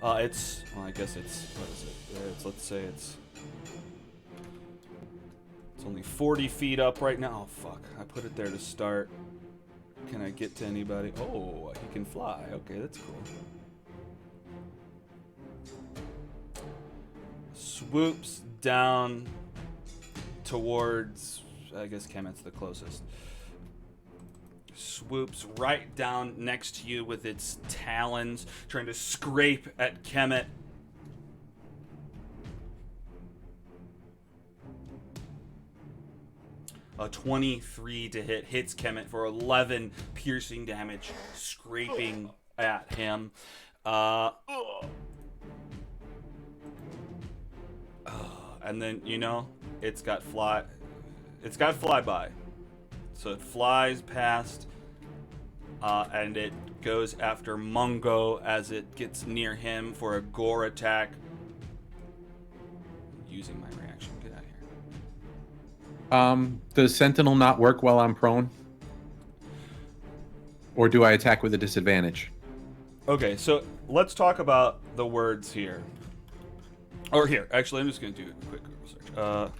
I guess it's, what is it? Let's say it's only 40 feet up right now. Oh, fuck. I put it there to start. Can I get to anybody? Oh, he can fly. Okay, that's cool. Swoops down towards, I guess Khemut's the closest. Swoops right down next to you with its talons, trying to scrape at Khemut. A 23 to hit hits Khemut for 11 piercing damage, scraping at him. And then, it's got flyby. So it flies past, and it goes after Mungo as it gets near him for a gore attack. Using my reaction. Get out of here. Does Sentinel not work while I'm prone? Or do I attack with a disadvantage? Okay, so let's talk about the words here. Or here, actually, I'm just going to do a quick Google search.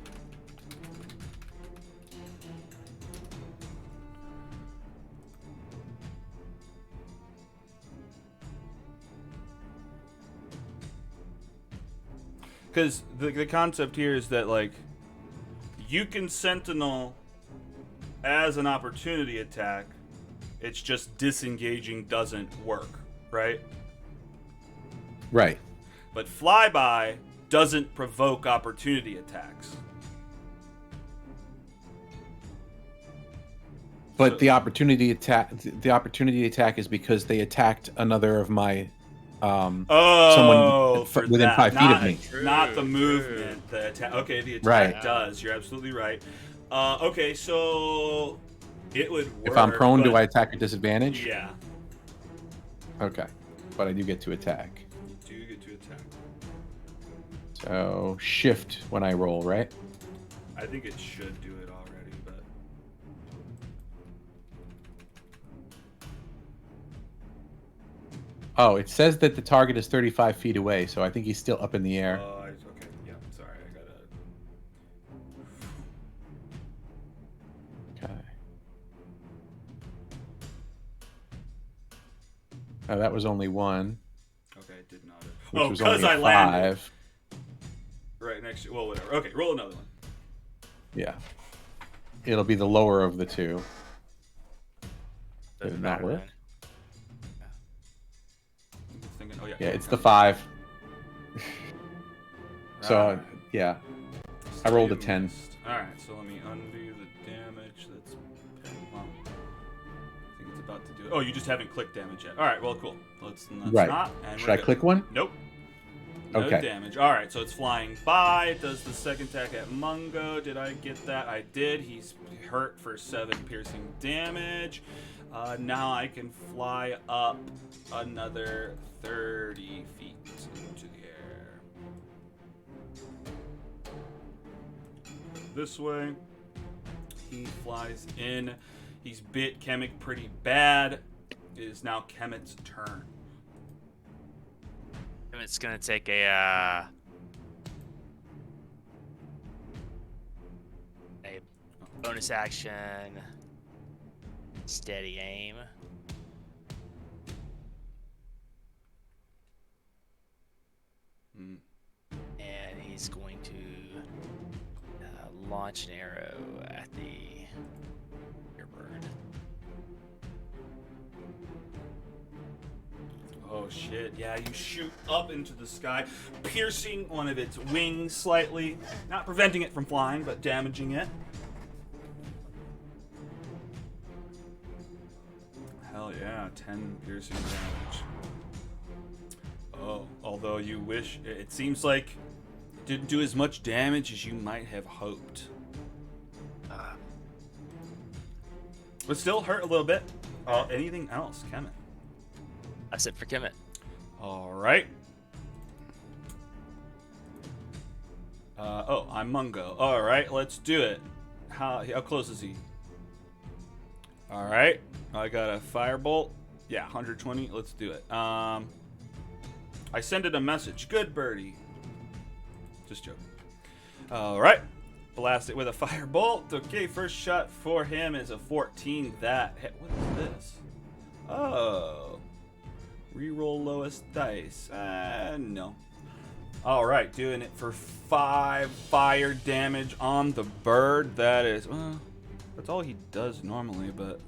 Because the concept here is that, like, you can Sentinel as an opportunity attack. It's just disengaging doesn't work, right? Right. But flyby doesn't provoke opportunity attacks. But So- the opportunity attack is because they attacked another of my someone for within that. 5 feet of me. Not the True, movement. The attack. Okay, the attack Right. does. You're absolutely right. Okay, so it would work. If I'm prone, do but- I attack at disadvantage? Yeah, Okay. But I do get to attack. you do get to attack. So shift when I roll, right? I think it should do it already, but Oh, it says that the target is 35 feet away, so I think he's still up in the air. okay. Yeah, sorry, I gotta. Okay. Oh, that was only one, Okay, it did not. which was because only I a landed 5. right next to. Well, whatever. Okay, roll another one. Yeah. It'll be the lower of the two. Doesn't Did it not matter work? then. I'm just thinking. Oh yeah. Yeah, it's the 5. So, Alright. yeah. I rolled a Still 10. missed. Alright, so let me undo the damage that's. Well, I think it's about to do it. Oh, you just haven't clicked damage yet. Alright, well, cool. Let's Right. not. And Should we're I good. click one? Nope. No Okay. damage. Alright, so it's flying by. It does the second attack at Mungo. Did I get that? I did. He's hurt for 7 piercing damage. Now I can fly up another 30 feet into the air. This way. He flies in. He's bit Khemut pretty bad. It is now Khemut's turn. And it's gonna take a bonus action, steady aim. Hmm. And he's going to launch an arrow at the airbird. Oh shit, yeah, you shoot up into the sky, piercing one of its wings slightly, not preventing it from flying, but damaging it. Hell yeah, 10 piercing damage. Oh, although you wish, it seems like it didn't do as much damage as you might have hoped. But still hurt a little bit. Anything else, Khemut? That's it for Khemut. All right. I'm Mungo. All right, let's do it. How close is he? All right, I got a firebolt. Yeah, 120. Let's do it. I sent it a message. Good birdie. Just joking. All right, blast it with a firebolt. Okay, first shot for him is a 14. That hit. What is this? Oh. Reroll lowest dice. No. Alright, doing it for 5 fire damage on the bird. That is, well, that's all he does normally, but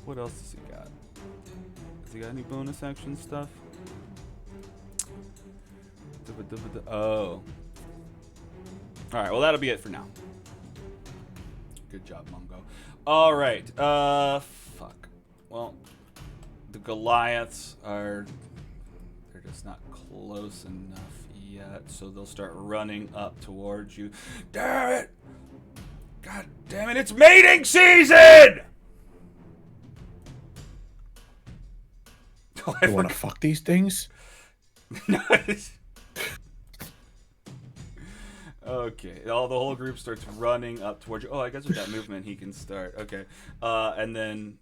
what else has he got? Has he got any bonus action stuff? Oh. Alright, well, that'll be it for now. Good job, Mungo. All right. Fuck. Well, the Goliaths are... They're just not close enough yet, so they'll start running up towards you. Damn it! God damn it, it's mating season! Oh, You want to fuck these things? Nice. Okay, the whole group starts running up towards you. Oh, I guess with that movement he can start. Okay, and then...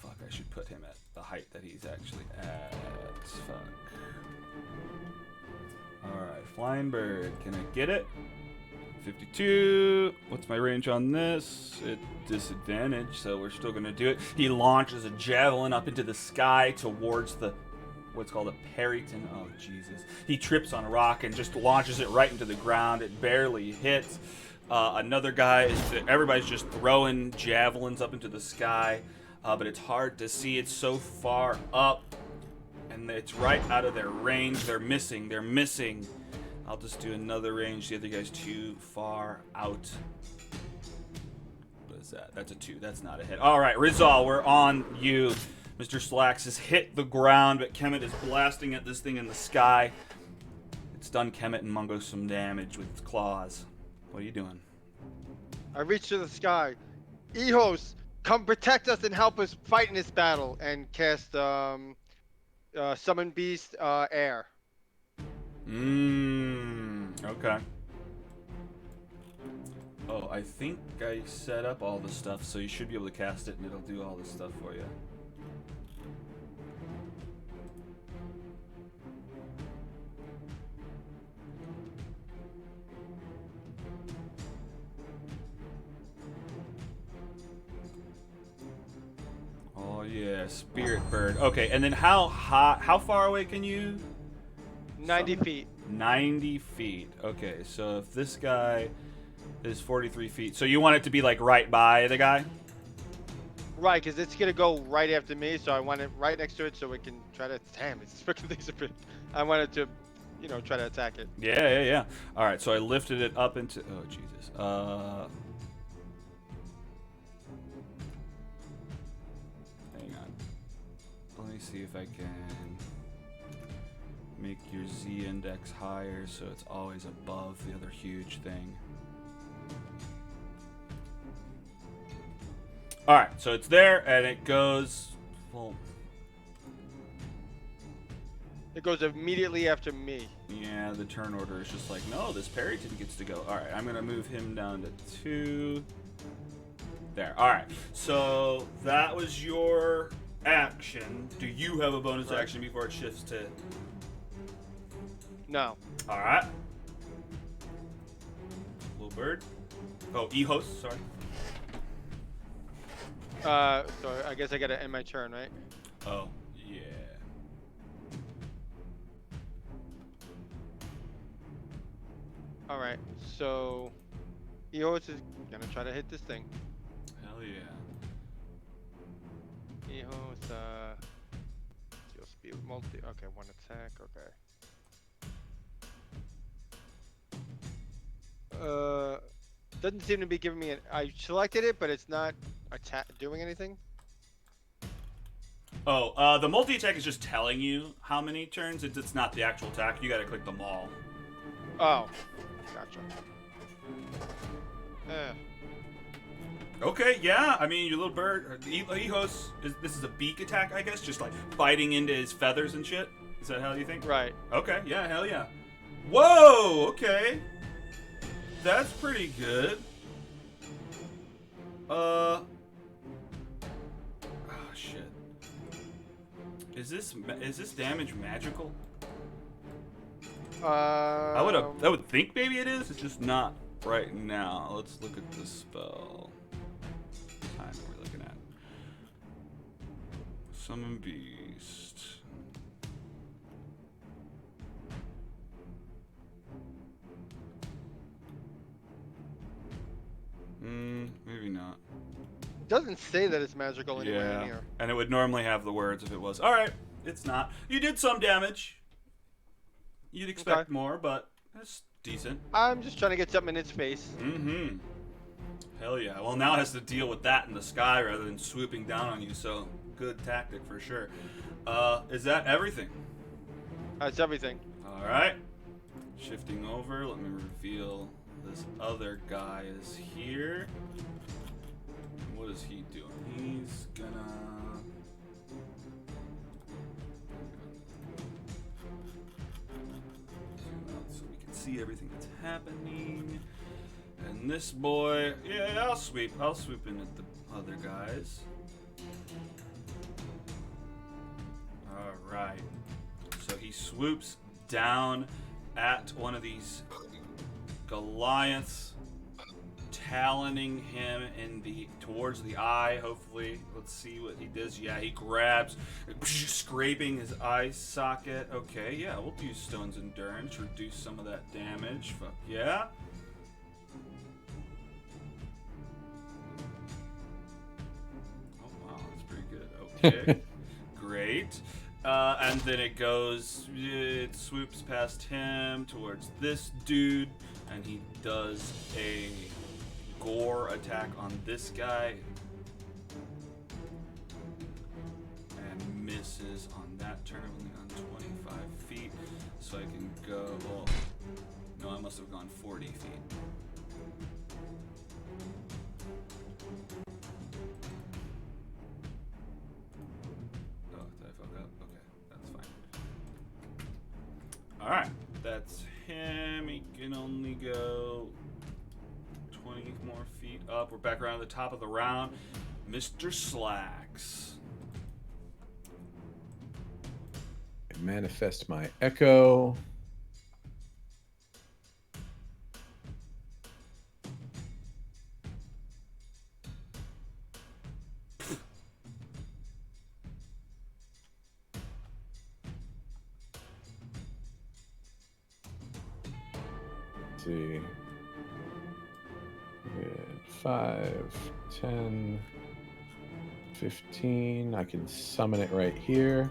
Fuck, I should put him at the height that he's actually at. Fuck. Alright, flying bird. Can I get it? 52. What's my range on this? At disadvantage, so we're still going to do it. He launches a javelin up into the sky towards the... what's called a Perryton. Oh, Jesus. He trips on a rock and just launches it right into the ground. It barely hits. Another guy, everybody's just throwing javelins up into the sky, but it's hard to see. It's so far up, and it's right out of their range. They're missing. I'll just do another range. The other guy's too far out. What is that? That's a 2. That's not a hit. All right, Rizal, we're on you. Mr. Slacks has hit the ground, but Khemut is blasting at this thing in the sky. It's done Khemut and Mungo some damage with its claws. What are you doing? I reach to the sky. Ehos, come protect us and help us fight in this battle, and cast Summon Beast Air. Okay. Oh, I think I set up all the stuff, so you should be able to cast it and it'll do all the stuff for you. Oh yeah, Spirit Bird. Okay, and then how far away can you? 90 feet. 90 feet. Okay, so if this guy is 43 feet, so you want it to be like right by the guy? Right, because it's gonna go right after me, so I want it right next to it so it can try to. Damn, it's freaking things are big. I want it to, try to attack it. Yeah. All right, so I lifted it up into. Oh Jesus. Hang on. Let me see if I can make your Z index higher so it's always above the other huge thing. All right, so it's there and it goes. Well, It goes immediately after me. yeah, the turn order is just like, no, this Perryton gets to go. All right, I'm gonna move him down to 2. There. All right, so that was your action. Do you have a bonus action before it shifts to? No. All right. Little bird. Oh, Ehos. Sorry. So I guess I gotta end my turn, right? Oh, yeah. All right. So, Eos is gonna try to hit this thing. Hell yeah. Eos, deal speed multi. Okay, 1 attack. Okay. Doesn't seem to be giving me an. I selected it, but it's not doing anything. Oh, the multi-attack is just telling you how many turns. It's not the actual attack. You gotta click them all. Oh, gotcha. Okay, yeah. I mean, your little bird, Ehos, this is a beak attack, I guess? Just like biting into his feathers and shit? Is that how you think? Right. Okay, yeah, hell yeah. Whoa, okay. That's pretty good. Oh, shit. Is this damage magical? I would think maybe it is. It's just not right now. Let's look at the spell. What time are we looking at? Summon Beast. Maybe not. Doesn't say that it's magical anywhere in here. And it would normally have the words if it was. All right, it's not. You did some damage. You'd expect more, but it's Decent. I'm just trying to get something in its face. Mm-hmm. Hell yeah. Well, now it has to deal with that in the sky rather than swooping down on you, so good tactic for sure. Is that everything? That's everything. All right. Shifting over, let me reveal this other guy is here. What is he doing? He's gonna... zoom out so we can see everything that's happening. And this boy, yeah, I'll sweep in at the other guys. All right. So he swoops down at one of these Goliaths, taloning him towards the eye. Hopefully, let's see what he does. Yeah, he grabs, scraping his eye socket. Okay, yeah, we'll do Stone's Endurance, reduce some of that damage. Fuck yeah. Oh wow, that's pretty good. Okay, great. And then it swoops past him towards this dude, and he does a gore attack on this guy. And misses on that turn, only on 25 feet. So I can go, well, no, I must have gone 40 feet. Alright, that's him. He can only go 20 more feet up. We're back around the top of the round. Mr. Slacks. Manifest my echo. See. 5, 10, 15. I can summon it right here.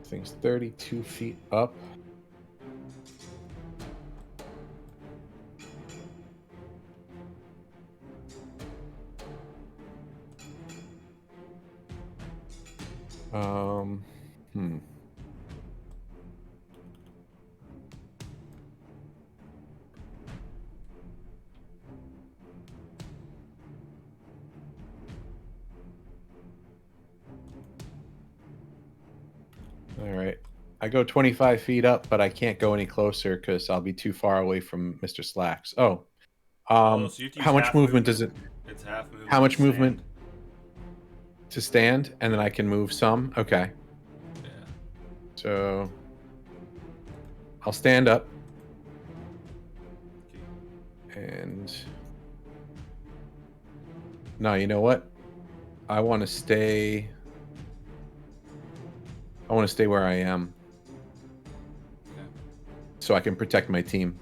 Thing's 32 feet up. Hmm. All right. I go 25 feet up, but I can't go any closer because I'll be too far away from Mr. Slacks. Oh. So you have to use How much half movement does it? It's half movement. How much to movement? stand. To stand, and then I can move some? Okay. Yeah. So I'll stand up. And no, you know what? I want to stay where I am Okay. so I can protect my team.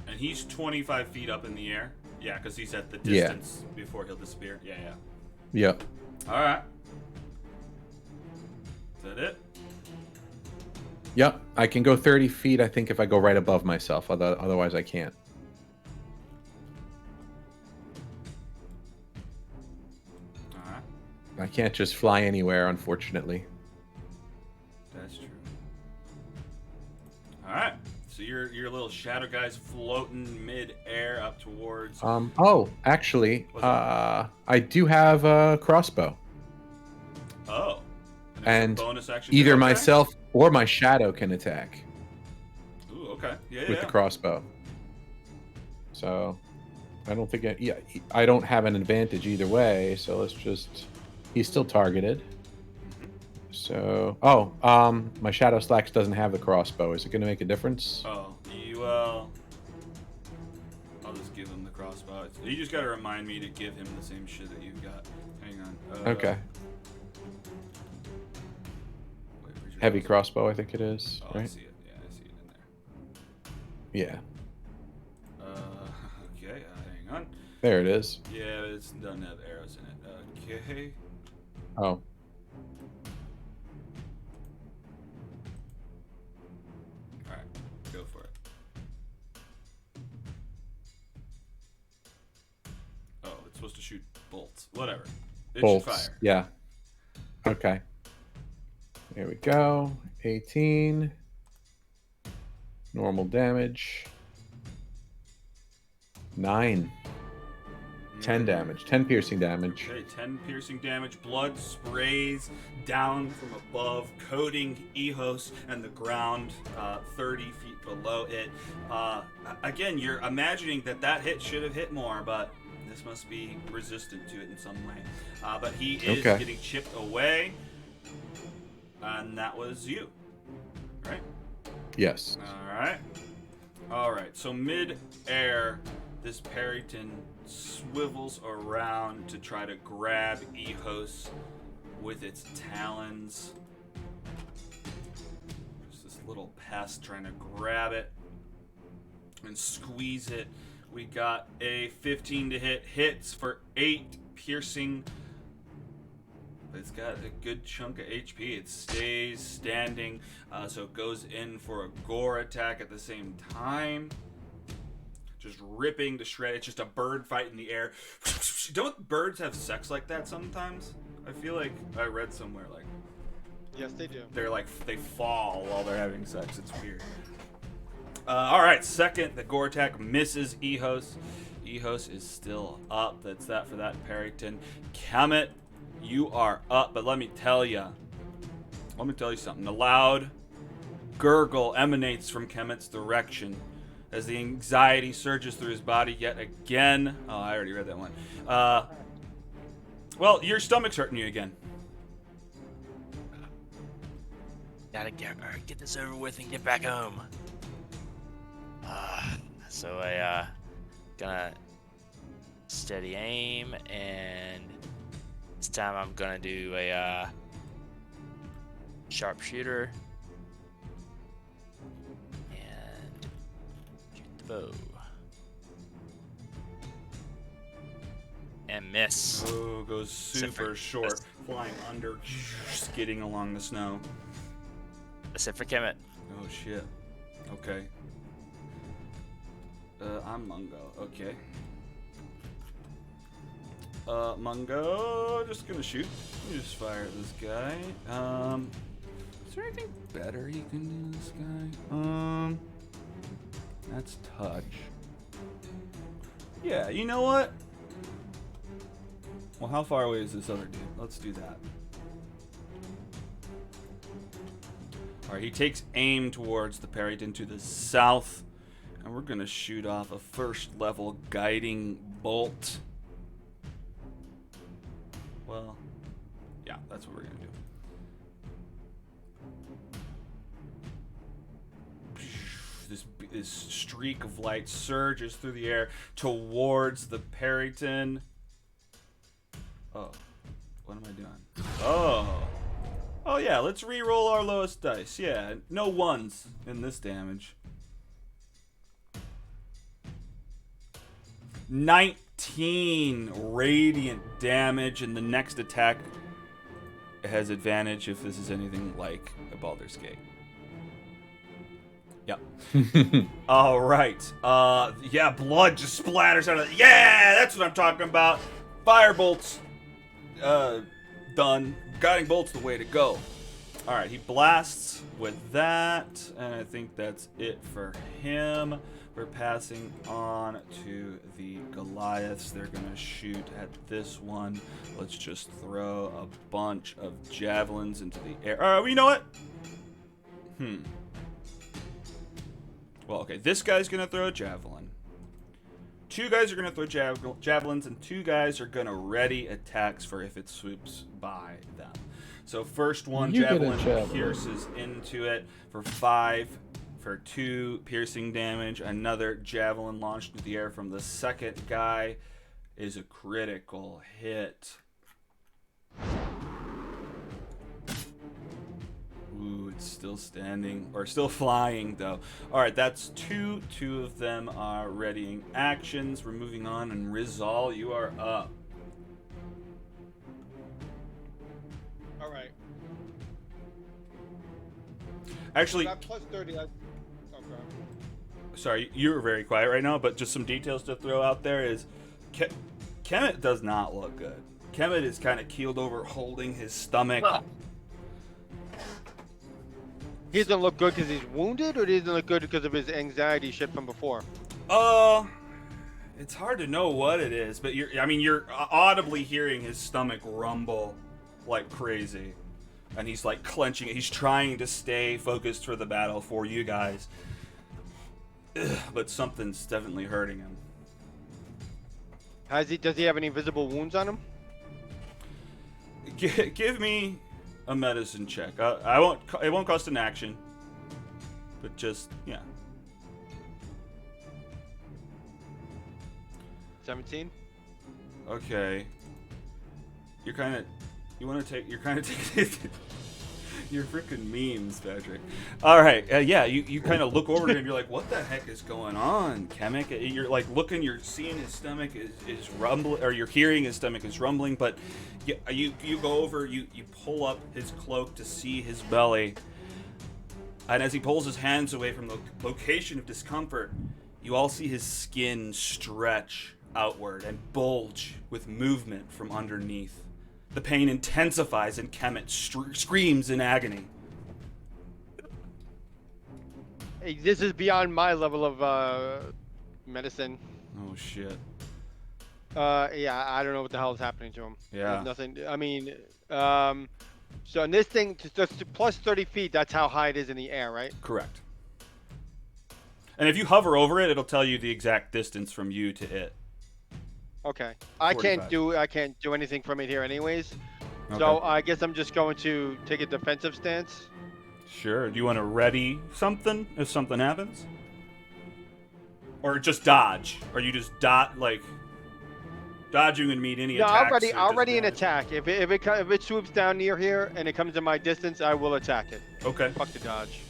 And he's 25 feet up in the air. Yeah, because he's at the Yeah. distance before he'll disappear. Yeah, yeah. Yep. All right. Is that it? Yep. I can go 30 feet, I think, if I go right above myself. Otherwise, I can't. All right. I can't just fly anywhere, unfortunately. That's true. All right. So your little shadow guy's floating mid-air up towards. Oh, actually, What's that? I do have a crossbow. Oh. it's a And bonus action. either Okay. myself or my shadow can attack Ooh, okay. Yeah, with the crossbow. So I don't think I don't have an advantage either way. So let's just. He's still targeted. So my shadow slacks doesn't have the crossbow. Is it going to make a difference? Oh, I'll just give him the crossbow. You just gotta remind me to give him the same shit that you've got. Hang on. Okay. Wait, where's your Heavy crossbow, I think it is. Oh, I Right? see it. Yeah, I see it in there. Yeah. There it is. Yeah, it doesn't have arrows in it. Okay. Oh. Alright, go for it. Oh, it's supposed to shoot bolts. Whatever. It Bolts. should fire. Yeah. Okay. There we go. 18. Normal damage. 9. 10 damage. 10 piercing damage. Okay, 10 piercing damage. Blood sprays down from above, coating Ehos and the ground 30 feet below it. Again, you're imagining that hit should have hit more, but this must be resistant to it in some way. But he is getting chipped away, and that was you, right? Yes. All right. So mid-air, this Perryton swivels around to try to grab Ehos with its talons. Just this little pest trying to grab it and squeeze it. We got a 15 to hit. Hits for 8 piercing. But it's got a good chunk of HP. It stays standing, so it goes in for a gore attack at the same time. Just ripping to shred. It's just a bird fight in the air. Don't birds have sex like that sometimes? I feel like I read somewhere like Yes, they do. they're like they fall while they're having sex. It's weird. All right, second, the gore attack misses Ehos. Ehos is still up. That's that for that Perryton. Khemut, you are up, but let me tell you something. A loud gurgle emanates from Khemut's direction as the anxiety surges through his body yet again. Oh, I already read that one. Well, your stomach's hurting you again. Gotta get this over with and get back home. So I gonna steady aim, and this time I'm gonna do a sharpshooter and shoot the bow and miss. Oh, goes super short, that's- flying under, skidding along the snow. That's it for Khemut. Oh shit. Okay. I'm Mungo. Okay. Mungo, just gonna shoot. You just fire at this guy. Is there anything better you can do to this guy? That's touch. Yeah, you know what? Well, how far away is this other dude? Let's do that. Alright, he takes aim towards the Perryton to the south. And we're going to shoot off a first level guiding bolt. Well, yeah, that's what we're going to do. This streak of light surges through the air towards the Perryton. Oh, what am I doing? Oh yeah, let's re-roll our lowest dice. Yeah, no ones in this damage. 19 radiant damage, and the next attack has advantage if this is anything like a Baldur's Gate. Yep. All right. Yeah, blood just splatters out of it. Yeah, that's what I'm talking about. Firebolts. Done. Guiding bolt's the way to go. All right, he blasts with that, and I think that's it for him. We're passing on to the Goliaths. They're gonna shoot at this one. Let's just throw a bunch of javelins into the air. You know what? Well, okay, this guy's gonna throw a javelin. 2 guys are gonna throw javelins, and 2 guys are gonna ready attacks for if it swoops by them. So first one, javelin pierces into it for 5 for 2 piercing damage. Another javelin launched into the air from the second guy is a critical hit. Ooh, it's still standing, or still flying, though. All right, that's two. Two of them are readying actions. We're moving on, and Rizal, you are up. All right. Actually, That plus 30. Okay. sorry, you're very quiet right now, but just some details to throw out there is Khemut does not look good. Khemut is kind of keeled over, holding his stomach. He doesn't look good because he's wounded, or he doesn't look good because of his anxiety shit from before? It's hard to know what it is, but you're audibly hearing his stomach rumble like crazy. And he's like clenching it. He's trying to stay focused for the battle for you guys. Ugh, but something's definitely hurting him. Does he have any visible wounds on him? Give me a medicine check. It won't cost an action. But just, yeah. 17. Okay. You're kind of taking your freaking memes, Patrick. All right, yeah, you kind of look over to him. You're like, what the heck is going on, Khemut? You're like looking. You're seeing his stomach is rumbling, or you're hearing his stomach is rumbling. But you go over. You pull up his cloak to see his belly, and as he pulls his hands away from the location of discomfort, you all see his skin stretch outward and bulge with movement from underneath. The pain intensifies and Khemut screams in agony. Hey, this is beyond my level of medicine. Oh shit. Yeah, I don't know what the hell is happening to him. Yeah. There's nothing. I mean, so in this thing, just plus 30 feet, that's how high it is in the air, right? Correct. And if you hover over it, it'll tell you the exact distance from you to it. Okay. I 45. can't do anything from it here anyways. Okay. So I guess I'm just going to take a defensive stance. Sure. Do you want to ready something if something happens? Or just dodge? Or you just dodging and meet any No, attacks? I'll or ready an disadvantage? attack. If it swoops down near here and it comes in my distance, I will attack it. Okay. Fuck the dodge.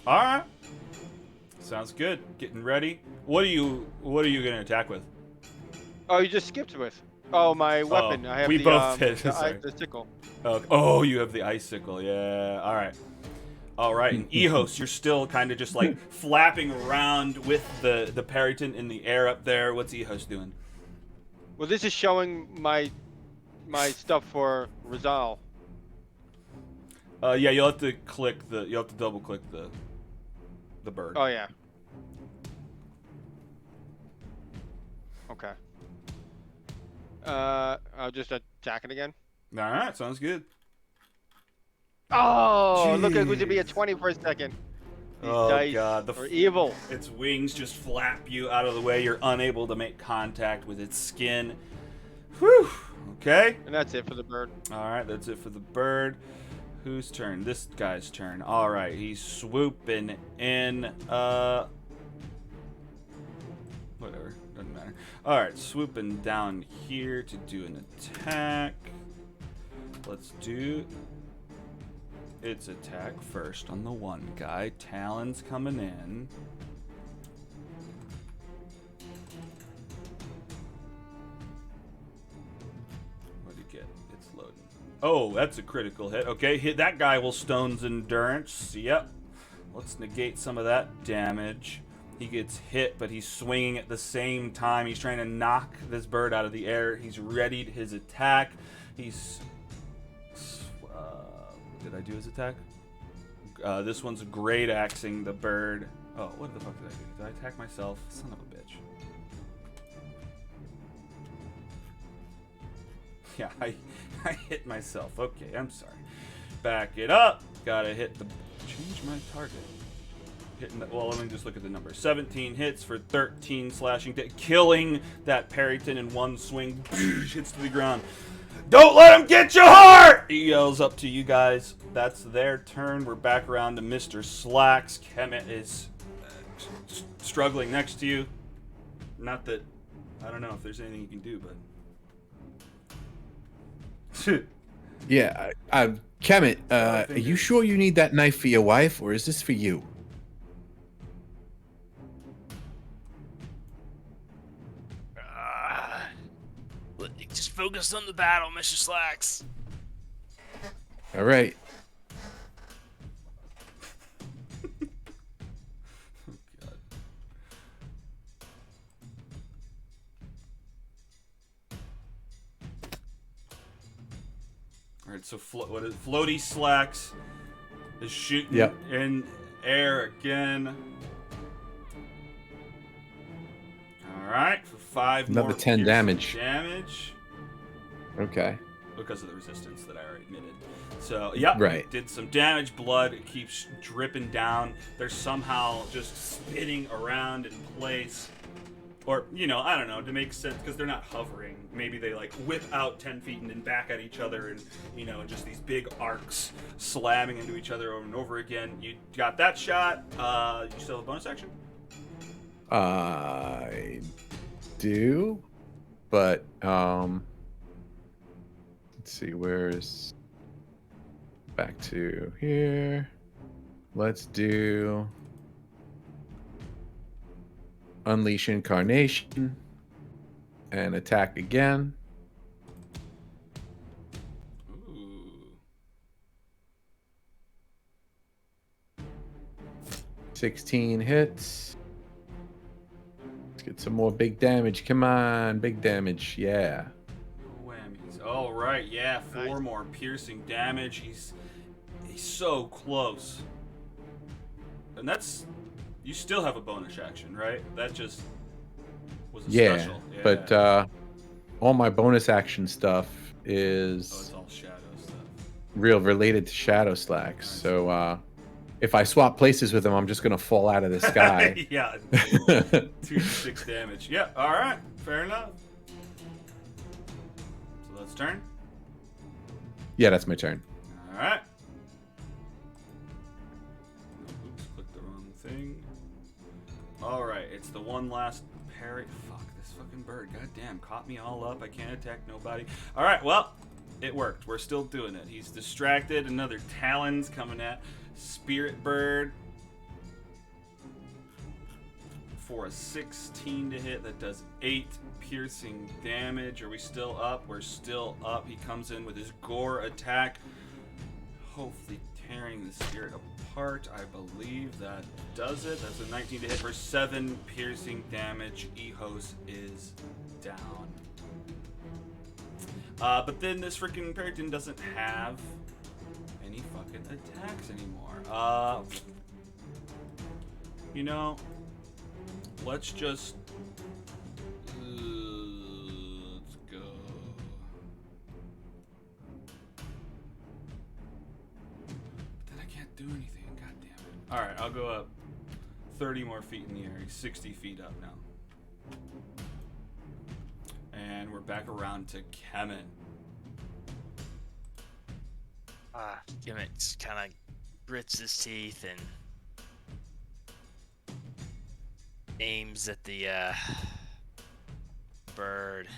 All right. Sounds good. Getting ready. What are you gonna attack with? Oh, you just skipped with. Oh, my weapon. I have we the, both did. Sorry. the sickle. Oh, you have the icicle. Yeah. All right. All right. And Ehos, you're still kind of just like flapping around with the Periton in the air up there. What's Ehos doing? Well, this is showing my stuff for Rizal. Yeah, you'll have to double click the bird. Oh yeah. Okay. I'll just attack it again. All right. Sounds good. Oh, look, it Jeez. was to be a 20 for a second. These Oh, dice God, are evil. Its wings just flap you out of the way. You're unable to make contact with its skin. Whew. Okay. And that's it for the bird. All right, that's it for the bird. Whose turn? This guy's turn. All right, he's swooping in. Whatever, doesn't matter. All right, swooping down here to do an attack. Let's do its attack first on the one guy. Talon's coming in. What'd it get? It's loading. Oh, that's a critical hit. Okay, hit that guy will Stone's Endurance. Yep. Let's negate some of that damage. He gets hit, but he's swinging at the same time. He's trying to knock this bird out of the air. He's readied his attack. He's... did I do his attack? This one's great axing the bird. Oh, what the fuck did I do? Did I attack myself? Son of a bitch. Yeah, I hit myself. Okay, I'm sorry. Back it up. Gotta hit the... Change my target. Hitting the, well, let me just look at the number. 17 hits for 13 slashing, killing that Periton in one swing. Hits to the ground. Don't let him get your heart! He yells up to you guys. That's their turn. We're back around to Mr. Slacks. Khemut is struggling next to you. Not that... I don't know if there's anything you can do, but... Yeah, I Khemut, are you sure you need that knife for your wife, or is this for you? Just focus on the battle, Mr. Slacks. All right. God. All right, so what is Floaty Slacks is shooting Yep. in air again. All right, for 5 Another more 10 piercing damage. damage. Okay. Because of the resistance that I already admitted. So, yep, Right. did some damage. Blood keeps dripping down. They're somehow just spinning around in place. Or, I don't know, to make sense, because they're not hovering. Maybe they, whip out 10 feet and then back at each other and, just these big arcs slamming into each other over and over again. You got that shot. You still have a bonus action? I do, but, let's see, where's... Back to here. Let's do... Unleash Incarnation. And attack again. Ooh. 16 hits. Let's get some more big damage. Come on, big damage. Yeah. Whammies. All right, yeah, 4 Nice. more piercing damage. He's so close. And that's... You still have a bonus action, right? That just was a Yeah, special. Yeah. but all my bonus action stuff Oh, is it's all shadow stuff. real related to Shadow Slacks. So if I swap places with him, I'm just gonna fall out of the sky. Yeah. 2d6 damage. Yeah, alright. Fair enough. So let's turn. Yeah, that's my turn. Alright. Oops, clicked the wrong thing. Alright, it's the one last parry. Fuck, this fucking bird. Goddamn, caught me all up. I can't attack nobody. Alright, well, it worked. We're still doing it. He's distracted. Another talons coming at Spirit Bird. For a 16 to hit, that does 8 piercing damage. Are we still up? We're still up. He comes in with his gore attack. Hopefully tearing the spirit apart. I believe that does it. That's a 19 to hit for 7 piercing damage. Ehos is down. But then this freaking Peryton doesn't have any fucking attacks anymore. Let's just... let's go. But then I can't do anything. God damn it. Alright, I'll go up 30 more feet in the air. He's 60 feet up now. And we're back around to Khemut. Khemut kind of grits his teeth and aims at the bird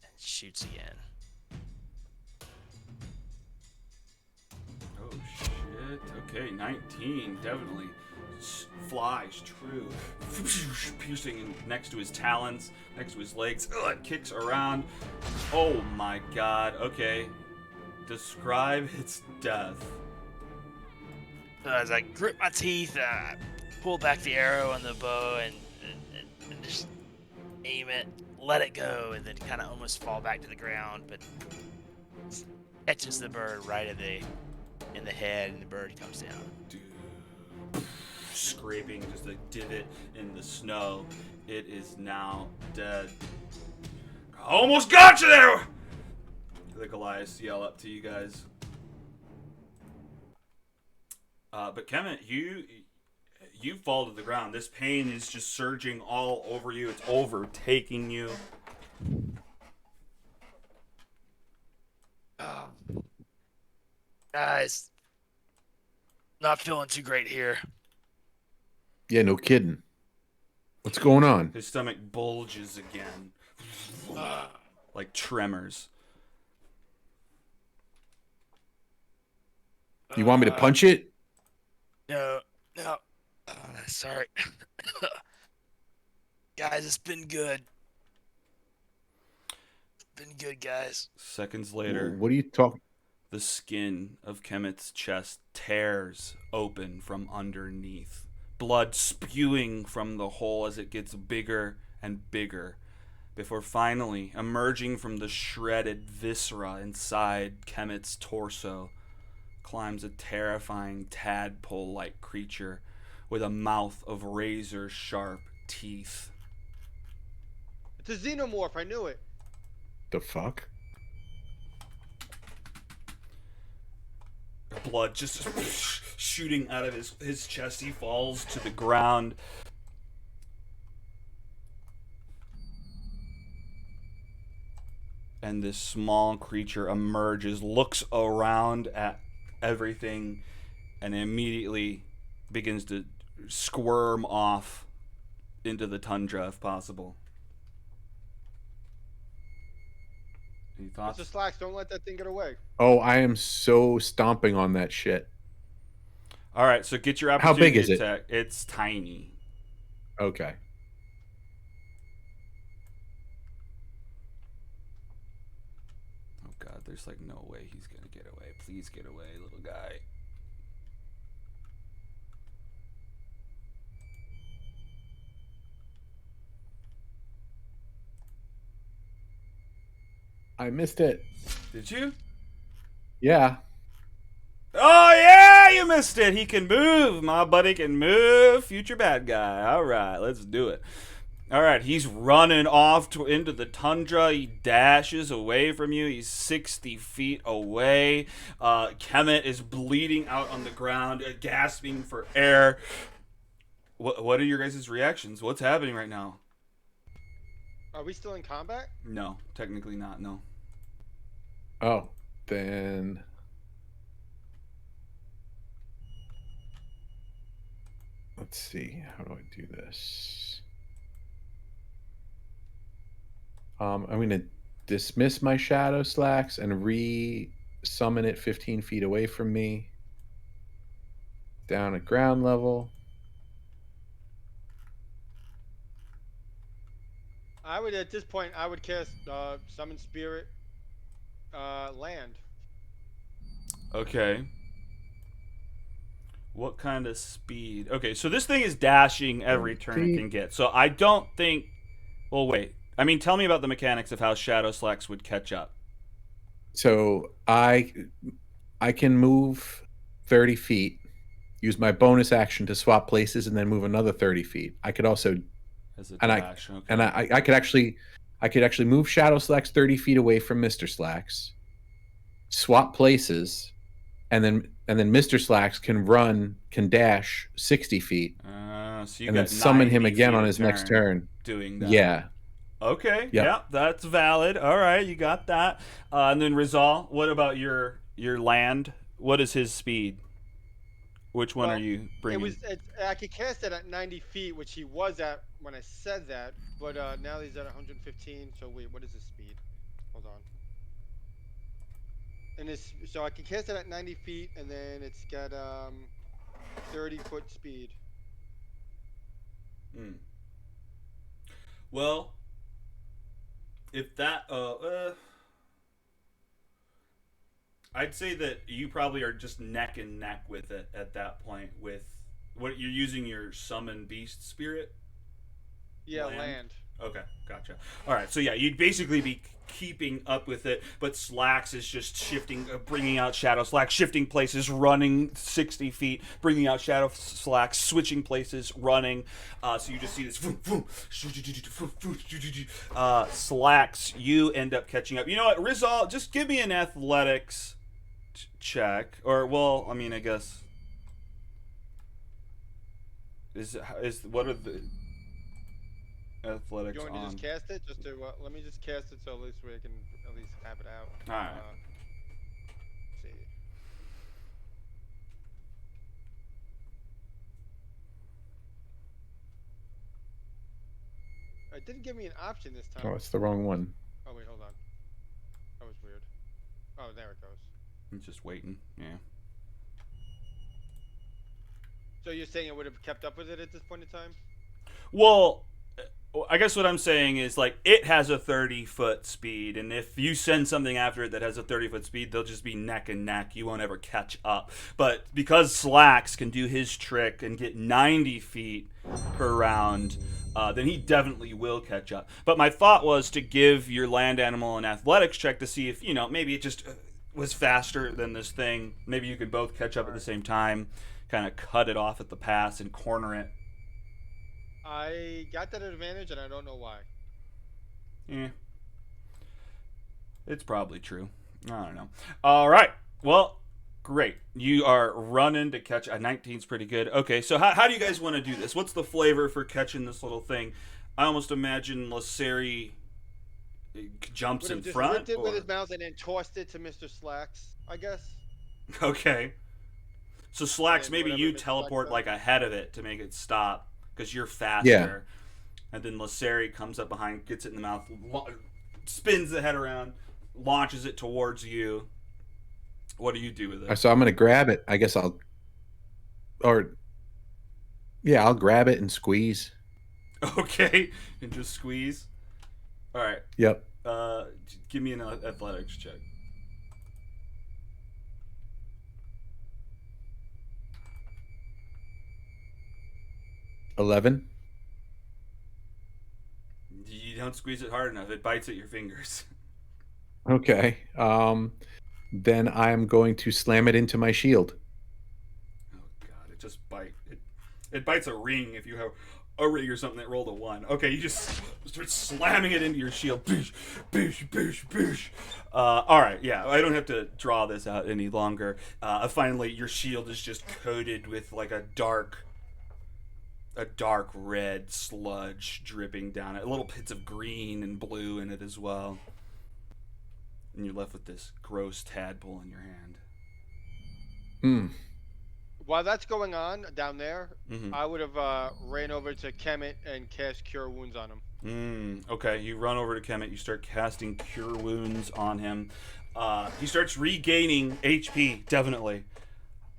and shoots again. Oh shit. Okay, 19, definitely. Flies true. Piercing next to his talons, next to his legs. Ugh, it kicks around. Oh my god. Okay. Describe its death. As I grit my teeth, I pull back the arrow and the bow and just aim it, let it go, and then kind of almost fall back to the ground, but catches the bird right in the head, and the bird comes down. Dude. Scraping just a divot in the snow. It is now dead. I almost got you there! The Goliaths yell up to you guys. But Khemut, you fall to the ground. This pain is just surging all over you. It's overtaking you. Guys, not feeling too great here. Yeah, no kidding. What's going on? His stomach bulges again. Like tremors. You want me to punch it? No. Sorry. Guys, it's been good. Been good, guys. Seconds later, What are you talking? the skin of Khemut's chest tears open from underneath, blood spewing from the hole as it gets bigger and bigger, before finally emerging from the shredded viscera inside Khemut's torso climbs a terrifying tadpole-like creature with a mouth of razor-sharp teeth. It's a xenomorph. I knew it. The fuck? Blood just shooting out of his chest. He falls to the ground. And this small creature emerges, looks around at everything, and immediately begins to squirm off into the tundra if possible. Any thoughts? Mr. Slacks, don't let that thing get away. Oh, I am so stomping on that shit. All right, so get your How opportunity big is it? attack. It's tiny. Okay. Oh god, there's like no way he's gonna get away. Please get away, little guy. I missed it. Did you? Yeah. Oh yeah, you missed it. He can move. My buddy can move. Future bad guy. All right, let's do it. All right, he's running off into the tundra. He dashes away from you. He's 60 feet away. Khemut is bleeding out on the ground, gasping for air. What are your guys' reactions? What's happening right now? Are we still in combat? No, technically not. No. Oh, then. Let's see. How do I do this? I'm going to dismiss my Shadow Slacks and re-summon it 15 feet away from me. Down at ground level. I would, at this point, I would cast Summon Spirit Land. Okay. What kind of speed? Okay, so this thing is dashing every turn it can get. So I don't think... Well, wait. I mean, tell me about the mechanics of how Shadow Slacks would catch up. So I can move 30 feet, use my bonus action to swap places, and then move another 30 feet. I could also... As a And dash, okay. And I could actually move Shadow Slacks 30 feet away from Mr. Slacks, swap places, and then Mr. Slacks can dash 60 feet, So you and got then summon him 90 again feet on a his next turn. doing that. Yeah. Okay. Yep. Yeah, that's valid. All right, you got that. And then Rizal, what about your land? What is his speed? Which one Well, are you bringing? I could cast it at 90 feet, which he was at when I said that, but now he's at 115. So wait, what is his speed? Hold on. And so I can cast it at 90 feet, and then it's got 30-foot speed. Well, if that I'd say that you probably are just neck and neck with it at that point. With what you're using your summon beast spirit. Yeah, land. Okay, gotcha. All right, so yeah, you'd basically be keeping up with it, but Slacks is just shifting, bringing out Shadow Slacks, shifting places, running 60 feet, bringing out Shadow Slacks, switching places, running. So you just see this. Slacks, you end up catching up. You know what, Rizal, just give me an athletics check, or well, I mean, I guess is what are the athletics You want me to on? just cast it? Just to let me just cast it so at least we can at least have it out. All right. Let's see. It didn't give me an option this time. Oh, it's the wrong one. Oh wait, hold on. That was weird. Oh, there it goes. I'm just waiting. Yeah. So you're saying it would have kept up with it at this point in time? Well, I guess what I'm saying is like it has a 30-foot speed, and if you send something after it that has a 30-foot speed, they'll just be neck and neck. You won't ever catch up. But because Slacks can do his trick and get 90 feet per round, then he definitely will catch up. But my thought was to give your land animal an athletics check to see if maybe it just was faster than this thing. Maybe you could both catch up at the same time, kind of cut it off at the pass and corner it. I got that advantage, and I don't know why. Yeah. It's probably true. I don't know. All right. Well, great. You are running to catch a 19's pretty good. Okay, so how do you guys want to do this? What's the flavor for catching this little thing? I almost imagine Laseri jumps Would in have just front. ripped it with Or... his mouth and then tossed it to Mr. Slacks, I guess. Okay. So Slacks, And maybe whatever you Mr. Slacks teleport does. like ahead of it to make it stop because you're faster. Yeah. And then Laseri comes up behind, gets it in the mouth, spins the head around, launches it towards you. What do you do with it? So I'm gonna grab it. I guess I'll grab it and squeeze. Okay, and just squeeze. All right. Yep. Give me an athletics check. $11. You don't squeeze it hard enough; it bites at your fingers. Okay. Then I'm going to slam it into my shield. Oh God! It just bites. It bites a ring if you have a ring or something that rolled a 1. Okay, you just start slamming it into your shield. Boosh, boosh, boosh, boosh. All right, yeah, I don't have to draw this out any longer. Finally, your shield is just coated with like a dark red sludge dripping down it. Little bits of green and blue in it as well. And you're left with this gross tadpole in your hand. While that's going on down there, Mm-hmm. I would have ran over to Khemut and cast Cure Wounds on him. Okay, you run over to Khemut. You start casting Cure Wounds on him. He starts regaining HP, definitely.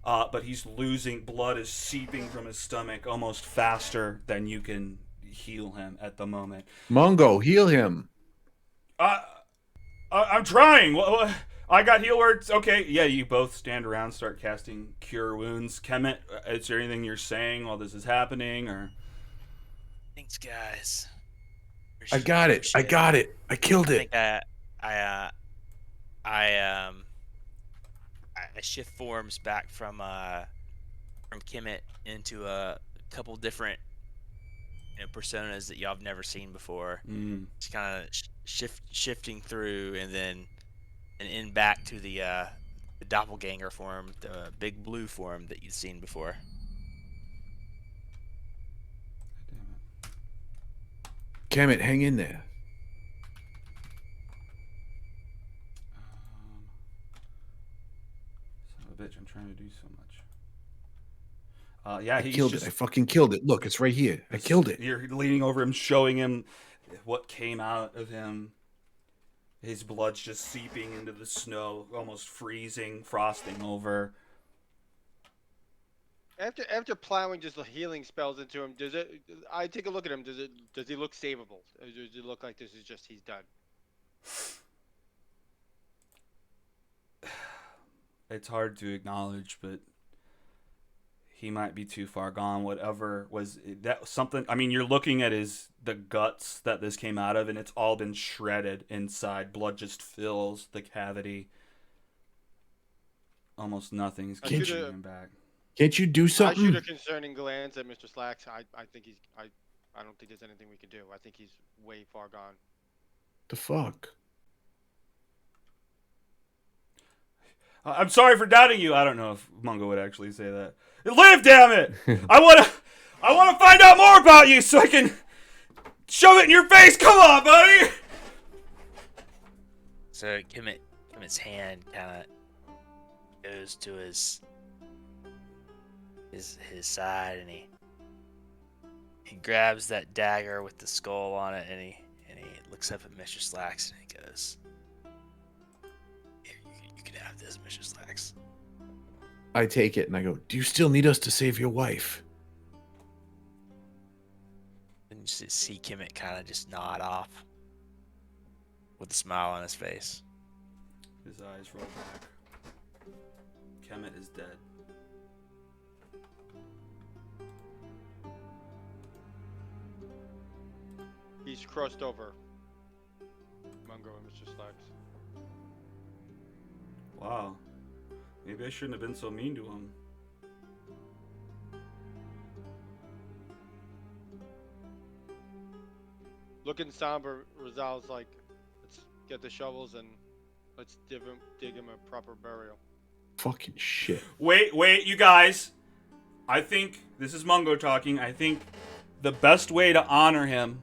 But he's losing. Blood is seeping from his stomach almost faster than you can heal him at the moment. Mungo, heal him. I'm trying. I got heal words. Okay, yeah, you both stand around, start casting Cure Wounds. Khemut, is there anything you're saying while this is happening, or? Thanks, guys. I got it. I got it. I killed I it. think I shift forms back from Khemut into a couple different personas that y'all have never seen before. Just kind of shifting through, and then in back to the doppelganger form, the big blue form that you've seen before. Khemut, hang in there. Son of a bitch, I'm trying to do so much. Yeah, I he's killed it. I fucking killed it. Look, it's right here. I killed it. You're leaning over him, showing him what came out of him. His blood's just seeping into the snow, almost freezing, frosting over. After plowing just the healing spells into him, I take a look at him. Does he look savable? Or does it look like this is just he's done? It's hard to acknowledge, but he might be too far gone. Whatever was that something? I mean, you're looking at the guts that this came out of, and it's all been shredded inside. Blood just fills the cavity. Almost nothing is keeping him back. Can't you do I something? shoot a concerning glance at Mr. Slacks. I think I don't think there's anything we can do. I think he's way far gone. The fuck? I'm sorry for doubting you. I don't know if Mungo would actually say that. Live, damn it! I wanna find out more about you so I can shove it in your face. Come on, buddy. So Khemut's hand kind of goes to his side, and he grabs that dagger with the skull on it, and he looks up at Mr. Slacks, and he goes, "Here, you can have this, Mr. Slacks." I take it and I go, "Do you still need us to save your wife?" And you see Khemut kind of just nod off with a smile on his face. His eyes roll back. Khemut is dead. He's crossed over. Mungo and Mr. Slacks. Wow. Maybe I shouldn't have been so mean to him. Looking somber, Rizal's like, let's get the shovels and let's dig him a proper burial. Fucking shit. Wait, you guys. I think, this is Mungo talking, I think the best way to honor him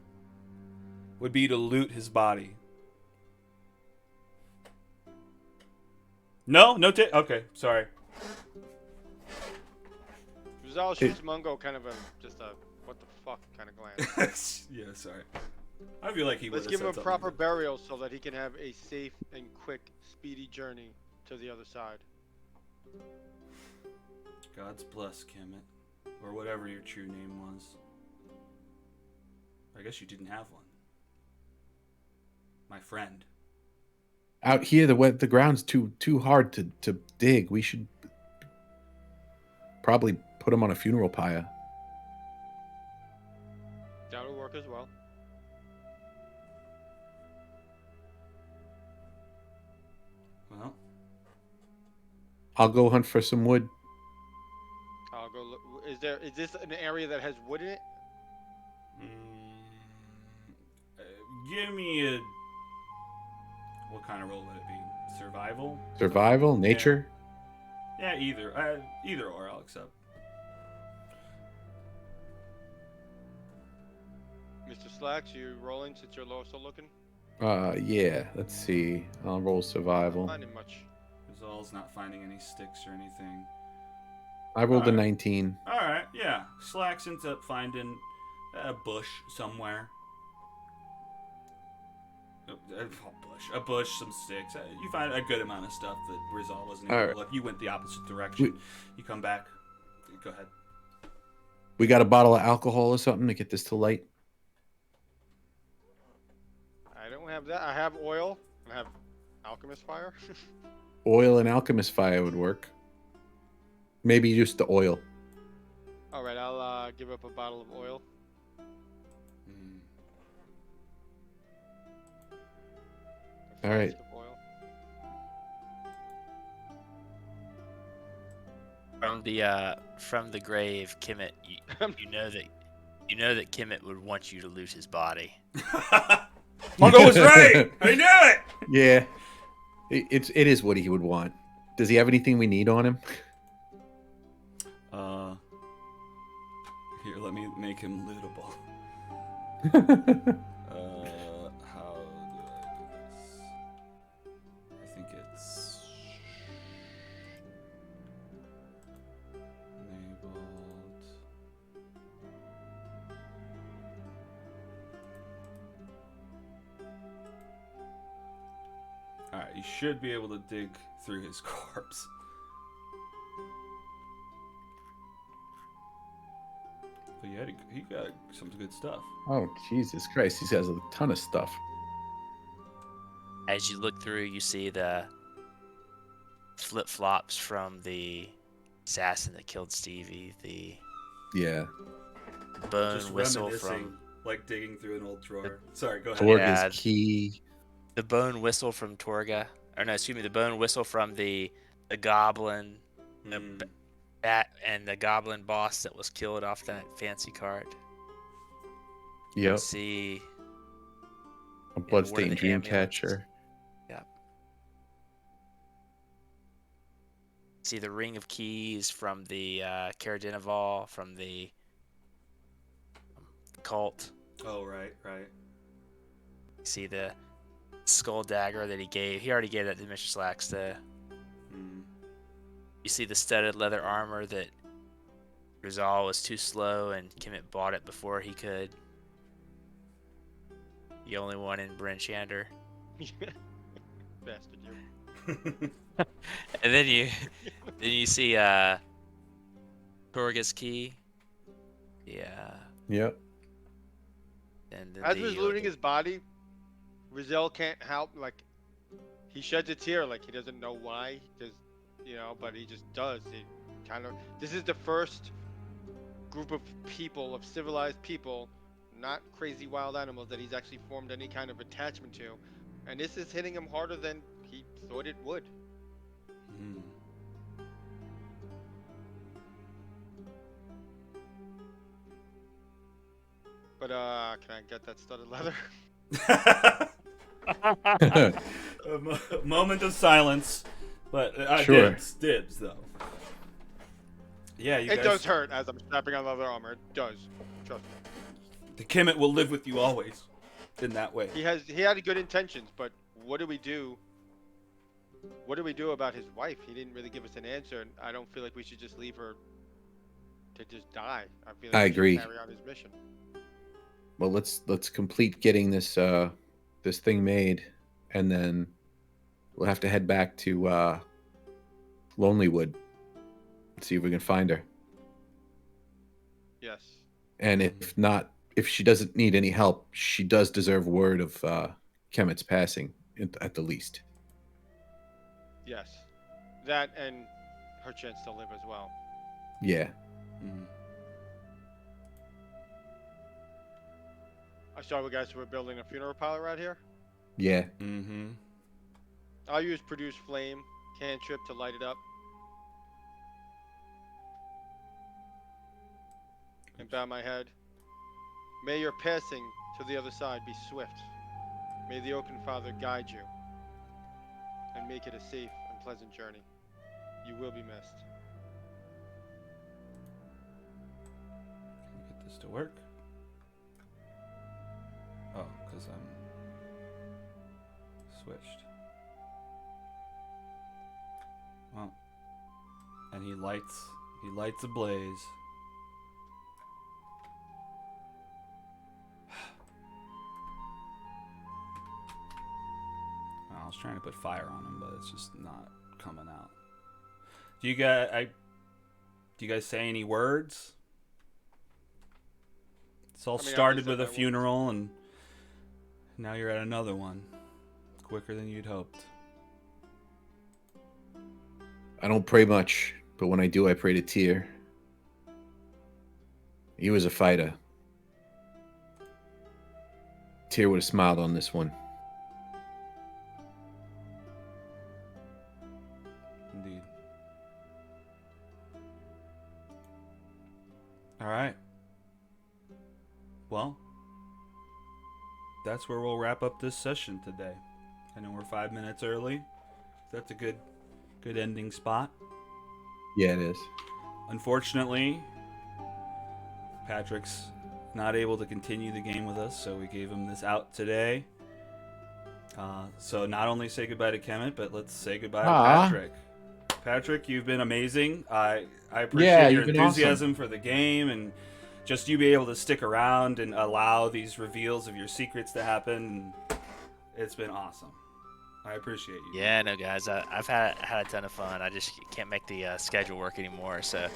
would be to loot his body. No? Okay, sorry. Rizal shoots Mungo kind of just a what the fuck kind of glance. Yeah, sorry. I feel like he would Let's have give said him a something proper like that. burial so that he can have a safe and quick, speedy journey to the other side. God's bless, Khemut. Or whatever your true name was. I guess you didn't have one. My friend. Out here, the ground's too hard to dig. We should probably put him on a funeral pyre. That would work as well. Well, I'll go hunt for some wood. I'll go look. Is this an area that has wood in it? Give me a... What kind of roll would it be? Survival? Survival, nature. Yeah, either. Either or, I'll accept. Mr. Slacks, you rolling since you're also looking? Yeah. Let's see. I'll roll survival. Not finding much. Rizal's not finding any sticks or anything. I rolled a Alright. 19. Alright, yeah. Slacks ends up finding a bush somewhere. A bush, some sticks. You find a good amount of stuff that Rizal wasn't able Alright. to look. You went the opposite direction. You come back. Go ahead. We got a bottle of alcohol or something to get this to light. I don't have that. I have oil. I have alchemist fire. Oil and alchemist fire would work. Maybe just the oil. All right, I'll give up a bottle of oil. A All right. flask of oil. From the grave, Khemut, you know that Khemut would want you to loot his body. Mungo was right! I knew it! Yeah. It is what he would want. Does he have anything we need on him? Here, let me make him lootable. How do I do this? I think it's enabled. Alright, you should be able to dig through his corpse. But yeah, he got some good stuff. Oh, Jesus Christ. He has a ton of stuff. As you look through, you see the flip-flops from the assassin that killed Stevie, the Yeah. bone Just whistle reminiscing, from like digging through an old drawer. Sorry, go ahead. Torg Yeah. is key. the bone whistle from Torga, or no, excuse me, the bone whistle from the goblin, Mm. bat, and the goblin boss that was killed off that fancy card. Yep. See A one bloodstained of the dream amulets. catcher. See the ring of keys from the Karadinaval, from the cult. Oh, right. See the skull dagger that he gave. He already gave that to Mr. Slacks. Mm. You see the studded leather armor that Rizal was too slow and Khemut bought it before he could. The only one in Brinchander. Bastard, you. And then you see Torgus Key. Yeah. Yep. And then As he's looting the- his body, Rizal can't help, like, he sheds a tear, like he doesn't know why, because, but he just does. He this is the first group of people, of civilized people, not crazy wild animals, that he's actually formed any kind of attachment to. And this is hitting him harder than he thought it would. Mm. But, can I get that studded leather? A moment of silence, but Sure. dibs though. Yeah, you It guys. does hurt as I'm strapping on leather armor. It does. Trust me. The Khemut will live with you always, in that way. He had good intentions, but what do we do? What do we do about his wife? He didn't really give us an answer, and I don't feel like we should just leave her to just die. I feel like I we should agree. carry out his mission. Well, let's complete getting this this thing made, and then we'll have to head back to Lonelywood. See if we can find her. Yes. And if not, if she doesn't need any help, she does deserve word of Khemut's passing, at the least. Yes. That and her chance to live as well. Yeah. Mm. I saw you guys were building a funeral parlor right here. Yeah. Mm-hmm. I'll use produce flame cantrip to light it up. And bow my head. May your passing to the other side be swift. May the Oaken Father guide you and make it a safe and pleasant journey. You will be missed. Can we get this to work? Oh, because I'm switched. Well, and he lights a blaze. I was trying to put fire on him, but it's just not coming out. Do you guys say any words? It's all I mean, I started said with a my words. funeral, and now you're at another one. Quicker than you'd hoped. I don't pray much, but when I do, I pray to Tyr. He was a fighter. Tyr would have smiled on this one. Indeed. All right. Well, that's where we'll wrap up this session today. I know we're 5 minutes early. That's a good ending spot. Yeah, it is. Unfortunately, Patrick's not able to continue the game with us, so we gave him this out today. So not only say goodbye to Khemut, but let's say goodbye to Patrick. Patrick, you've been amazing. I appreciate your you've been enthusiasm for the game, and just you be able to stick around and allow these reveals of your secrets to happen. It's been awesome. I appreciate you. Yeah, no, guys, I've had a ton of fun. I just can't make the schedule work anymore. So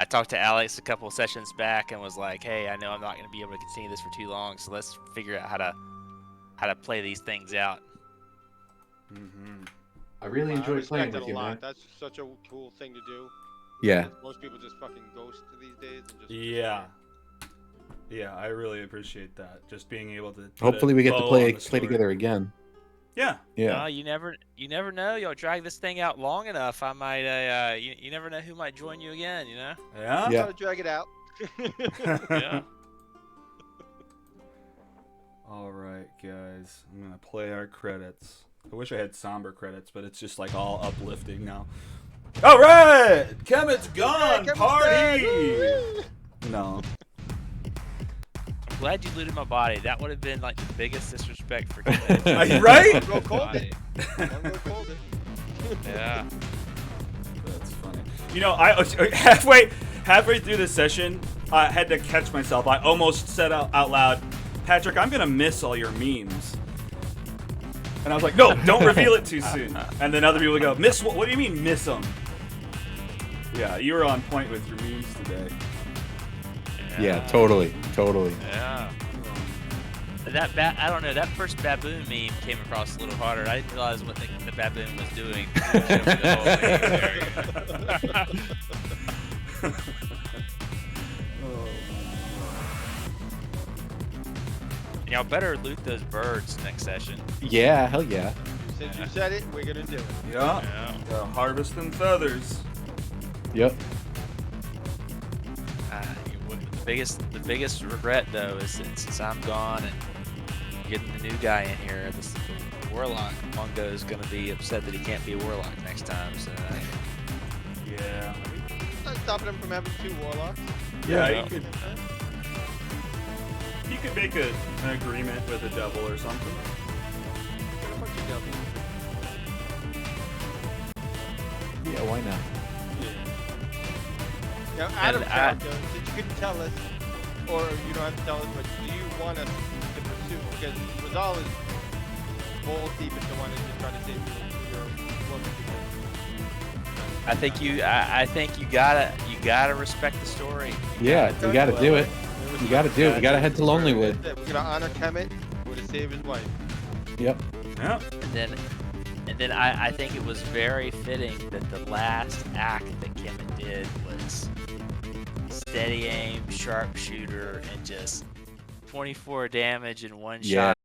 I talked to Alex a couple of sessions back and was like, "Hey, I know I'm not going to be able to continue this for too long, so let's figure out how to play these things out." Mm-hmm. I really I enjoyed playing respect it with a you, lot. man. That's such a cool thing to do. Yeah. Most people just fucking ghost these days and just Yeah. Yeah, I really appreciate that. Just being able to put Hopefully a we get to bow play on the story. together again. Yeah. Yeah. No, you never know. You'll drag this thing out long enough. I might. You never know who might join you again. You know. Yeah? Yeah. gotta drag it out. Yeah. All right, guys. I'm going to play our credits. I wish I had somber credits, but it's just like all uplifting now. All right! Khemut's gone! Khemut's Party! dead! No. I'm glad you looted my body. That would have been like the biggest disrespect for Khemut. Right? Go cold Body. it. Don't go cold it. Yeah. That's funny. You know, I halfway through this session, I had to catch myself. I almost said out loud, Patrick, I'm gonna miss all your memes. And I was like, no, don't reveal it too soon. And then other people would go, miss what do you mean miss them? Yeah, you were on point with your memes today. Yeah, totally. Yeah. I don't know. That first baboon meme came across a little harder. I didn't realize what the baboon was doing. Y'all better loot those birds next session. Yeah, hell yeah. Since you said it, we're gonna do it. Yeah. Harvest them feathers. Yep. The biggest regret though is that since I'm gone and getting the new guy in here, the warlock Mungo is gonna be upset that he can't be a warlock next time. So Yeah. Not stopping him from having 2 warlocks. Yeah, Yeah. you could make an agreement with a double or something. Get a bunch of doubles. Yeah, why not? Now, Adam's character, since you couldn't tell us, or you don't have to tell us, but do you want us to pursue? Because Rizal is balls deep into wanting to try to save your woman. I think you gotta respect the story. Yeah, you gotta do it. You gotta do it. You gotta head to Lonelywood. We're gonna honor Khemut. We're gonna save his wife. Yep. Yeah. And then I think it was very fitting that the last act that Khemut did was steady aim, sharpshooter, and just 24 damage in one Yeah. shot